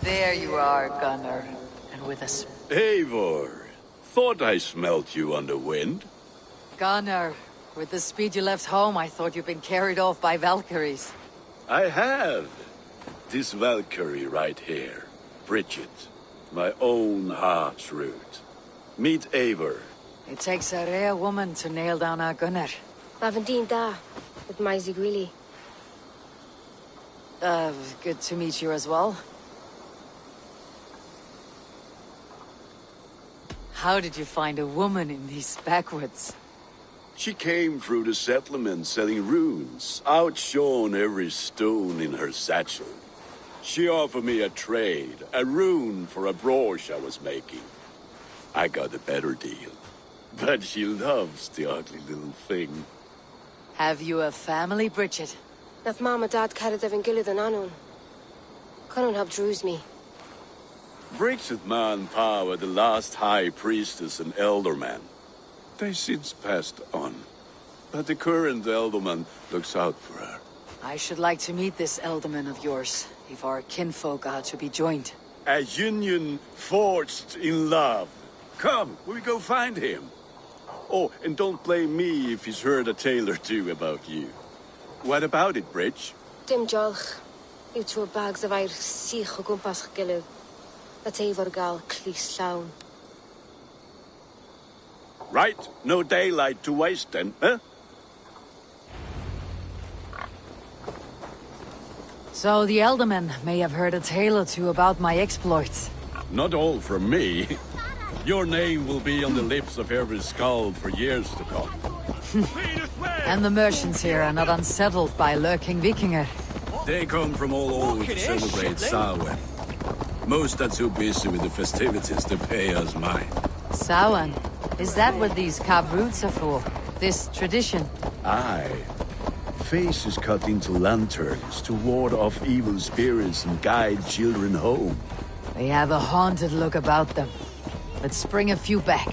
There you are, Gunnar. And with us. Eivor, thought I smelt you on the wind. Gunnar, with the speed you left home, I thought you'd been carried off by Valkyries. I have. This Valkyrie right here. Bridget. My own heart's root. Meet Eivor. It takes a rare woman to nail down our Gunnar. Lavendine da, with my Zigrili. Good to meet you as well. How did you find a woman in these backwoods? She came through the settlement selling runes, outshone every stone in her satchel. She offered me a trade, a rune for a brooch I was making. I got a better deal. But she loves the ugly little thing. Have you a family, Bridget? Naf mama dad carried even gilid an anun. Couldn't help druise me. Bridget man Pa were the last high priestess and elderman. They since passed on. But the current elderman looks out for her. I should like to meet this elderman of yours, if our kinfolk are to be joined. A union forged in love. Come, we go find him. Oh, and don't blame me if he's heard a tale or two about you. What about it, Bridge? Dim jolch. You two bags of air sich o gwmpas gilydd. That Eivor gal clis llawn. Right, no daylight to waste then, huh? So the Elderman may have heard a tale or two about my exploits. Not all from me. Your name will be on the lips of every skald for years to come. And the merchants here are not unsettled by lurking Vikinger. They come from all over to celebrate Samhain. Most are too busy with the festivities to pay us mind. Samhain? Is that what these carved roots are for? This tradition? Aye. Faces cut into lanterns to ward off evil spirits and guide children home. They have a haunted look about them. Let's bring a few back.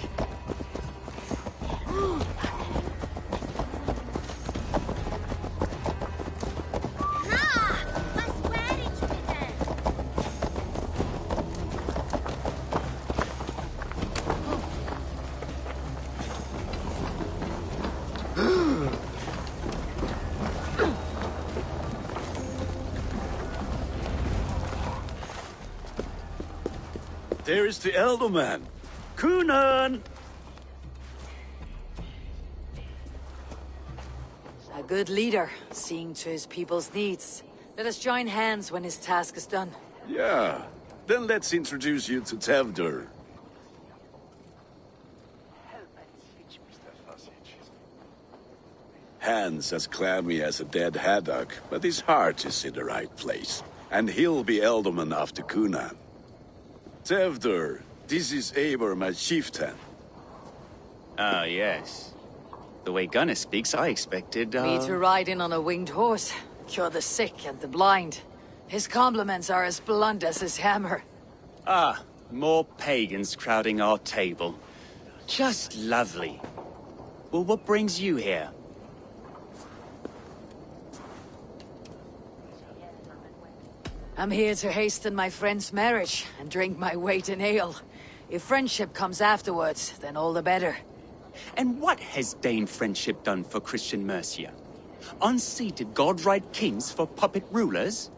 There is the Elderman. Kunan! A good leader, seeing to his people's needs. Let us join hands when his task is done. Yeah. Then let's introduce you to Tevdur. Hands as clammy as a dead haddock, but his heart is in the right place. And he'll be Elderman after Kunan. Tevdur, this is Eivor, my chieftain. Ah, yes. The way Gunnar speaks, I expected, Me to ride in on a winged horse, cure the sick and the blind. His compliments are as blunt as his hammer. Ah, more pagans crowding our table. Just lovely. Well, what brings you here? I'm here to hasten my friend's marriage and drink my weight in ale. If friendship comes afterwards, then all the better. And what has Dane friendship done for Christian Mercia? Unseated godright kings for puppet rulers?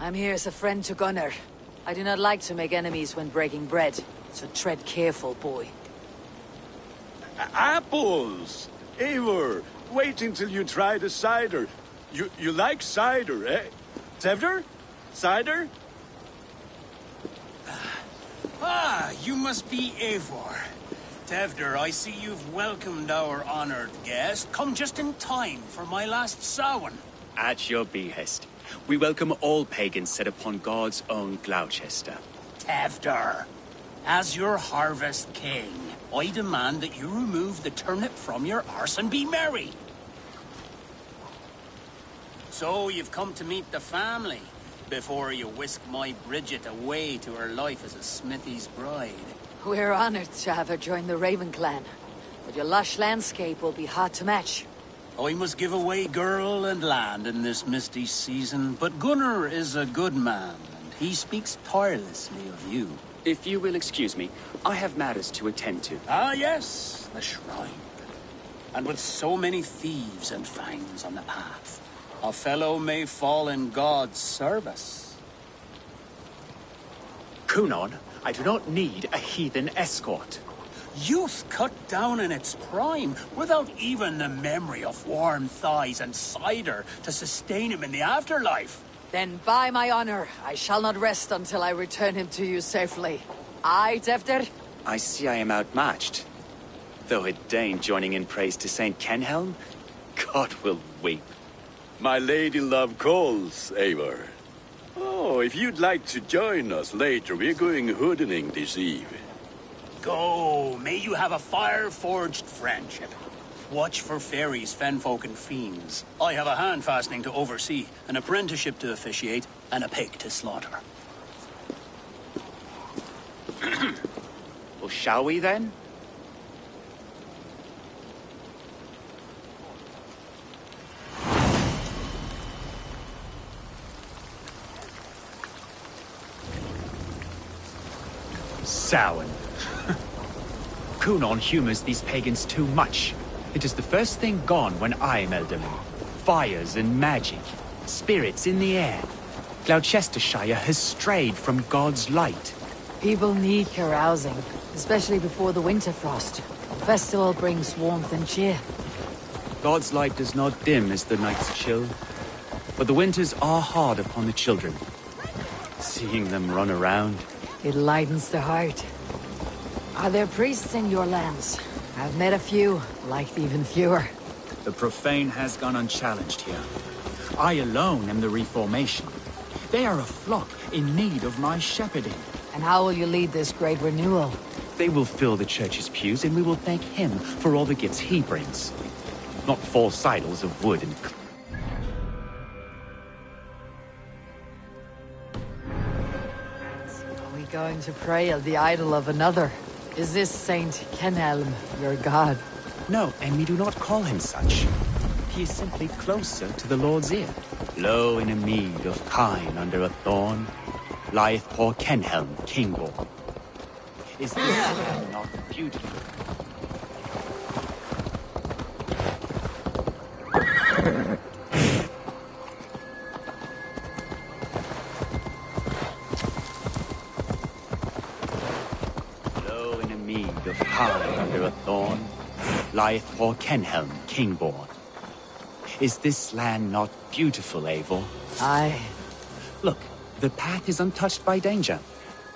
I'm here as a friend to Gunnar. I do not like to make enemies when breaking bread, so tread careful, boy. Apples! Eivor, wait until you try the cider. You like cider, eh? Tevder? Cider? Ah, you must be Eivor. Tevder, I see you've welcomed our honored guest. Come just in time for my last Samhain. At your behest. We welcome all pagans set upon God's own Gloucester. Tevder, as your harvest king, I demand that you remove the turnip from your arse and be merry. So you've come to meet the family before you whisk my Bridget away to her life as a smithy's bride. We're honored to have her join the Raven clan, but your lush landscape will be hard to match. I must give away girl and land in this misty season, but Gunnar is a good man, and he speaks tirelessly of you. If you will excuse me, I have matters to attend to. Ah, yes, the shrine. And with so many thieves and fangs on the path, a fellow may fall in God's service. Kunon, I do not need a heathen escort. Youth cut down in its prime, without even the memory of warm thighs and cider to sustain him in the afterlife. Then by my honor, I shall not rest until I return him to you safely. Aye, Tevder? I see I am outmatched. Though a Dane joining in praise to Saint Kenhelm, God will weep. My lady love calls, Eivor. Oh, if you'd like to join us later, we're going hoodening this eve. Go, may you have a fire-forged friendship. Watch for fairies, fenfolk, and fiends. I have a hand fastening to oversee, an apprenticeship to officiate, and a pig to slaughter. Well, shall we then? Samhain. Kunon humors these pagans too much. It is the first thing gone when I'm elderly. Fires and magic. Spirits in the air. Gloucestershire has strayed from God's light. People need carousing, especially before the winter frost. The festival brings warmth and cheer. God's light does not dim as the nights chill, but the winters are hard upon the children. Seeing them run around, it lightens the heart. Are there priests in your lands? I've met a few, liked even fewer. The profane has gone unchallenged here. I alone am the reformation. They are a flock in need of my shepherding. And how will you lead this great renewal? They will fill the church's pews, and we will thank him for all the gifts he brings. Not false idols of wood and Are we going to pray at the idol of another? Is this Saint Kenhelm your god? No, and we do not call him such. He is simply closer to the Lord's ear. Lo, in a mead of kine under a thorn, lieth poor Kenhelm, kingborn. Is this land not beautiful? Lo, in a mead of kine under a thorn, lieth poor Kenhelm, kingborn. Is this land not beautiful, Eivor? Aye. Look, the path is untouched by danger,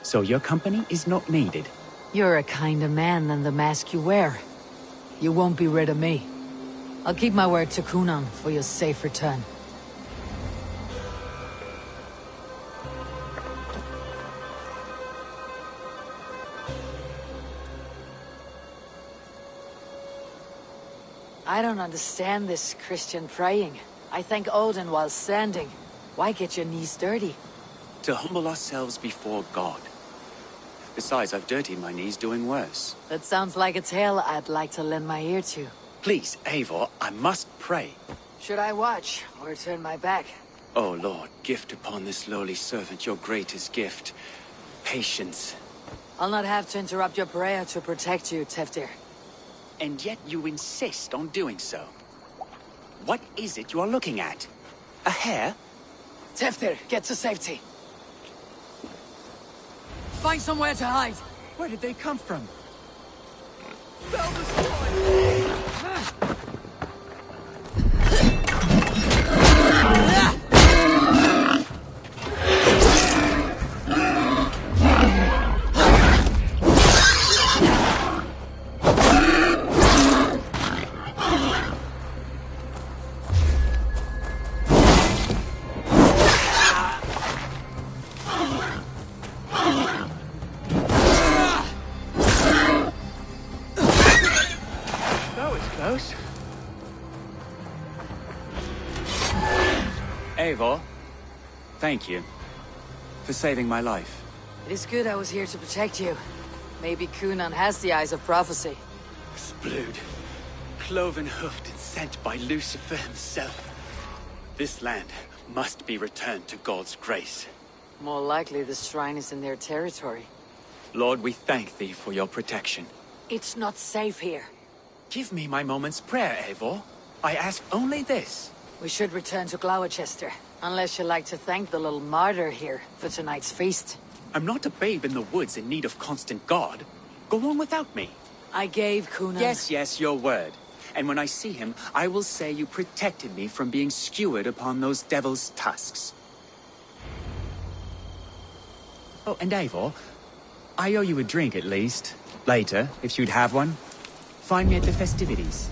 so your company is not needed. You're a kinder man than the mask you wear. You won't be rid of me. I'll keep my word to Kunon for your safe return. I don't understand this Christian praying. I thank Odin while standing. Why get your knees dirty? To humble ourselves before God. Besides, I've dirtied my knees doing worse. That sounds like a tale I'd like to lend my ear to. Please, Eivor, I must pray. Should I watch, or turn my back? Oh Lord, gift upon this lowly servant your greatest gift. Patience. I'll not have to interrupt your prayer to protect you, Teftir. And yet you insist on doing so. What is it you are looking at? A hare? Teftir, get to safety. Find somewhere to hide. Where did they come from? Eivor, thank you for saving my life. It is good I was here to protect you. Maybe Kunan has the eyes of prophecy. Splood, cloven-hoofed and sent by Lucifer himself. This land must be returned to God's grace. More likely the shrine is in their territory. Lord, we thank thee for your protection. It's not safe here. Give me my moment's prayer, Eivor. I ask only this. We should return to Gloucester, unless you like to thank the little martyr here for tonight's feast. I'm not a babe in the woods in need of constant guard. Go on without me. I gave Kunan... Yes, your word. And when I see him, I will say you protected me from being skewered upon those devil's tusks. Oh, and Eivor, I owe you a drink at least. Later, if you'd have one. Find me at the festivities.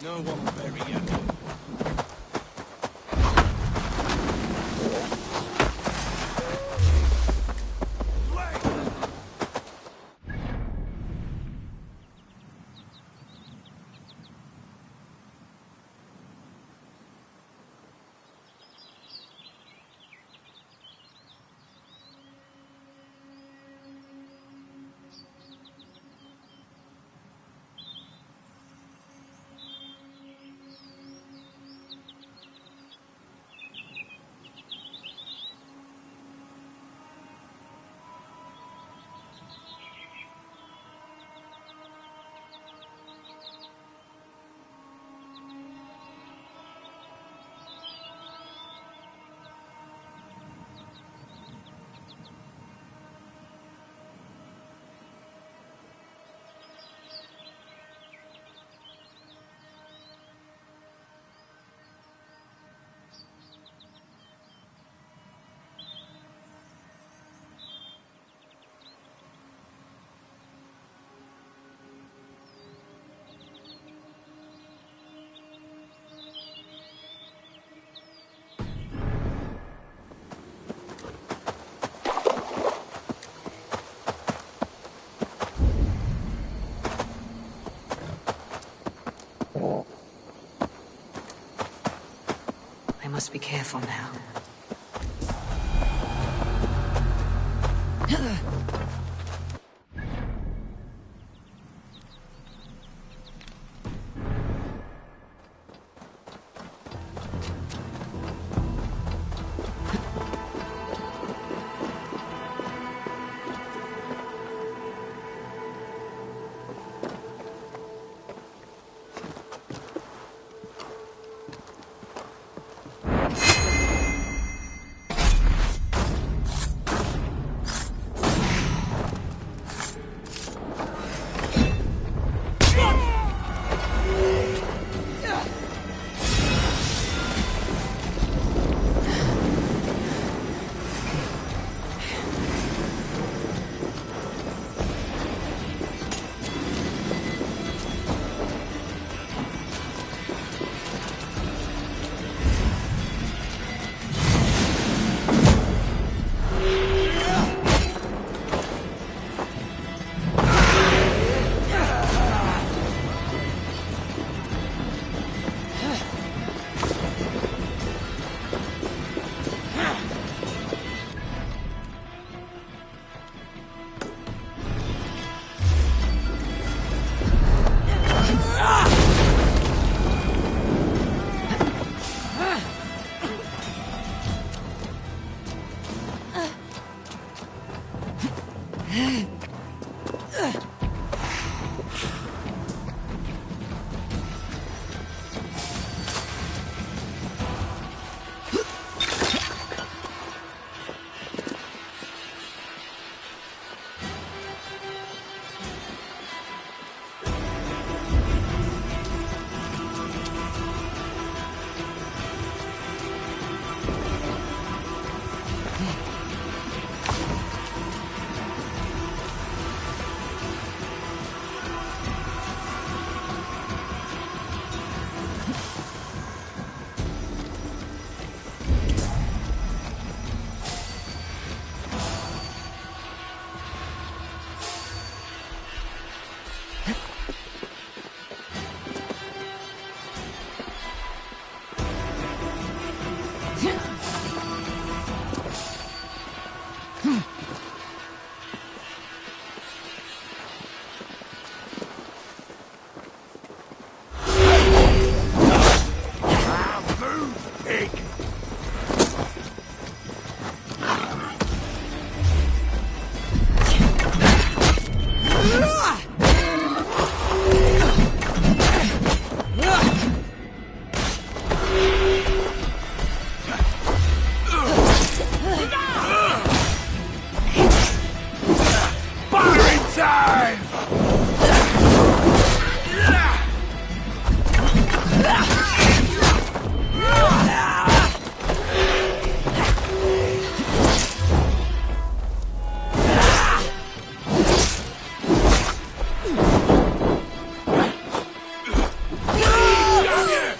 No one very young. I must be careful now.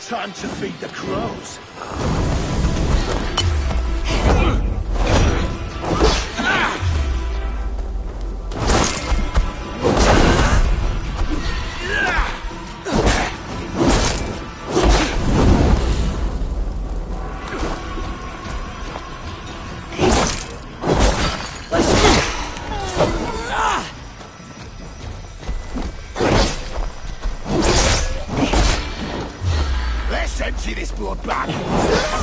Time to feed the crows. Let's empty this blood bag.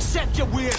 Accept your weird.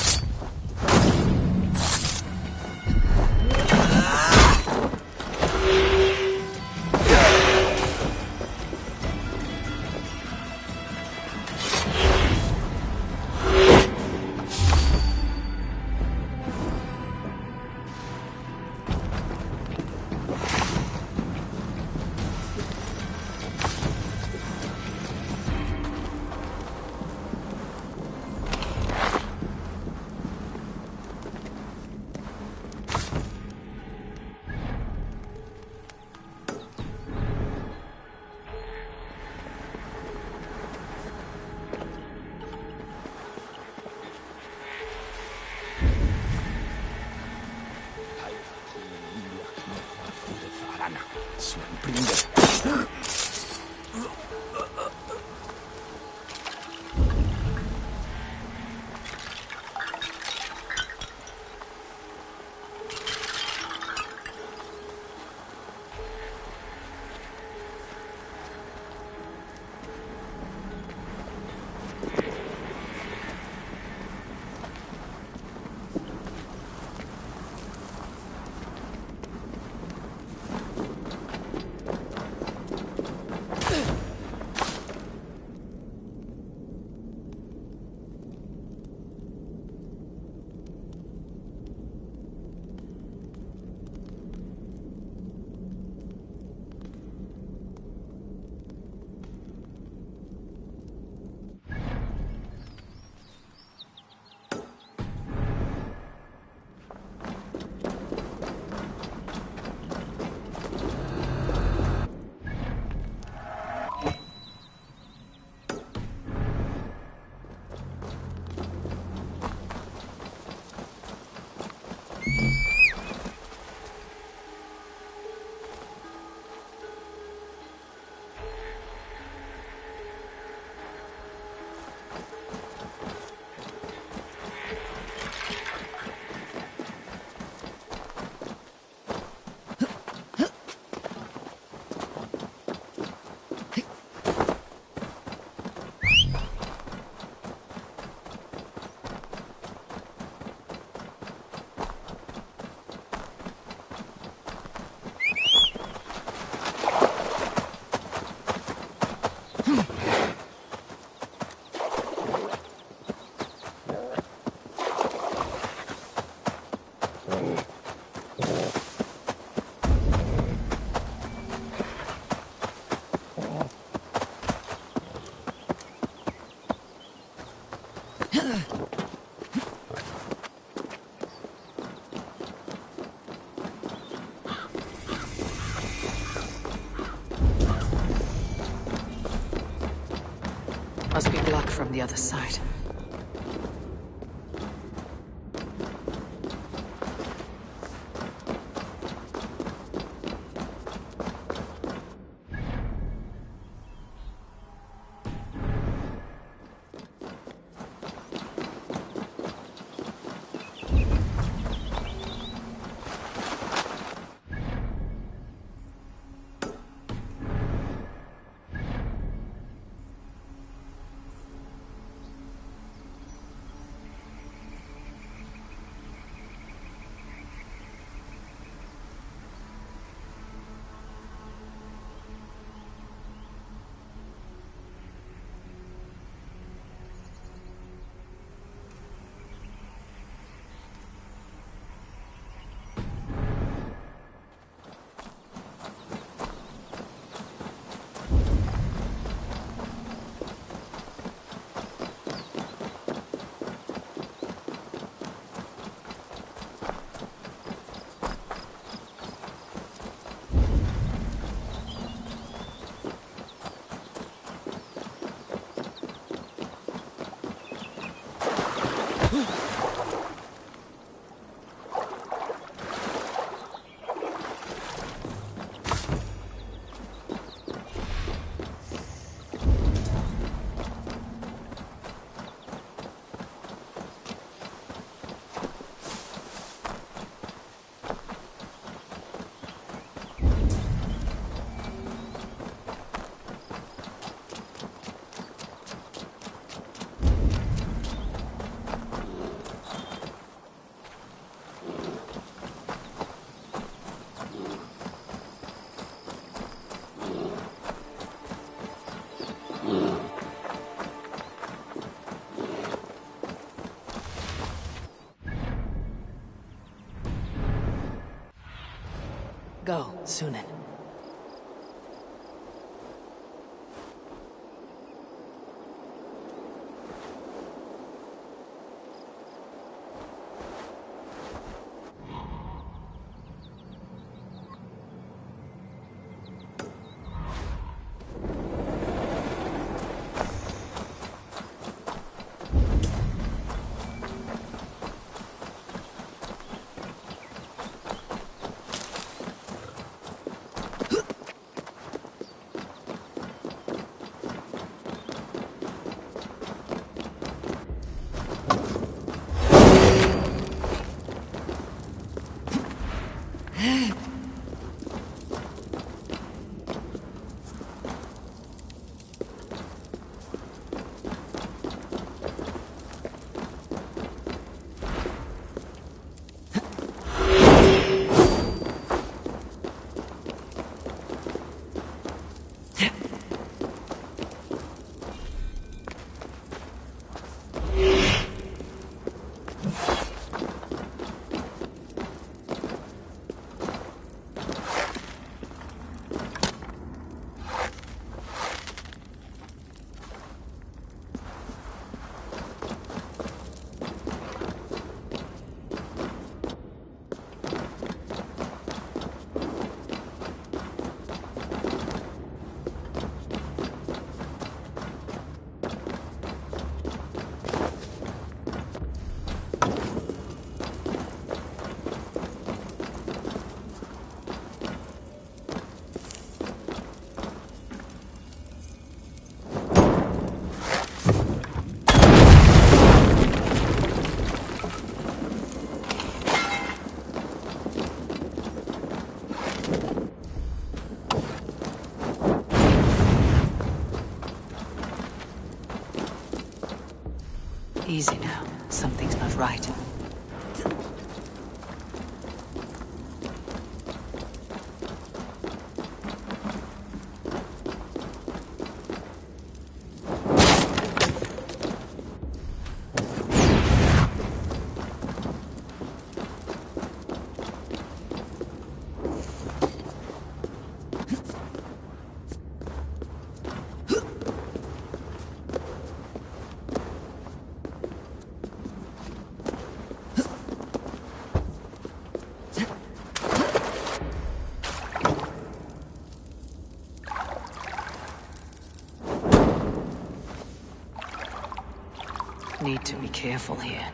Must be blocked from the other side. Go, Sunan. Easy now. Something's not right. Need to be careful here.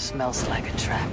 smells like a trap.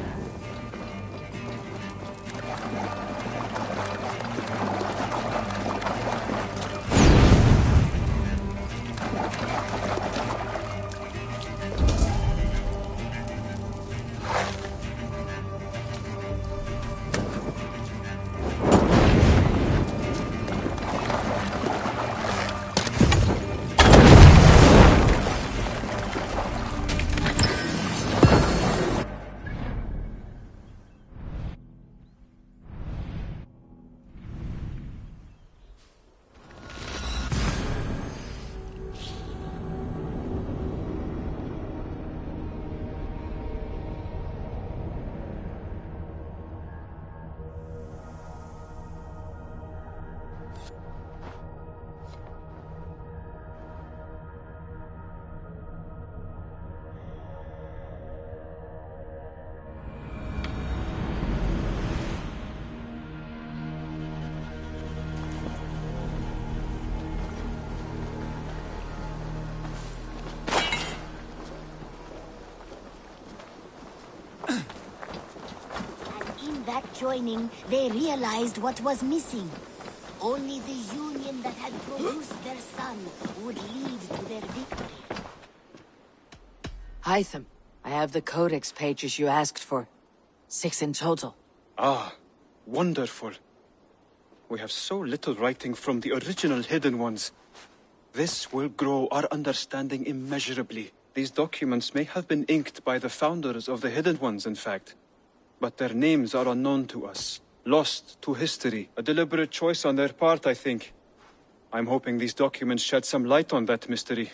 That joining, they realized what was missing. Only the union that had produced their son would lead to their victory. Hytham, I have the codex pages you asked for. 6 in total. Ah, wonderful. We have so little writing from the original Hidden Ones. This will grow our understanding immeasurably. These documents may have been inked by the founders of the Hidden Ones, in fact. But their names are unknown to us. Lost to history. A deliberate choice on their part, I think. I'm hoping these documents shed some light on that mystery.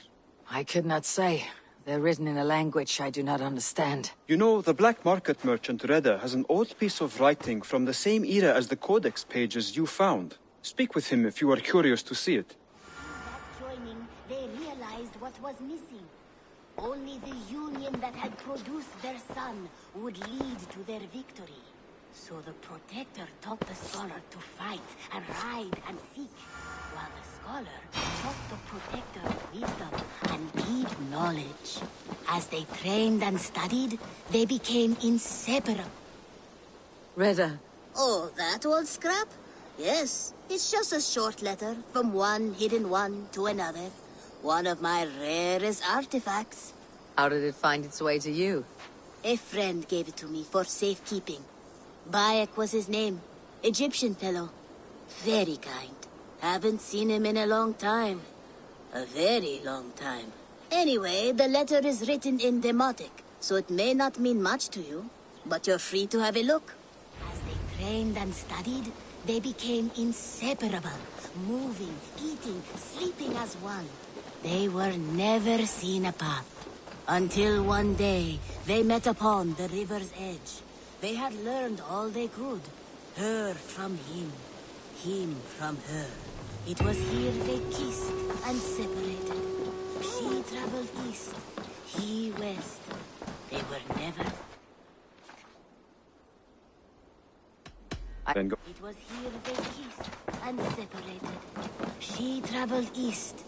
I could not say. They're written in a language I do not understand. You know, the black market merchant Reda has an old piece of writing from the same era as the codex pages you found. Speak with him if you are curious to see it. In that joining, they realized what was missing. Only the union that had produced their son would lead to their victory. So the Protector taught the scholar to fight and ride and seek, while the scholar taught the Protector wisdom and deep knowledge. As they trained and studied, they became inseparable. Reda. Oh, that old scrap? Yes, it's just a short letter from one hidden one to another. One of my rarest artifacts. How did it find its way to you? A friend gave it to me for safekeeping. Bayek was his name. Egyptian fellow. Very kind. Haven't seen him in a long time. A very long time. Anyway, the letter is written in Demotic, so it may not mean much to you, but you're free to have a look. As they trained and studied, they became inseparable, moving, eating, sleeping as one. They were never seen apart. Until one day, they met upon the river's edge. They had learned all they could. Her from him from her. It was here they kissed and separated. She traveled east, he west. They were never... It was here they kissed and separated. She traveled east.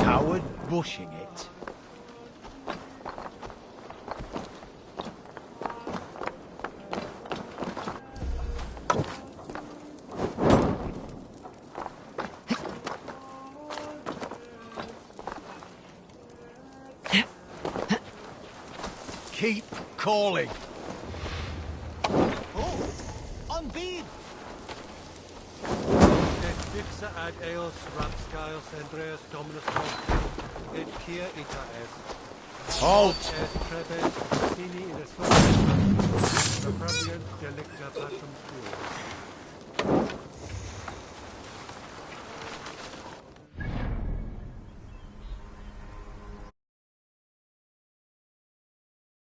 Coward bushing it. Keep calling. Oh, I'm Viv. Et fixa ad eos rapscaios Andreas Dominus et kia ita est. Halt! Es trebes sini in a sola delicta patrum tuum.